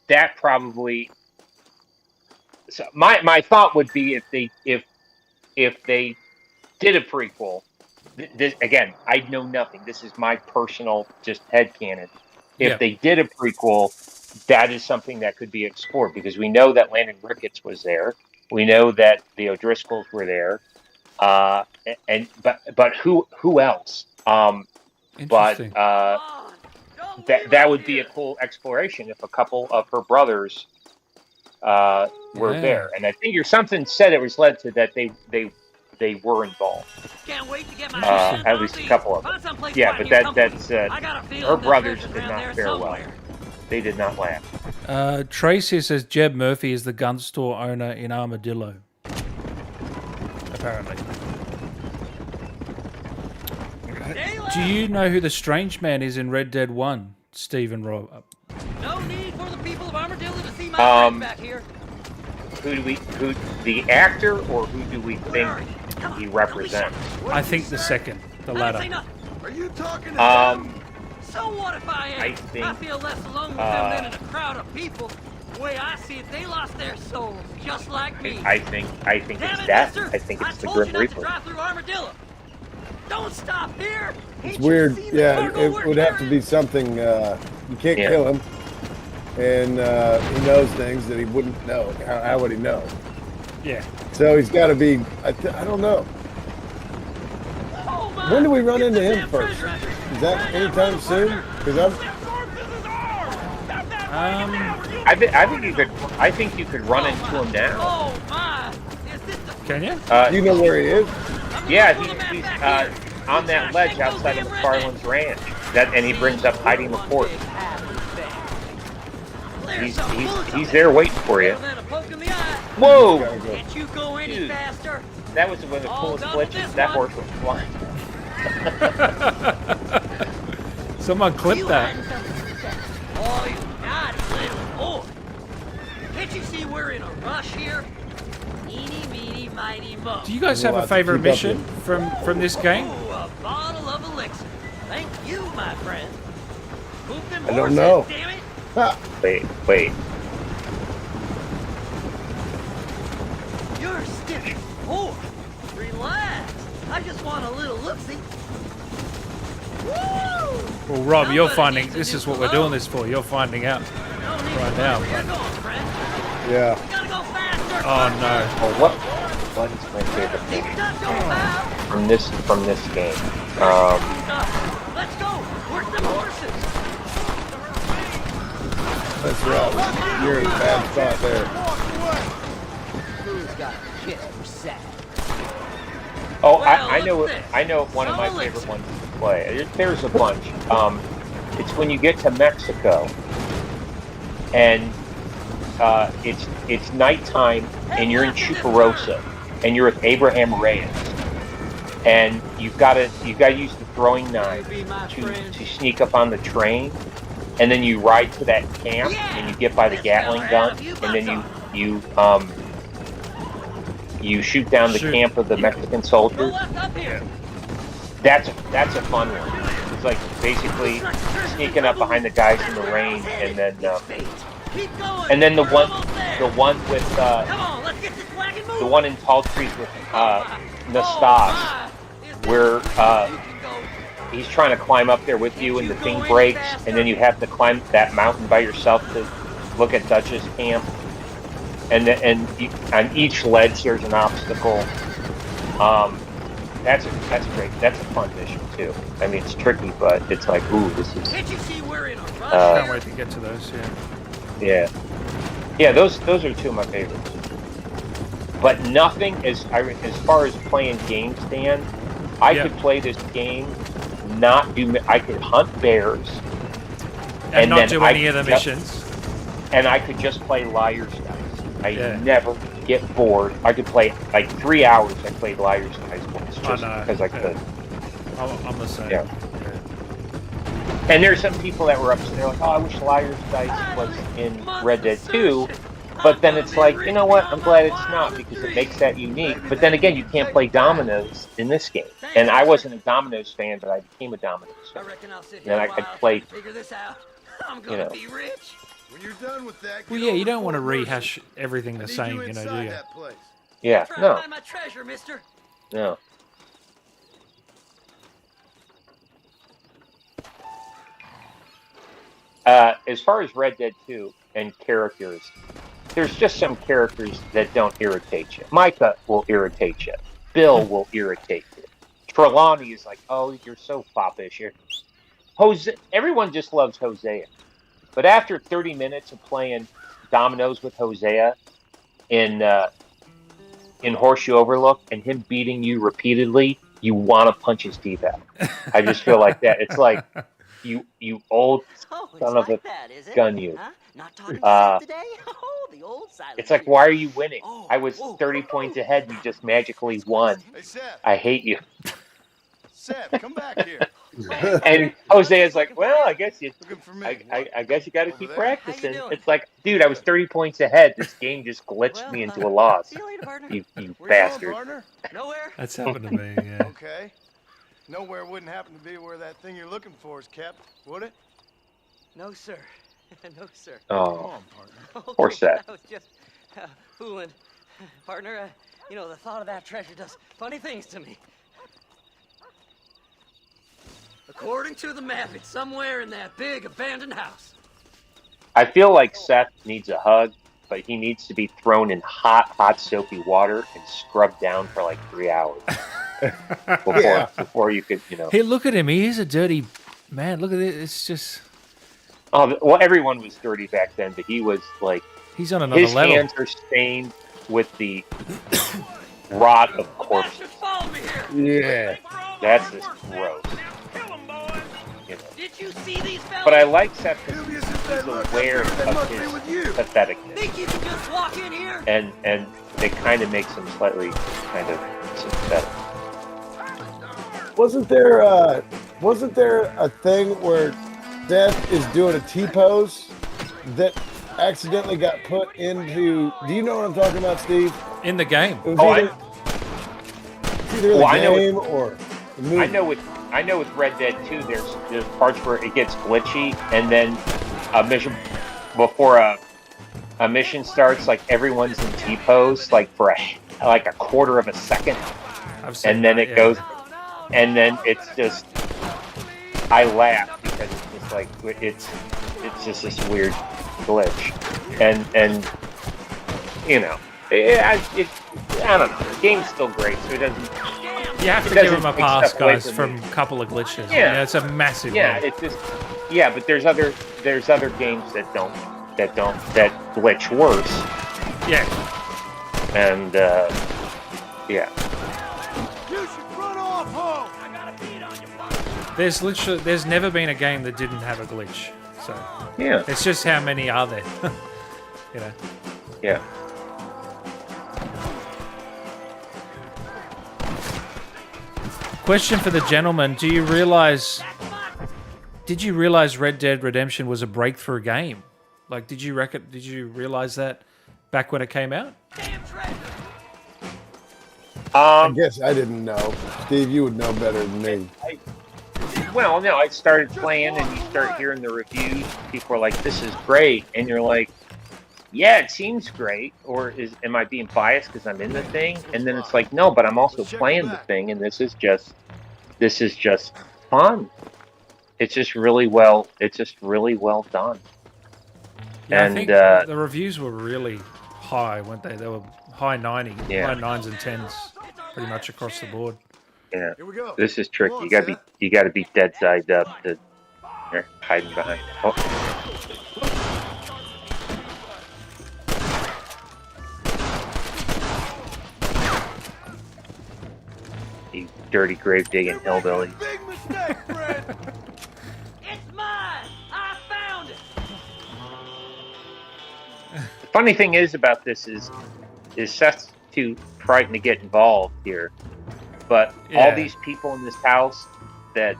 that probably. So my thought would be if they did a prequel, this again, I know nothing. This is my personal just headcanon. If they did a prequel, that is something that could be explored because we know that Landon Ricketts was there. We know that the O'Driscolls were there. But who else? Interesting. That would be a cool exploration if a couple of her brothers were there. And I think something said it was led to that they were involved. Can't wait to get my At least a couple of them. Yeah, but that's her brothers did not fare well. They did not laugh. Tracy says Jeb Murphy is the gun store owner in Armadillo. Apparently. Do you know who the strange man is in Red Dead 1, Steve and Rob? No need for the people of Armadillo to see my friend back here. Who the actor or who do we think he represents? I think the second, the latter. Are you talking to So what if I am? I feel less alone with them than in a crowd of people. The way I see it, they lost their souls, just like me. I think it's that. I think it's the Grim Reaper. Drive through Armadillo. Don't stop here. It's weird. Yeah, it would have to be something. You can't kill him, and he knows things that he wouldn't know. How would he know? Yeah. So he's got to be. I don't know. When do we run into him first? Is that anytime soon? Because I think you could run into him now. Oh my! Can you? You know where he is? Yeah, he's on that ledge outside of McFarlane's ranch. And he brings up hiding the fort. He's there waiting for you. Whoa! Can't you go any faster? That was one of the coolest glitches. That horse was flying. Someone clipped that. Oh, you naughty little boy. Can't you see we're in a rush here? Eeny, meeny, mighty, mo. Do you guys have a favorite mission from this game? Ooh, a bottle of elixir. Thank you, my friend. Move them I don't know. Damn it. Wait. You're stiff. Oh, relax. I just want a little look-see. Woo! Well, Rob, you're finding this is what we're doing this for. You're finding out right now. Yeah. Oh no. Well, what is my favorite thing from this game? Let's go. Where's the horses? That's right. You're in a bad spot there. Who's got a kiss for sad? Oh, I know one of my favorite ones to play. There's a bunch. It's when you get to Mexico, and it's nighttime, and you're in Chuparosa, and you're with Abraham Reyes, and you've got to use the throwing knife to sneak up on the train, and then you ride to that camp, and you get by the Gatling gun, and then you shoot down the camp of the Mexican soldiers. That's a fun one. It's like basically sneaking up behind the guys in the rain, and then the one with the one in Tall Trees with Nastas, where he's trying to climb up there with you, and the thing breaks, and then you have to climb that mountain by yourself to look at Dutch's camp. And on each ledge there's an obstacle. that's great. That's a fun mission too. I mean, it's tricky, but it's like, ooh, this is. Can't you see we're in a rush? Can't wait to get to those. Yeah. Yeah, those are two of my favorites. But nothing as far as playing games, Dan. I could play this game, I could hunt bears, and not do any of the missions. And I could just play Liar's Dice. I never get bored. I could play like 3 hours. I played Liar's Dice once just because I could. I'm the same. Yeah. And there's some people that were upset. They're like, "Oh, I wish Liar's Dice was in Red Dead 2." But then it's like, you know what? I'm glad it's not because it makes that unique. But then again, you can't play dominoes in this game. And I wasn't a dominoes fan, but I became a dominoes fan. Then I could play. Figure this out. I'm gonna be rich. When you're done with that, well, yeah, you don't want to rehash everything the same, do you? Yeah, no. Find my treasure, mister. No. As far as Red Dead 2 and characters, there's just some characters that don't irritate you. Micah will irritate you. Bill will irritate you. Trelawney is like, oh, you're so foppish. Everyone just loves Hosea. But after 30 minutes of playing dominoes with Hosea in Horseshoe Overlook and him beating you repeatedly, you want to punch his teeth out. I just feel like that. It's like, you old son of a gun, you. Huh? Not talking to today? Oh, the old silent It's like, why are you winning? I was 30 points ahead and you just magically won. Hey, Seth. I hate you. Seth, come back here. And Hosea's like, well, I guess you got to keep practicing. It's like, dude, I was 30 points ahead. This game just glitched me into a loss. You bastard. Nowhere. That's happened to me. Yeah. Okay. Nowhere wouldn't happen to be where that thing you're looking for is kept, would it? No, sir. No, sir. Oh, come on, partner. Poor Seth. I was just fooling, partner. The thought of that treasure does funny things to me. According to the map, it's somewhere in that big abandoned house. I feel like Seth needs a hug, but he needs to be thrown in hot soapy water and scrubbed down for like 3 hours before you could, Hey, look at him. He is a dirty man. Look at it. It's just. Oh, well, everyone was dirty back then, but he was like. He's on another his level. His hands are stained with the rot of corpses. Yeah. That's just gross. Did you see these fellas? But I like Seth because he's aware of his patheticness. Think you can just walk in here? And it kind of makes him slightly kind of sympathetic. Wasn't there a thing where Seth is doing a T-pose that accidentally got put into? Do you know what I'm talking about, Steve? In the game. It was either the game or the movie. I know with Red Dead 2, there's parts where it gets glitchy, and then a mission before a mission starts, like everyone's in T-pose, like for a quarter of a second, and then it goes, and then it's just, I laugh because it's just like it's just this weird glitch, and I don't know. The game's still great, so it doesn't. You have to give him a pass, guys, from a couple of glitches. Yeah, it's a massive. Yeah, one. it's just. Yeah, but there's other games that glitch worse. Yeah. And yeah. You should run off home. I got a beat on you. There's never been a game that didn't have a glitch. So yeah, it's just how many are there. Yeah. Question for the gentleman: did you realize Red Dead Redemption was a breakthrough game? Like, did you realize that back when it came out? I guess I didn't know. Steve, you would know better than me. Well, no, I started playing, and you start hearing the reviews. People are like, "This is great," and you're like, "Yeah, it seems great." Or am I being biased because I'm in the thing? And then it's like, no, but I'm also playing the thing, and this is just fun. It's just really well done. Yeah, and I think the reviews were really high, weren't they? They were high 90, high 9s and 10s, pretty much across the board. Yeah, Here we go. this is Come tricky. on, You Seth. gotta be dead side up to. They're hiding behind. Oh, you dirty grave digging hillbilly. Big mistake, Fred. It's mine! I found it! The funny thing is about this is Seth's too frightened to get involved here, but all these people in this house that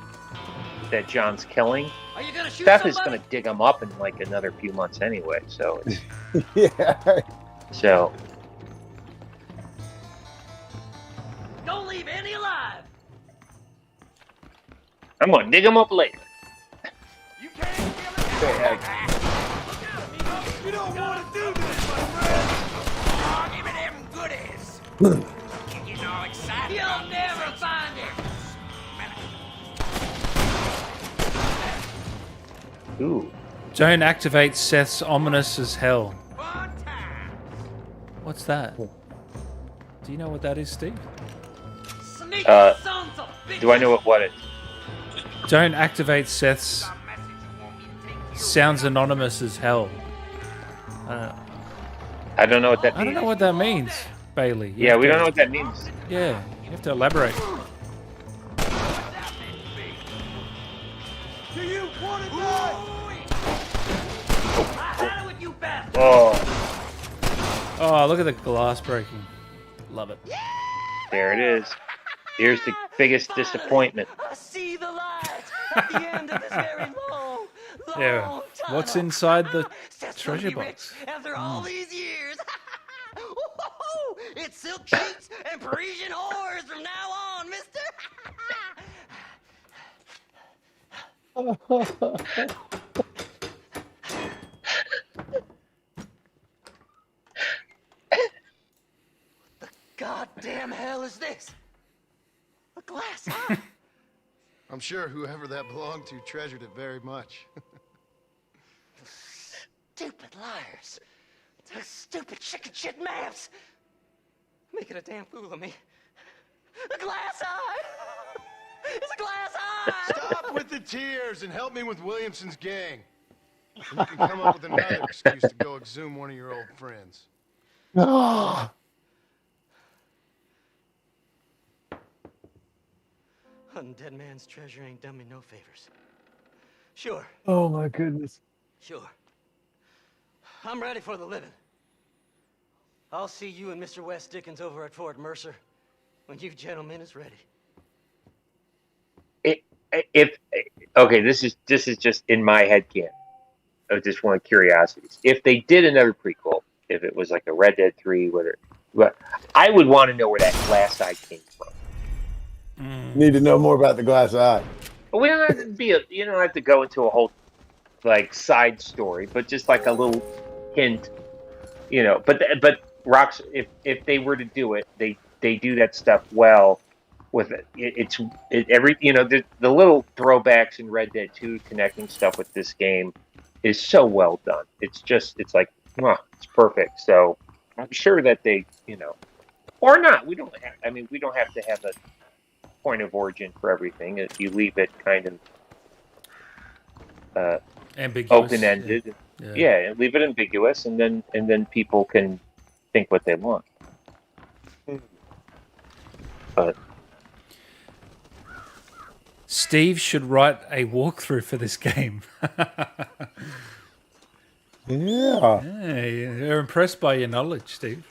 John's killing, Are you gonna shoot Seth is somebody? going to dig them up in like another few months anyway. So it's Yeah. so Don't leave any alive! I'm going to dig them up later. You can't kill it. You don't want to do this, my friend. Oh, give me them goodies. You getting all excited? You'll never find it! Ooh, Don't activate Seth's ominous as hell. Fun time. What's that? Do you know what that is, Steve? Sneaky sons of bitches! do I know what it? Don't activate Seth's. Sounds anonymous as hell. I don't know what that I don't means. know what that means, Bailey. You Yeah, have we to- don't know what that means. Yeah, you have to elaborate. Do you want to die? I had it with you bastards! Oh, Oh, look at the glass breaking. Love it. there it is. Here's the biggest disappointment. I see the light at the end of this very long Yeah. tunnel. What's inside the Seth's gonna treasure be rich box? after all these years. Woo-hoo-hoo! It's silk sheets and Parisian whores from now on, mister. What the goddamn hell is this? A glass eye? I'm sure whoever that belonged to treasured it very much. Stupid liars. Those stupid chicken shit maps. Making a damn fool of me. A glass eye! It's a glass eye! Stop with the tears and help me with Williamson's gang. And you can come up with another excuse to go exhume one of your old friends. Oh, Hunting dead man's treasure ain't done me no favors. Sure, oh my goodness. sure. I'm ready for the living. I'll see you and Mr. West Dickens over at Fort Mercer when you gentlemen is ready. Okay, this is just in my head canon. Of just one of curiosities. If they did another prequel, if it was like a Red Dead 3, I would want to know where that glass eye came from. Need to know more about the glass eye. But we don't have to you don't have to go into a whole like side story, but just like a little hint, you know. But Rocks, if they were to do it, they do that stuff well. With every the little throwbacks in Red Dead 2 connecting stuff with this game is so well done. It's like it's perfect. So I'm sure that they or not. We don't have to have a point of origin for everything. If you leave it kind of Ambiguous. open-ended, Yeah. leave it ambiguous, and then people can think what they want. But Steve should write a walkthrough for this game. Yeah. Hey, they're impressed by your knowledge, Steve.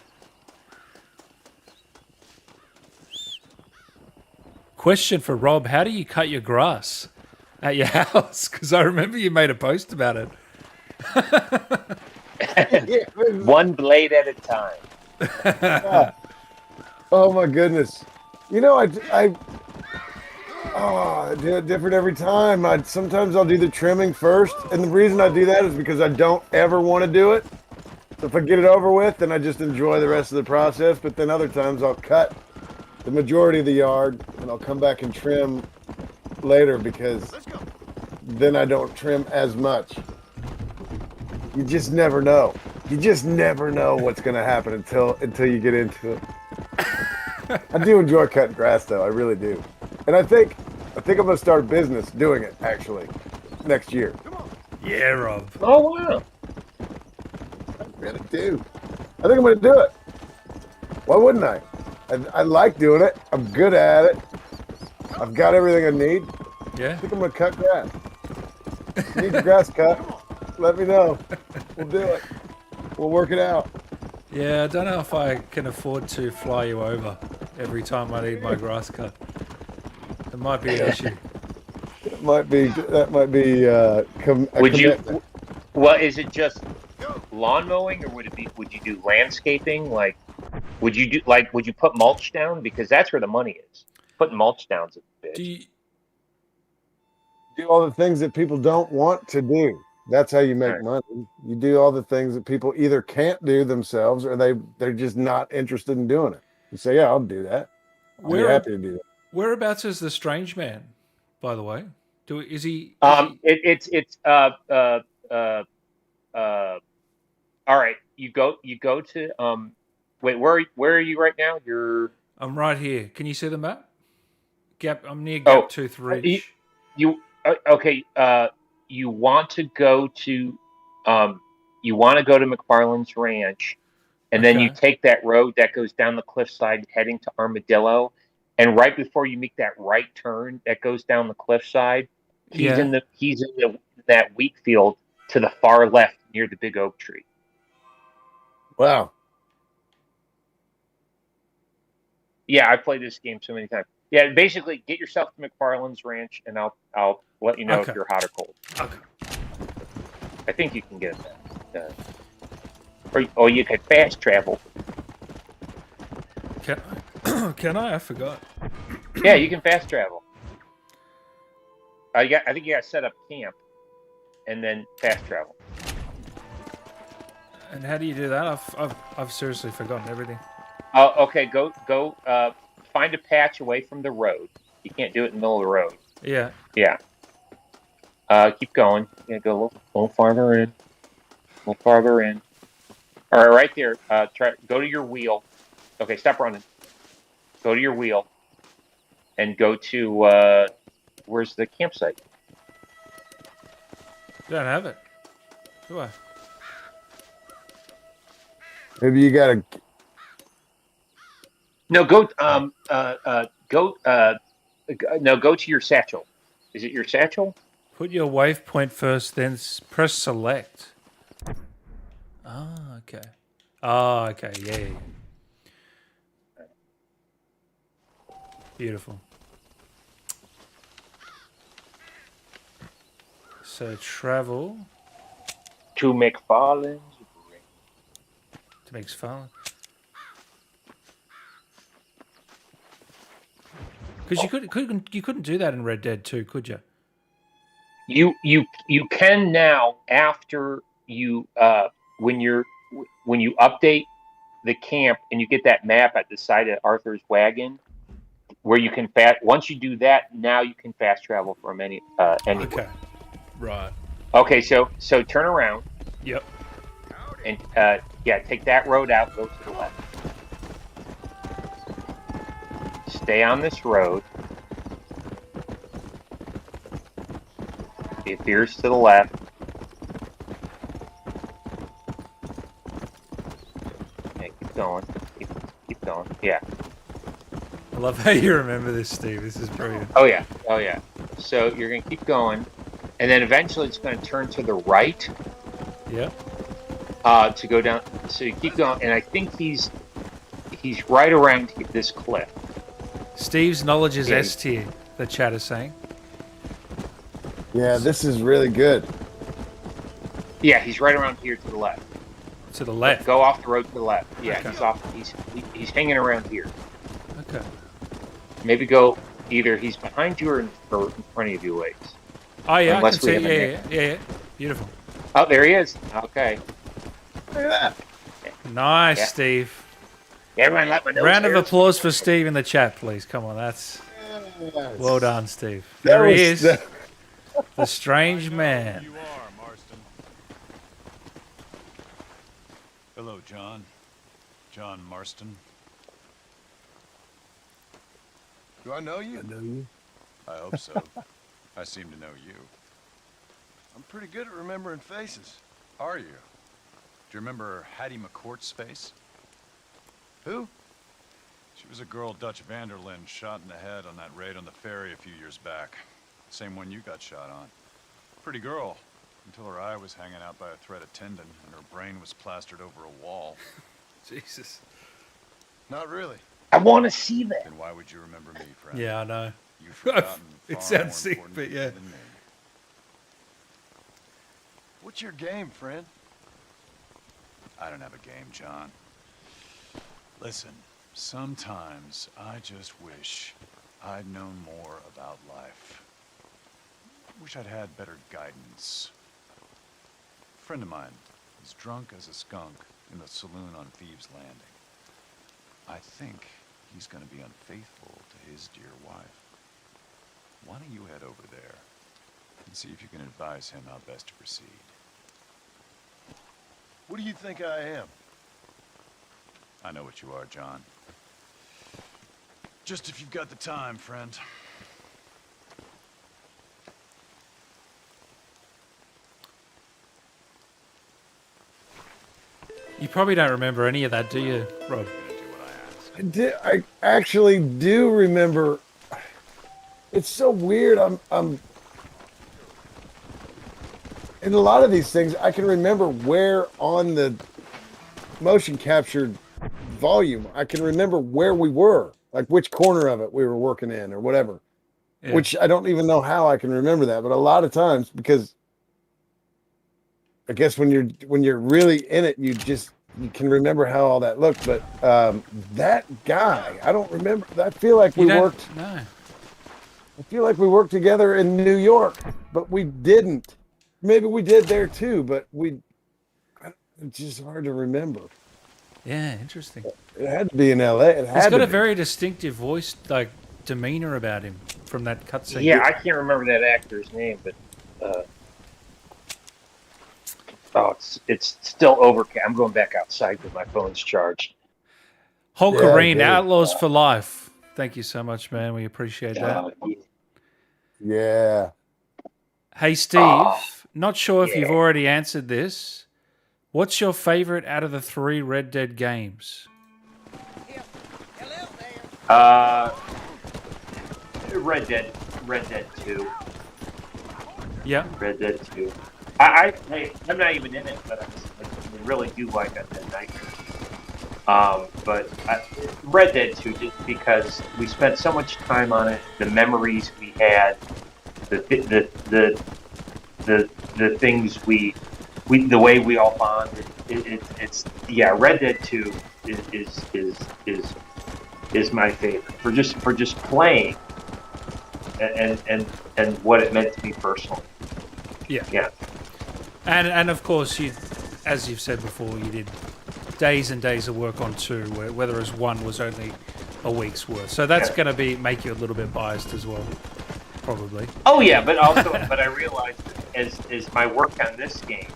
Question for Rob: how do you cut your grass at your house? Because I remember you made a post about it. one blade at a time. Oh my goodness. I do it different every time. Sometimes I'll do the trimming first, and the reason I do that is because I don't ever want to do it. So if I get it over with, then I just enjoy the rest of the process. But then other times I'll cut the majority of the yard, and I'll come back and trim later because then I don't trim as much. You just never know. You just never know what's going to happen until you get into it. I do enjoy cutting grass, though. I really do. And I think I'm going to start a business doing it, actually, next year. Yeah, Rob. Oh wow. I really do. I think I'm going to do it. Why wouldn't I? I like doing it. I'm good at it. I've got everything I need. Yeah. I think I'm going to cut grass. Need the grass cut? Let me know. We'll do it. We'll work it out. Yeah, I don't know if I can afford to fly you over every time I need my grass cut. It might be an issue. That might be a Would you? commitment. Well, is it just lawn mowing, or would you do landscaping? Like, would you put mulch down? Because that's where the money is. Putting mulch down's a bitch. Do you, Do all the things that people don't want to do. That's how you make Right. money. You do all the things that people either can't do themselves or they're just not interested in doing it. You say, yeah, I'll do that. I'll be happy to do that. whereabouts is the strange man, by the way? Is he? All Right. You go to wait, where are you right now? You're I'm right here. Can you see the map? I'm near Gap Tooth Ridge. Okay. You want to go to McFarland's Ranch, and then you Okay. take that road that goes down the cliffside heading to Armadillo, and right before you make that right turn that goes down the cliffside, he's in that wheat field to the far left near the big oak tree. Wow. Yeah, I've played this game so many times. Yeah, basically get yourself to McFarland's Ranch, and I'll let you know if Okay. you're hot or cold. Okay. I think you can get that. Or you could fast travel. Can I? Can I? I forgot. Yeah, you can fast travel. I think you got to set up camp, and then fast travel. And how do you do that? I've seriously forgotten everything. Oh, okay. Go. Find a patch away from the road. You can't do it in the middle of the road. Yeah. Yeah. Keep going. Yeah, go a little farther in. A little farther in. All right, right there. Go to your wheel. Okay, stop running. Go to your wheel, and go to where's the campsite? Don't have it. Do I? Maybe you got to. No, go. Go to your satchel. Is it your satchel? Put your waypoint first, then press select. Ah, okay. Oh, okay. Yeah. Beautiful. So travel To McFarland's. to McFarland. Because you couldn't do that in Red Dead 2, could you? You can now after you when you update the camp and you get that map at the side of Arthur's wagon where you can once you do that, now you can fast travel from anywhere. Okay. Right. Okay, so turn around Yep. and take that road out, go to the left. Stay on this road. It veers to the left. Okay, keep going. Keep going. Yeah. I love how you remember this, Steve. This is brilliant. Oh yeah. So you're gonna keep going, and then eventually it's gonna turn to the right. Yep. To go down. So you keep going, and I think he's right around this cliff. Steve's knowledge is S tier, the chat is saying. Yeah, this is really good. Yeah, he's right around here to the left. To the left. Go off the road to the left. Yeah, Okay. he's hanging around here. Okay. Maybe go either he's behind you or in front of you ways. Oh yeah, Unless I can we see. have Yeah. Beautiful. Oh, there he is. Okay. Look at that. Nice, Yeah. Steve. Everyone let me know. Round of applause for Steve in the chat, please. Come on, that's well done, Steve. There he is, the strange man. You are, Marston. Hello, John. John Marston. Do I know you? I know you. I hope so. I seem to know you. I'm pretty good at remembering faces. Are you? Do you remember Hattie McCourt's face? Who? She was a girl Dutch Vanderlyn shot in the head on that raid on the ferry a few years back. Same one you got shot on. Pretty girl, until her eye was hanging out by a thread of tendon and her brain was plastered over a wall. Jesus. Not really. I want to see that. Then why would you remember me, friend? Yeah, I know. You've forgotten It far sounds more sick, important but people yeah. than me. What's your game, friend? I don't have a game, John. Listen, sometimes I just wish I'd known more about life. Wish I'd had better guidance. A friend of mine is drunk as a skunk in the saloon on Thieves' Landing. I think he's gonna be unfaithful to his dear wife. Why don't you head over there and see if you can advise him how best to proceed? What do you think I am? I know what you are, John. Just if you've got the time, friend. You probably don't remember any of that, do you, Rob? I actually do remember. It's so weird. I'm in a lot of these things. I can remember where on the motion captured volume. I can remember where we were, like which corner of it we were working in, or whatever. Yeah. Which I don't even know how I can remember that, but a lot of times, because I guess when you're really in it, you can remember how all that looked. But that guy, I don't remember. I feel like we worked. No. I feel like we worked together in New York, but we didn't. Maybe we did there too, but it's just hard to remember. Yeah, interesting. It had to be in LA. He's got a very distinctive voice, like demeanor about him from that cutscene. Yeah, I can't remember that actor's name, but it's still overcast. I'm going back outside because my phone's charged. Hulkarine, Outlaws for Life. Thank you so much, man. We appreciate that. Yeah. Hey, Steve. Not sure if you've already answered this. What's your favorite out of the 3 Red Dead games? Red Dead 2. Yeah. Red Dead 2. I'm not even in it, but I really do like Red Dead Nightmare. But Red Dead 2, just because we spent so much time on it, the memories we had, the things we the way we all bonded. It's Red Dead 2 is my favorite for just playing and what it meant to me personally. Yeah. And of course, as you've said before, you did days and days of work on 2, whereas 1 was only a week's worth. So that's going to make you a little bit biased as well, probably. Oh yeah, but I realized as my work on this game,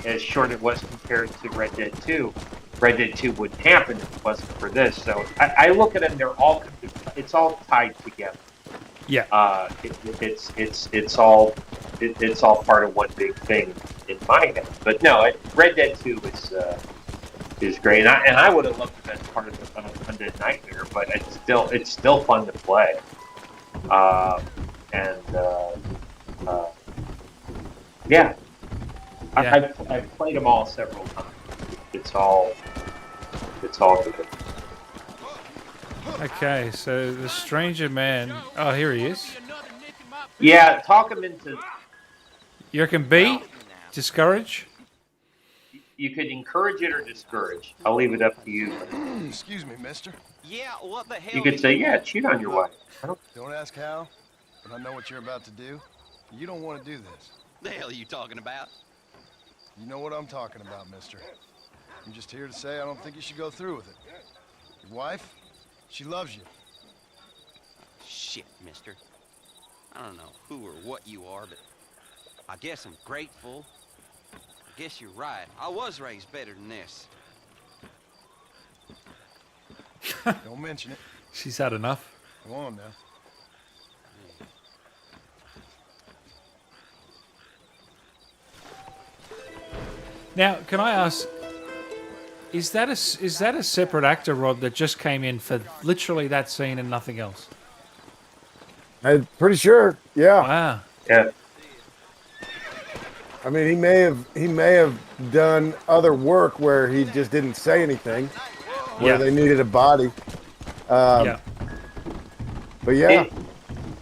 as short it was compared to Red Dead 2, Red Dead 2 wouldn't happen if it wasn't for this. So I look at them; it's all tied together. Yeah. It's all part of one big thing in my head. But no, Red Dead 2 is great, and I would have loved it as part of Undead Nightmare, but it's still fun to play. I've played them all several times. It's all good. Okay, so the stranger man. Oh, here he is. Yeah, talk him into. You reckon B? Discourage? You could encourage it or discourage. I'll leave it up to you. Excuse me, mister. Yeah, what the hell? You could say, cheat on your wife. Don't ask how, but I know what you're about to do. You don't want to do this. The hell are you talking about? You know what I'm talking about, mister. I'm just here to say I don't think you should go through with it. Your wife, she loves you. Shit, mister. I don't know who or what you are, but I guess I'm grateful. I guess you're right. I was raised better than this. Don't mention it. She's had enough. Come on now. Now, can I ask? Is that a separate actor, Rob, that just came in for literally that scene and nothing else? I'm pretty sure. Yeah. Wow. Yeah. I mean, he may have done other work where he just didn't say anything, where they needed a body. Yeah. But yeah,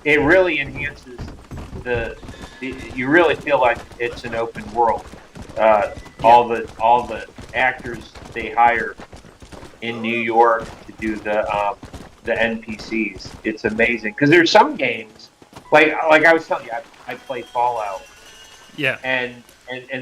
It really enhances the. You really feel like it's an open world. All the actors they hire in New York to do the NPCs. It's amazing because there's some games like I was telling you, I play Fallout. Yeah. And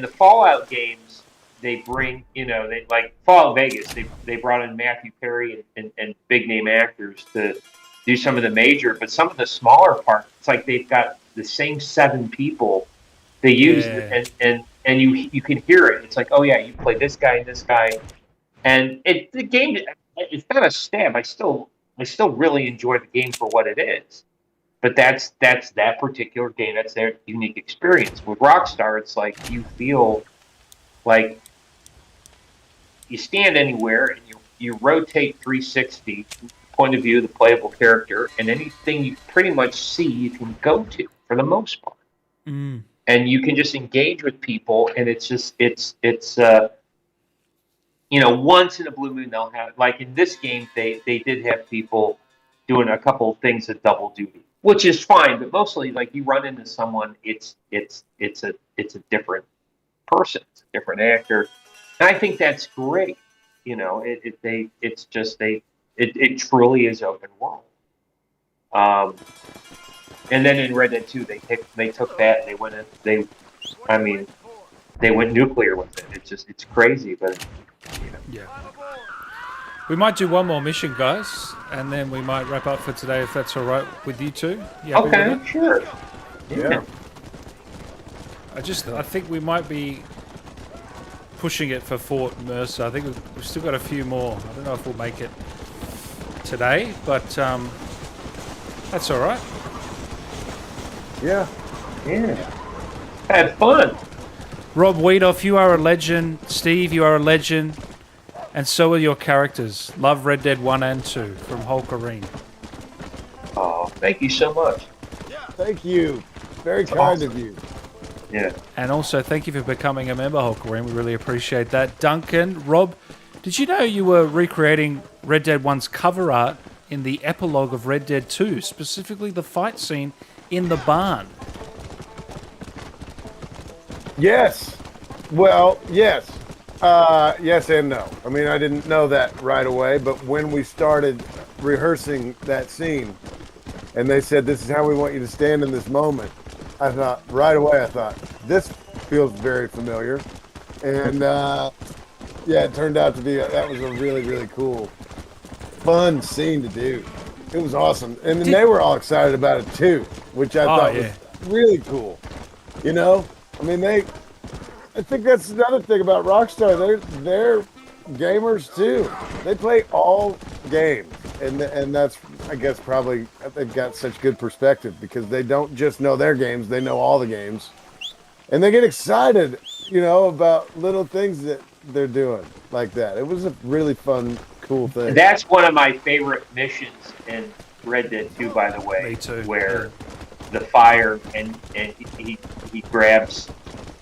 the Fallout games, they bring, they like Fallout Vegas. They brought in Matthew Perry and big name actors to do some of the major, but some of the smaller parts, it's like they've got the same 7 people they use, and you can hear it. It's like, oh yeah, you play this guy and this guy, and the game, it's not a stab. I still really enjoy the game for what it is. But that's that particular game. That's their unique experience. With Rockstar, it's like you feel like you stand anywhere and you rotate 360 point of view of the playable character, and anything you pretty much see you can go to for the most part. Mm. And you can just engage with people, and it's once in a blue moon they'll have, like in this game they did have people doing a couple of things at double duty, which is fine, but mostly like you run into someone, it's a different person, it's a different actor, and I think that's great. It truly is open world. And then in Red Dead 2, they took that and they went nuclear with it. It's crazy, but Yeah. We might do one more mission, guys, and then we might wrap up for today if that's all right with you two. You happy with okay, that? sure. yeah. I think we might be pushing it for Fort Mercer. I think we've still got a few more. I don't know if we'll make it today, but that's all right. Yeah. Had fun. Rob Wiedoff, you are a legend. Steve, you are a legend. And so are your characters. Love Red Dead 1 and 2 from Hulkarine. Oh, thank you so much. Thank you. Very kind of you. Yeah. And also, thank you for becoming a member, Hulkarine. We really appreciate that. Duncan, Rob, did you know you were recreating Red Dead 1's cover art in the epilogue of Red Dead 2, specifically the fight scene in the barn? Yes. Well, yes. Yes and no. I mean, I didn't know that right away, but when we started rehearsing that scene and they said, this is how we want you to stand in this moment, I thought, right away, this feels very familiar. And, yeah, it turned out to be, that was a really, really cool, fun scene to do. It was awesome. And then they were all excited about it too, which I thought was really cool. I mean, I think that's another thing about Rockstar. They're gamers too. They play all games, and that's, I guess, probably they've got such good perspective because they don't just know their games; they know all the games, and they get excited, about little things that they're doing like that. It was a really fun, cool thing. That's one of my favorite missions in Red Dead 2, by the way. Me too. Where the fire and he grabs.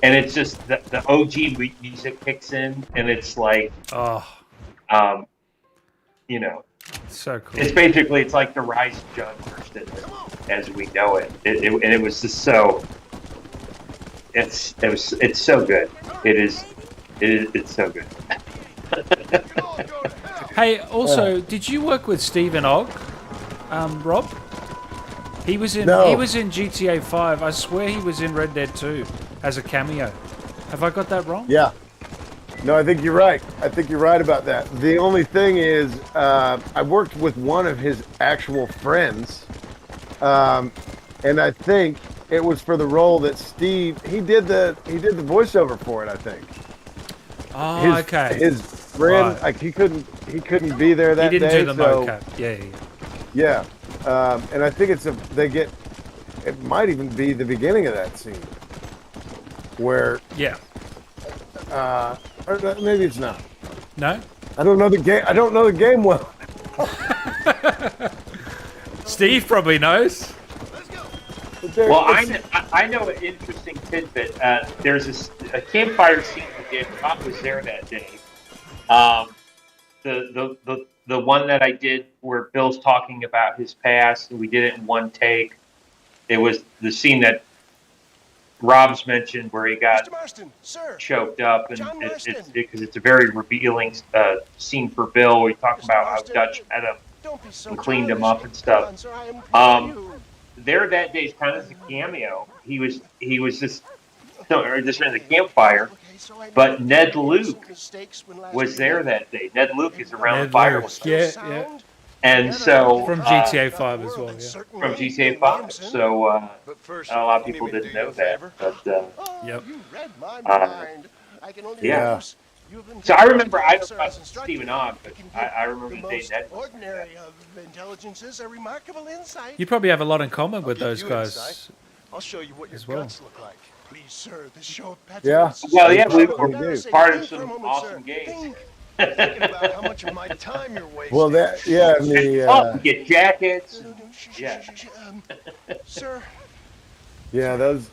And it's just the OG music kicks in, and it's like, so cool. It's basically, it's like the Rise of John Marston as we know it. And it was just so. It's so good. It's so good. Hey, also, did you work with Stephen Ogg, Rob? He was in GTA 5. I swear he was in Red Dead 2 as a cameo. Have I got that wrong? Yeah. No, I think you're right. I think you're right about that. The only thing is, I worked with one of his actual friends, and I think it was for the role that Steve he did the voiceover for it. I think. Oh, okay. His friend, like he couldn't be there that day. He didn't do the mocap. Yeah. And I think it might even be the beginning of that scene where Or maybe it's not. No? I don't know the game. I don't know the game well. Steve probably knows. Well, I know an interesting tidbit. There's a campfire scene we did. Rob was there that day. The one that I did where Bill's talking about his past, and we did it in one take. It was the scene that Rob's mentioned where he got Marston, sir. choked up, and because it's a very revealing scene for Bill. We talk about how Dutch had him and cleaned him up and stuff. There that day, kind of as a cameo, he was just in the campfire, but Ned Luke was there that day. Ned Luke is around the fire with us. Yeah. And so From GTA 5 as well, yeah. From GTA 5. So a lot of people didn't know that, but yep. yeah. So I remember, I don't know about Stephen Ogg, but I remember the day Ned was there. You probably have a lot in common with those guys. I'll show you what your as well. guts look like. Please, sir, this show of Yeah. Well, yeah, we were part of some awesome games. Thinking about how much of my time you're wasting. Well, that get jackets. Yeah. Sir. Yeah, those.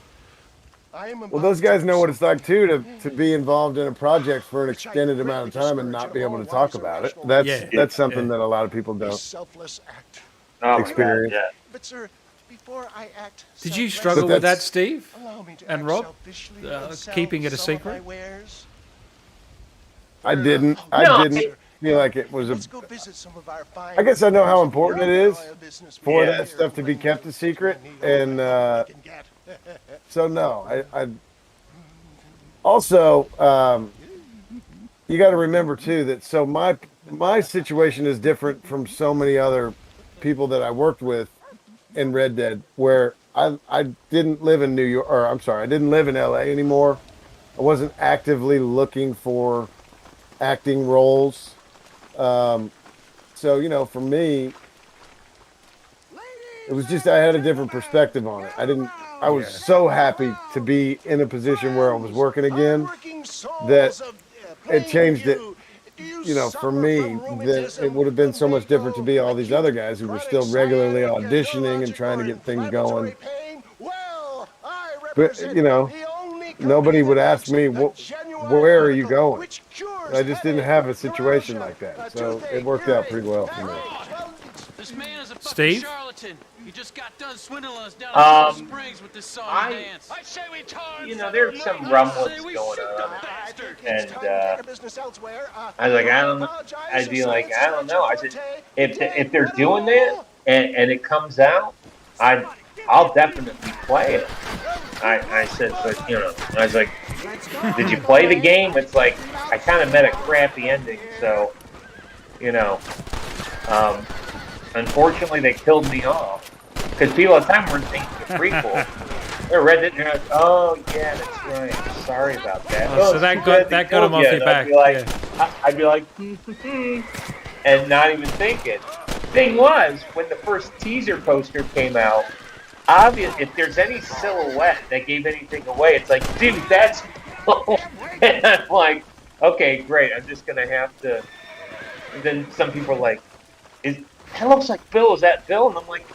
Well, those guys know what it's like too to be involved in a project for an extended amount of time and not be able to talk about it. That's something that a lot of people don't experience. Yeah. But sir, before I act, did you struggle with that, Steve and Rob, keeping it a secret? I didn't. I didn't feel like it was I guess I know how important it is for that stuff to be kept a secret, and so no. I also you got to remember too that so my situation is different from so many other people that I worked with in Red Dead, where I didn't live in New York, or I'm sorry, I didn't live in LA anymore. I wasn't actively looking for acting roles. So, you know, for me, it was just, I had a different perspective on it. I was so happy to be in a position where I was working again that it changed it, you know, for me, that it would have been so much different to be all these other guys who were still regularly auditioning and trying to get things going. But, you know, nobody would ask me, where are you going? I just didn't have a situation like that. So it worked out pretty well for me. This man is a Steve? charlatan. He just got done swindling us down at the Springs with this song and dance. You know, there's some rumblings going on, and I was like, I don't know. I'd be like, I don't know. I said, if they're doing that and it comes out, I'll definitely play it. I said, but you know, I was like, did you play the game? It's like I kind of met a crappy ending, so you know. Unfortunately, they killed me off because people at the time weren't thinking a prequel. They read it and they're like, "Oh yeah, that's right. Sorry about that." Oh, so that got them off your back. I'd be like, and not even thinking. Thing was, when the first teaser poster came out, obvious if there's any silhouette that gave anything away, it's like, dude, that's. And I'm like, okay, great. I'm just gonna have to. And then some people are like, that looks like Bill. Is that Bill? And I'm like,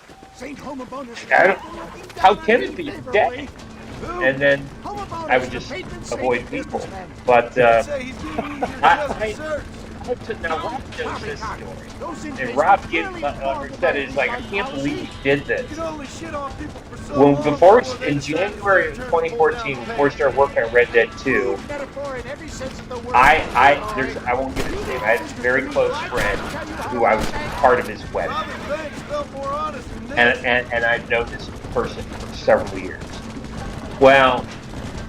how can it be? He's dead. And then I would just avoid people. But now Rob knows this story. And Rob said it's like, I can't believe you did this. In January of 2014, before we started working on Red Dead 2, I won't give his name. I had a very close friend who I was part of his wedding. And I've known this person for several years. Well,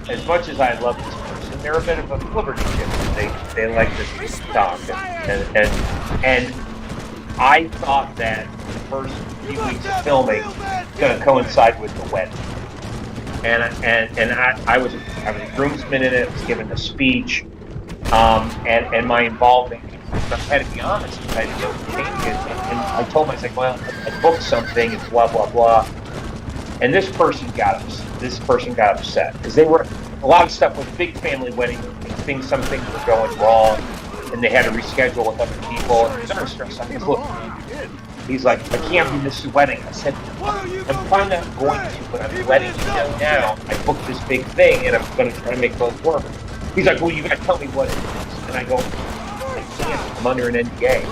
as much as I love this person, they're a bit of a liberty chip. They like to talk, and I thought that the first few weeks of filming was going to coincide with the wedding, and I was a groomsman in it. I was given a speech, and my involvement. I had to be honest. I didn't know the changes, and I told him, I was like, well, I booked something, and blah blah blah, and this person got upset because they were a lot of stuff with big family wedding. some things were going wrong, and they had to reschedule with other people. And he was stressed out. He's like, I can't miss the wedding. I said, I'm probably not going to, but I'm letting you know now. I booked this big thing, and I'm going to try to make both work. He's like, well, you got to tell me what it is. And I go, I can't. I'm under an NDA.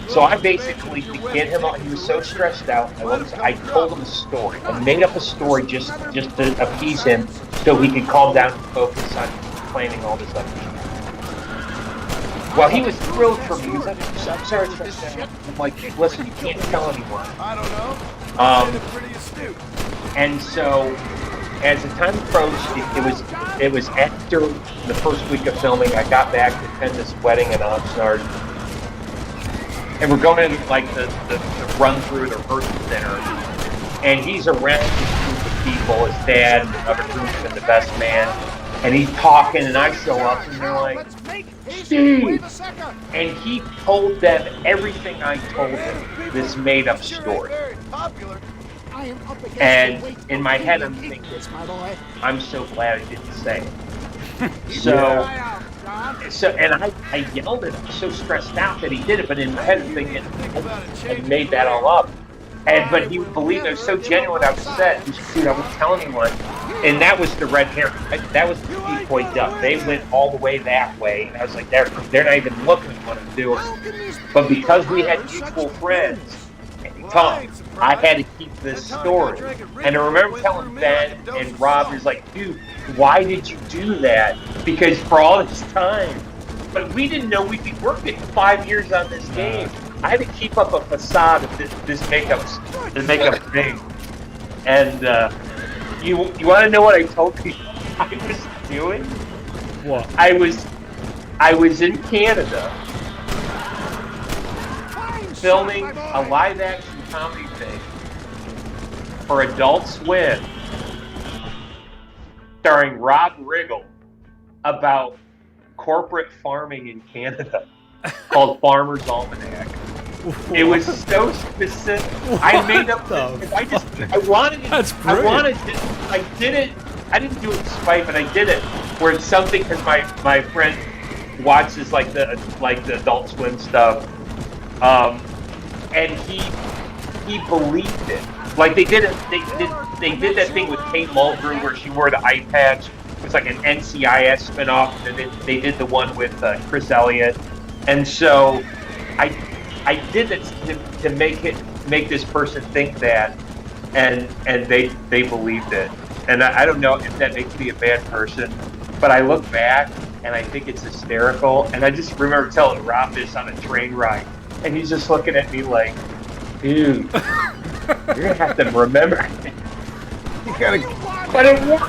So I basically, to get him on, he was so stressed out, I told him a story. I made up a story just to appease him so he could calm down and focus on planning all this other stuff. Well, he was thrilled for me. He was like, I'm sorry, I'm like, listen, you can't tell anyone. I don't know. Pretty astute. And so, as the time approached, it was after the first week of filming. I got back to attend this wedding in Oxnard, and we're going in like the run through the rehearsal dinner, and he's around this group of people, his dad, and another group, and the best man, and he's talking, and I show up, and they're like, Steve! And he told them everything I told him, this made-up story. And in my head, I'm thinking, I'm so glad I didn't say it. And I yelled at him, so stressed out that he did it, but in my head, I'm thinking, I made that all up. But he would believe it. I was so genuine, I was upset. Dude, I wouldn't tell anyone. And that was the red herring. That was the decoy duck. They went all the way that way. And I was like, they're not even looking at what I'm doing. But because we had mutual friends, Tom, I had to keep this story. And I remember telling Ben and Rob, he's like, dude, why did you do that? Because for all this time, but we didn't know we'd be working 5 years on this game. I had to keep up a facade of this makeup thing. And you want to know what I told people I was doing? What? I was in Canada filming a live action comedy thing for Adult Swim, starring Rob Riggle, about corporate farming in Canada, called Farmer's Almanac. It was so specific. I made up. I did it. I didn't do it in spite, but I did it where it's something because my friend watches like the Adult Swim stuff, and he believed it. Like they did it. They did that thing with Kate Mulgrew where she wore the eye patch. It was like an NCIS spinoff, and they did the one with Chris Elliott, and so I did it to make this person think that, and they believed it. And I don't know if that makes me a bad person, but I look back and I think it's hysterical. And I just remember telling Rob this on a train ride, and he's just looking at me like, dude, you're gonna have to remember. You gotta, but it worked.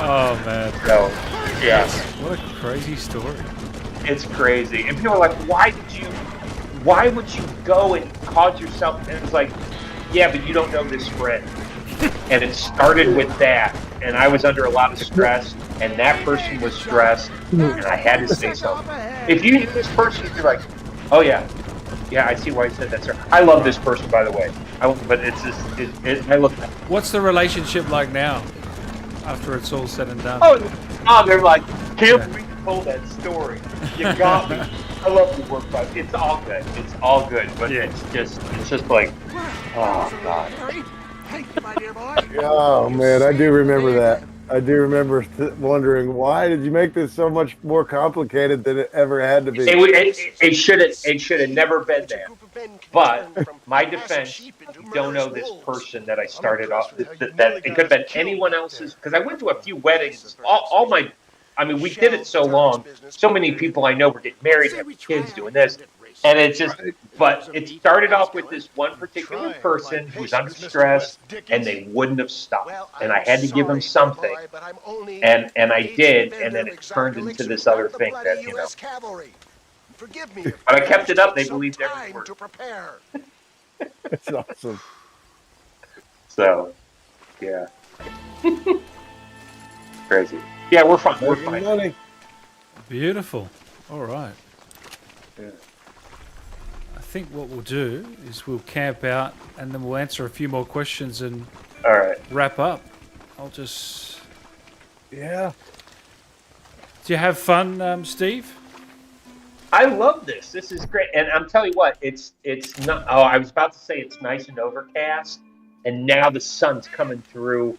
Oh man. So, yeah. What a crazy story. It's crazy. And people are like, why would you go and cause yourself? And it's like, yeah, but you don't know this friend. And it started with that. And I was under a lot of stress, and that person was stressed, and I had to say something. If you knew this person, you'd be like, oh yeah, I see why you said that, sir. I love this person, by the way. But it's just, I look at it. What's the relationship like now, after it's all said and done? Oh, they're like, can't believe you told that story. You got me. I love the work, but it's all good. It's all good, but yeah. it's just like, oh God. Oh man, I do remember that. I do remember wondering, why did you make this so much more complicated than it ever had to be? It should have never been there. But my defense, you don't know this person that I started off. That it could have been anyone else's. Because I went to a few weddings. We did it so long. So many people I know were getting married, having kids, doing this. And it's just, but it started off with this one particular person who was under stress, and they wouldn't have stopped. And I had to give them something, and I did, and then it turned into this other thing that, you know. But I kept it up. They believed every word. That's awesome. So, yeah. Crazy. Yeah, we're fine. We're fine. Money. Beautiful. All right. Yeah. I think what we'll do is we'll camp out and then we'll answer a few more questions and all right, wrap up. I'll just... Yeah. Do you have fun, Steve? I love this. This is great, and I'm telling you what, it's not. Oh, I was about to say it's nice and overcast, and now the sun's coming through.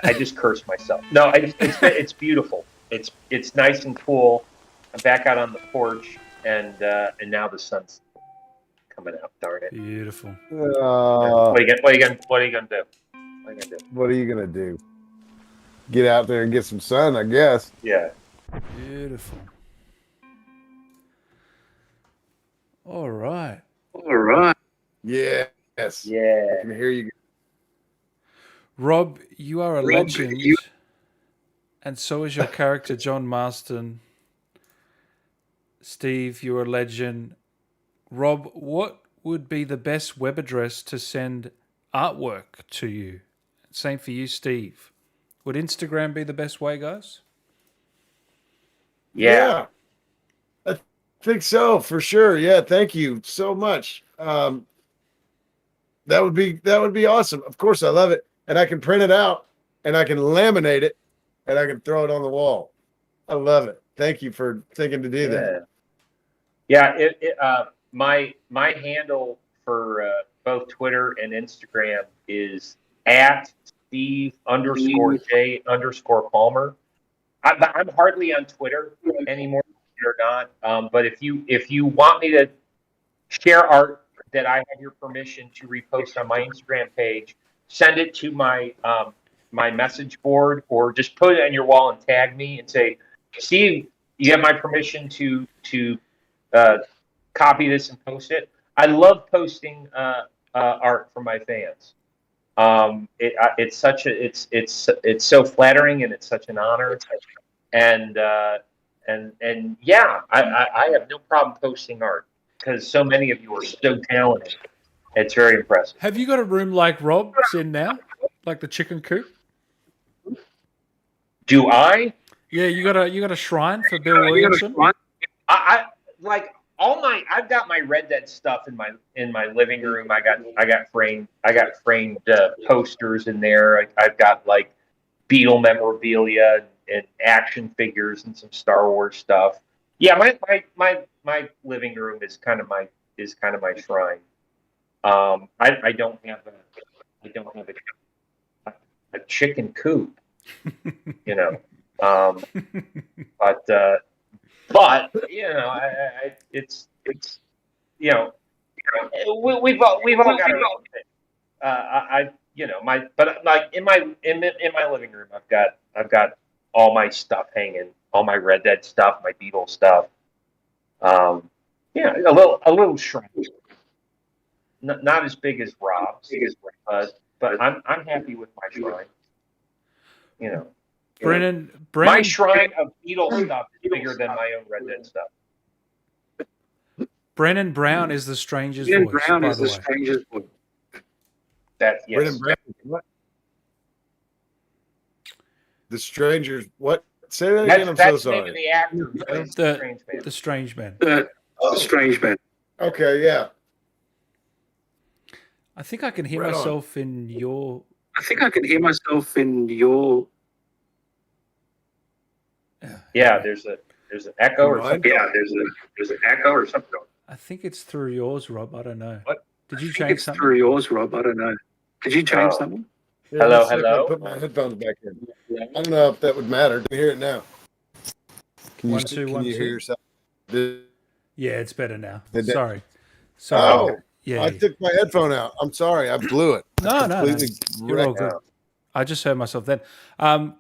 I just cursed myself. No, it's beautiful. It's nice and cool. I'm back out on the porch, and now the sun's coming out. Darn it! Beautiful. What are you gonna do? What are you gonna do? What are you gonna do? Get out there and get some sun, I guess. Yeah. Beautiful. All right. Yes. Yeah. I can hear you. Rob, you are a legend, and so is your character, John Marston. Steve, you're a legend. Rob, what would be the best web address to send artwork to you? Same for you, Steve. Would Instagram be the best way, guys? Yeah. I think so, for sure. Yeah, thank you so much. That would be awesome. Of course, I love it. And I can print it out and I can laminate it and I can throw it on the wall. I love it. Thank you for thinking to do that. Yeah. My handle for both Twitter and Instagram is at Steve_J_Palmer. I'm hardly on Twitter anymore, or not. But if you want me to share art that I have your permission to repost on my Instagram page, send it to my my message board, or just put it on your wall and tag me and say, Steve, you have my permission to copy this and post it. I love posting art for my fans. It's so flattering, and it's such an honor. And yeah, I have no problem posting art because so many of you are so talented. It's very impressive. Have you got a room like Rob's in now, like the chicken coop? Do I? Yeah, you got a shrine for Bill Williamson. I like I've got my Red Dead stuff in my living room. I got framed posters in there. I've got like Beatle memorabilia and action figures and some Star Wars stuff. Yeah, my living room is kind of my shrine. I don't have a chicken coop, you know. But you know, it's you know, we've all got our own thing. But like in my living room, I've got all my stuff hanging, all my Red Dead stuff, my Beatles stuff. Yeah, a little shrine. Not as big as Rob's, but I'm happy with my shrine. You know. Brennan, my shrine of Beatles stuff is bigger than my own Red Dead stuff. Brennan Brown is the stranger's voice, by the way. That's yes. Brennan Brown. What? The strangers. What? Say that again. I'm so sorry. The actor. The strange man. The strange man. Okay, yeah. I think I can hear myself in your. Yeah, there's an echo or something. Yeah, there's an echo or something. I think it's through yours, Rob. I don't know. What? Did you change something? Through yours, Rob. I don't know. Did you change something? Yeah, hello. I put my headphones back in. I don't know if that would matter. Can you hear it now? Can you hear yourself? Yeah, it's better now. Sorry. Oh, yeah. I took my headphone out. I'm sorry. I blew it. No. You're all good. I just heard myself then.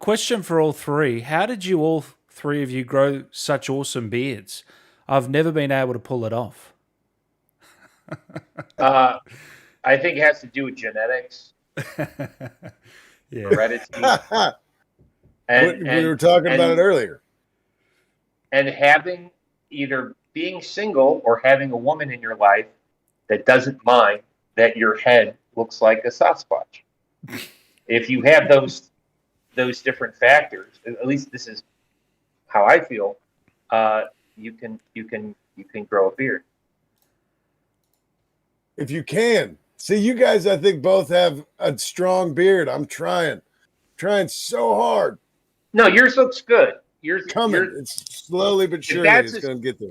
Question for all three. How did you all three of you grow such awesome beards? I've never been able to pull it off. I think it has to do with genetics. Yeah. Heredity. We were talking about it earlier. And having either being single or having a woman in your life that doesn't mind that your head looks like a Sasquatch. If you have those different factors, at least this is how I feel, you can grow a beard. If you can. See, you guys, I think, both have a strong beard. I'm trying so hard. No, yours looks good. coming. It's slowly but surely it's going to get there.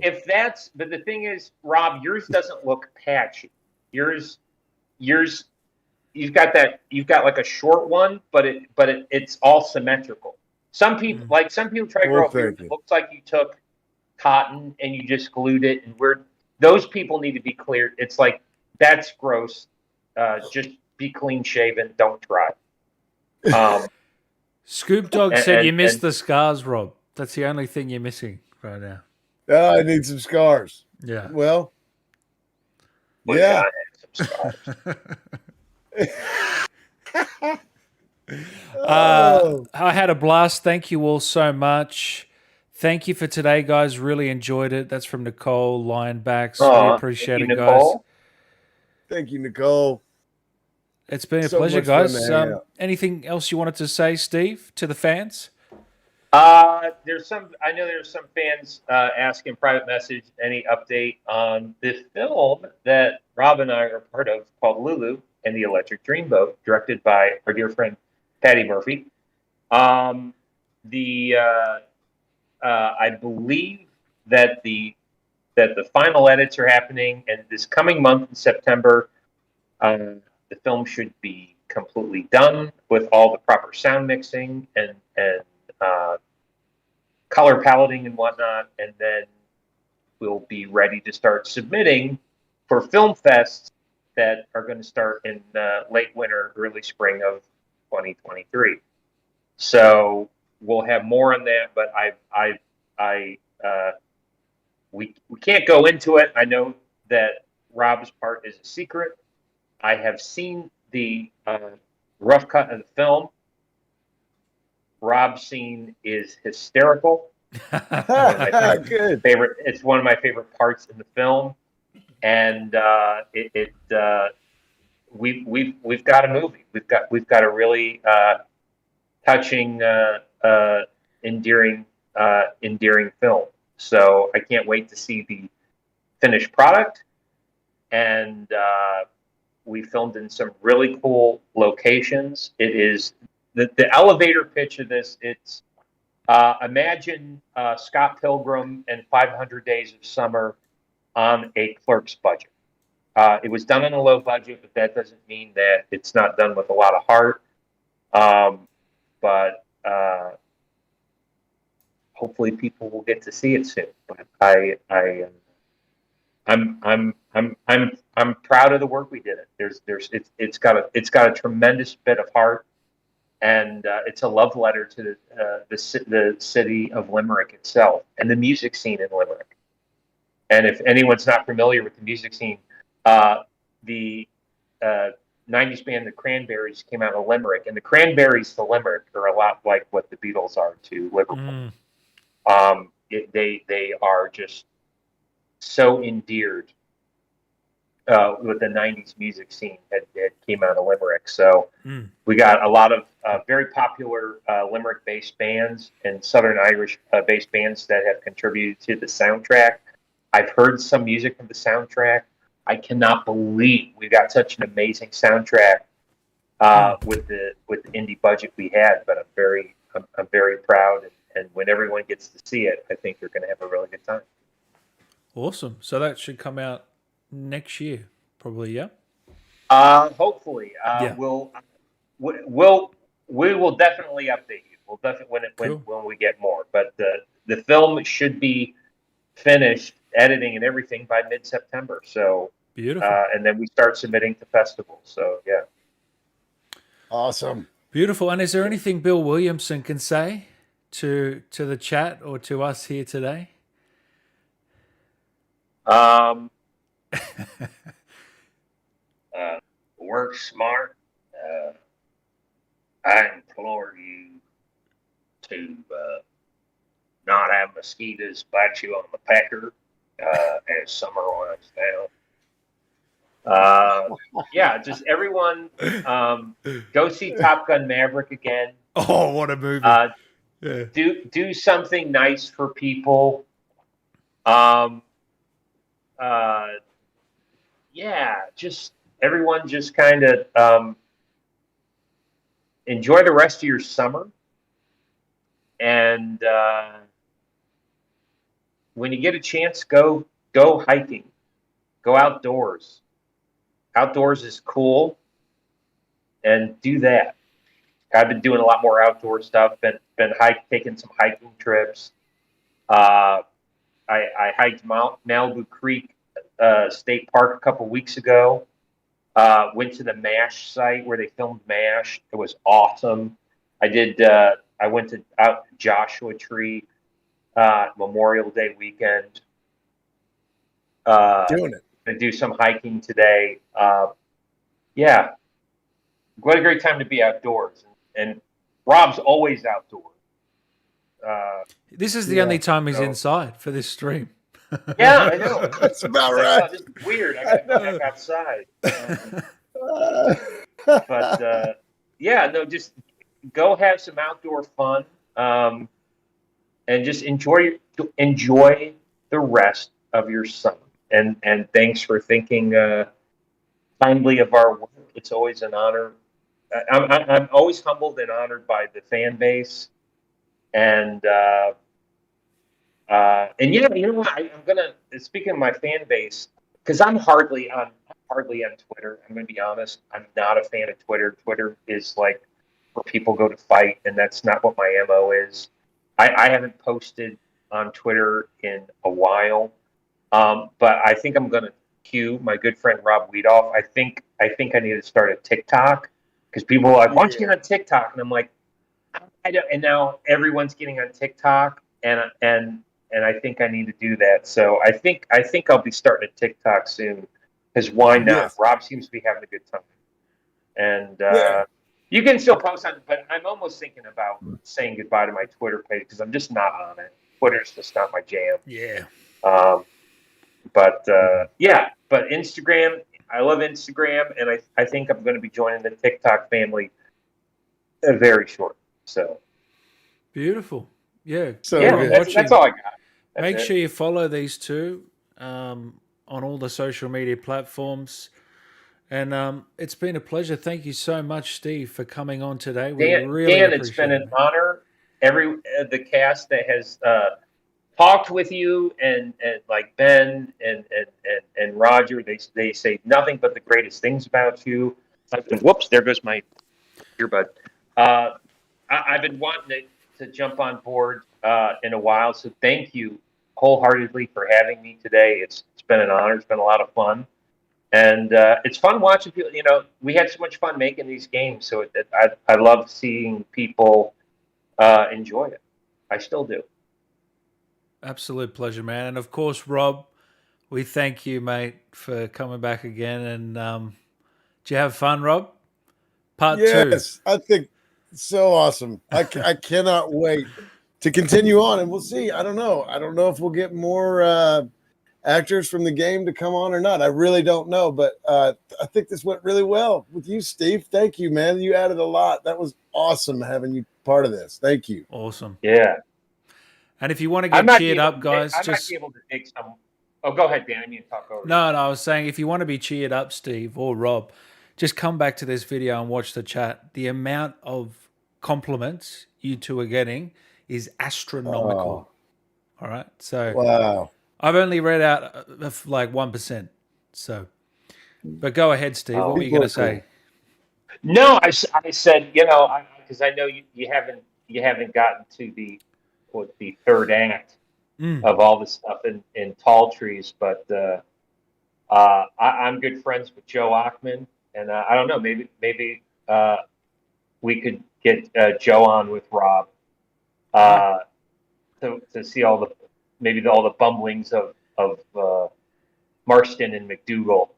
But the thing is, Rob, yours doesn't look patchy. Yours, you've got like a short one, but it's all symmetrical. Some people try to grow a beard that looks like you took cotton and you just glued it, and those people need to be cleared. It's like, that's gross. Just be clean shaven. Don't try. Scoop Dog said you missed the scars, Rob. That's the only thing you're missing right now. Oh, I need some scars. Yeah. Well, yeah. Some scars. I had a blast. Thank you all so much. Thank you for today, guys. Really enjoyed it. That's from Nicole, Lionbacks. We appreciate it, guys. Thank you, Nicole. It's been a pleasure, guys. Anything else you wanted to say, Steve, to the fans? I know there's some fans asking private message any update on this film that Rob and I are part of called Lulu and the Electric Dreamboat, directed by our dear friend Patty Murphy. I believe that the final edits are happening, and this coming month in September, the film should be completely done with all the proper sound mixing and color paletting and whatnot, and then we'll be ready to start submitting for film fests that are going to start in late winter, early spring of 2023. So we'll have more on that, but we can't go into it. I know that Rob's part is a secret. I have seen the rough cut of the film. Rob's scene is hysterical. Good. It's one of my favorite parts in the film, and we've got a movie. We've got a really touching, endearing film. So I can't wait to see the finished product. And we filmed in some really cool locations. It is the elevator pitch of this. It's imagine Scott Pilgrim and 500 Days of Summer on a Clerks budget. It was done on a low budget, but that doesn't mean that it's not done with a lot of heart. But hopefully people will get to see it soon. But I'm proud of the work we did. It's got a tremendous bit of heart, and it's a love letter to the city of Limerick itself and the music scene in Limerick. And if anyone's not familiar with the music scene, the 90s band The Cranberries came out of Limerick, and the Cranberries to Limerick are a lot like what the Beatles are to Liverpool. They are just so endeared with the 90s music scene that came out of Limerick. So we got a lot of very popular Limerick-based bands and Southern Irish-based bands that have contributed to the soundtrack. I've heard some music from the soundtrack. I cannot believe we got such an amazing soundtrack with the indie budget we had. But I'm very proud, and when everyone gets to see it, I think they're going to have a really good time. Awesome. So that should come out next year, probably. Yeah. Hopefully, we will definitely update you. We'll definitely when we get more. But the film should be finished editing and everything by mid-September. So beautiful. And then we start submitting to festivals. So yeah. Awesome. Beautiful. And is there anything Bill Williamson can say to the chat or to us here today? Work smart. I implore you to not have mosquitoes bite you on the pecker as summer winds down. Yeah, just everyone go see Top Gun Maverick again. Oh, what a movie! Yeah. Do something nice for people. Yeah, just everyone just kind of enjoy the rest of your summer. and when you get a chance, go hiking, go outdoors. Outdoors is cool, and do that. I've been doing a lot more outdoor stuff. Been taking some hiking trips. I hiked Malibu Creek State Park a couple weeks ago. Went to the MASH site where they filmed MASH. It was awesome. I went out to Joshua Tree Memorial Day weekend. Doing it. Gonna do some hiking today. Yeah, what a great time to be outdoors. And Rob's always outdoors. This is the only time he's inside for this stream. Yeah, I know. That's about right. This is weird. I got to go back outside. But yeah, no, just go have some outdoor fun, and just enjoy the rest of your summer. And thanks for thinking kindly of our work. It's always an honor. I'm always humbled and honored by the fan base, and yeah, you know what? I'm gonna, speaking of my fan base, because I'm hardly on Twitter. I'm gonna be honest. I'm not a fan of Twitter. Twitter is like where people go to fight, and that's not what my MO is. I haven't posted on Twitter in a while, but I think I'm gonna cue my good friend Rob Weedoff. I think I need to start a TikTok, because people are like, "Why don't you get on TikTok?" And I'm like, I don't. And now everyone's getting on TikTok, and I think I need to do that. So I think I'll be starting a TikTok soon, because why not? Yes. Rob seems to be having a good time, and you can still post on it. But I'm almost thinking about saying goodbye to my Twitter page, because I'm just not on it. Twitter's just not my jam. Yeah. But Instagram, I love Instagram, and I think I'm going to be joining the TikTok family very short. So beautiful. Yeah. So yeah, that's all I got. Make sure you follow these two on all the social media platforms. And it's been a pleasure. Thank you so much, Steve, for coming on today. We really Dan, appreciate it's been an it. honor. The cast that has talked with you, and like Ben and Roger, they say nothing but the greatest things about you. Whoops, there goes my earbud. I've been wanting to jump on board in a while, so thank you wholeheartedly for having me today. It's been an honor. It's been a lot of fun, and it's fun watching people. You know, we had so much fun making these games, so I love seeing people enjoy it. I still do. Absolute pleasure, man. And of course, Rob, we thank you, mate, for coming back again. And did you have fun, Rob? Part two. Yes, I think it's so awesome. I cannot wait to continue on, and we'll see. I don't know if we'll get more actors from the game to come on or not. I really don't know, but I think this went really well with you, Steve. Thank you, man. You added a lot. That was awesome having you part of this. Thank you. Awesome. Yeah. And if you want to get cheered up, guys, I might be able to take some. Oh, go ahead, Dan. I mean to talk over. No, I was saying if you want to be cheered up, Steve or Rob, just come back to this video and watch the chat. The amount of compliments you two are getting is astronomical. All right. So wow. I've only read out like 1%. So, but go ahead, Steve. What were you going to say? No, I said, because I know you haven't gotten to the third act of all this stuff in Tall Trees, but I'm good friends with Joe Achman, and I don't know, maybe we could get Joe on with Rob to see all the bumblings of Marston and McDougal.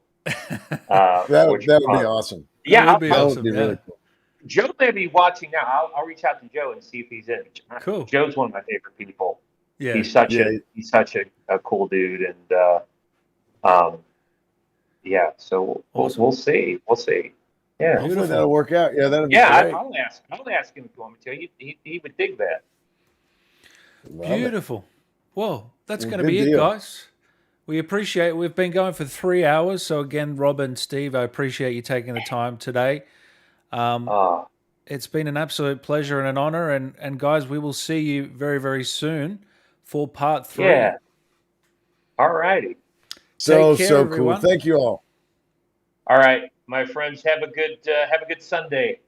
That would be awesome. Yeah, that would be awesome. Really cool. Joe may be watching now. I'll reach out to Joe and see if he's in. Cool. Joe's one of my favorite people. Yeah, he's such a cool dude, and yeah. So awesome. we'll see. Yeah, hopefully that'll work out. Yeah, that'll be great. I'll ask him if you want me to. He would dig that. Beautiful. Well, that's going to good be it, deal. guys. We appreciate it. We've been going for 3 hours. So again, Rob and Steve, I appreciate you taking the time today. It's been an absolute pleasure and an honor. And guys, we will see you very, very soon for part 3. Yeah. All righty. So care, cool. everyone. Thank you all. All right, my friends, have a good Sunday.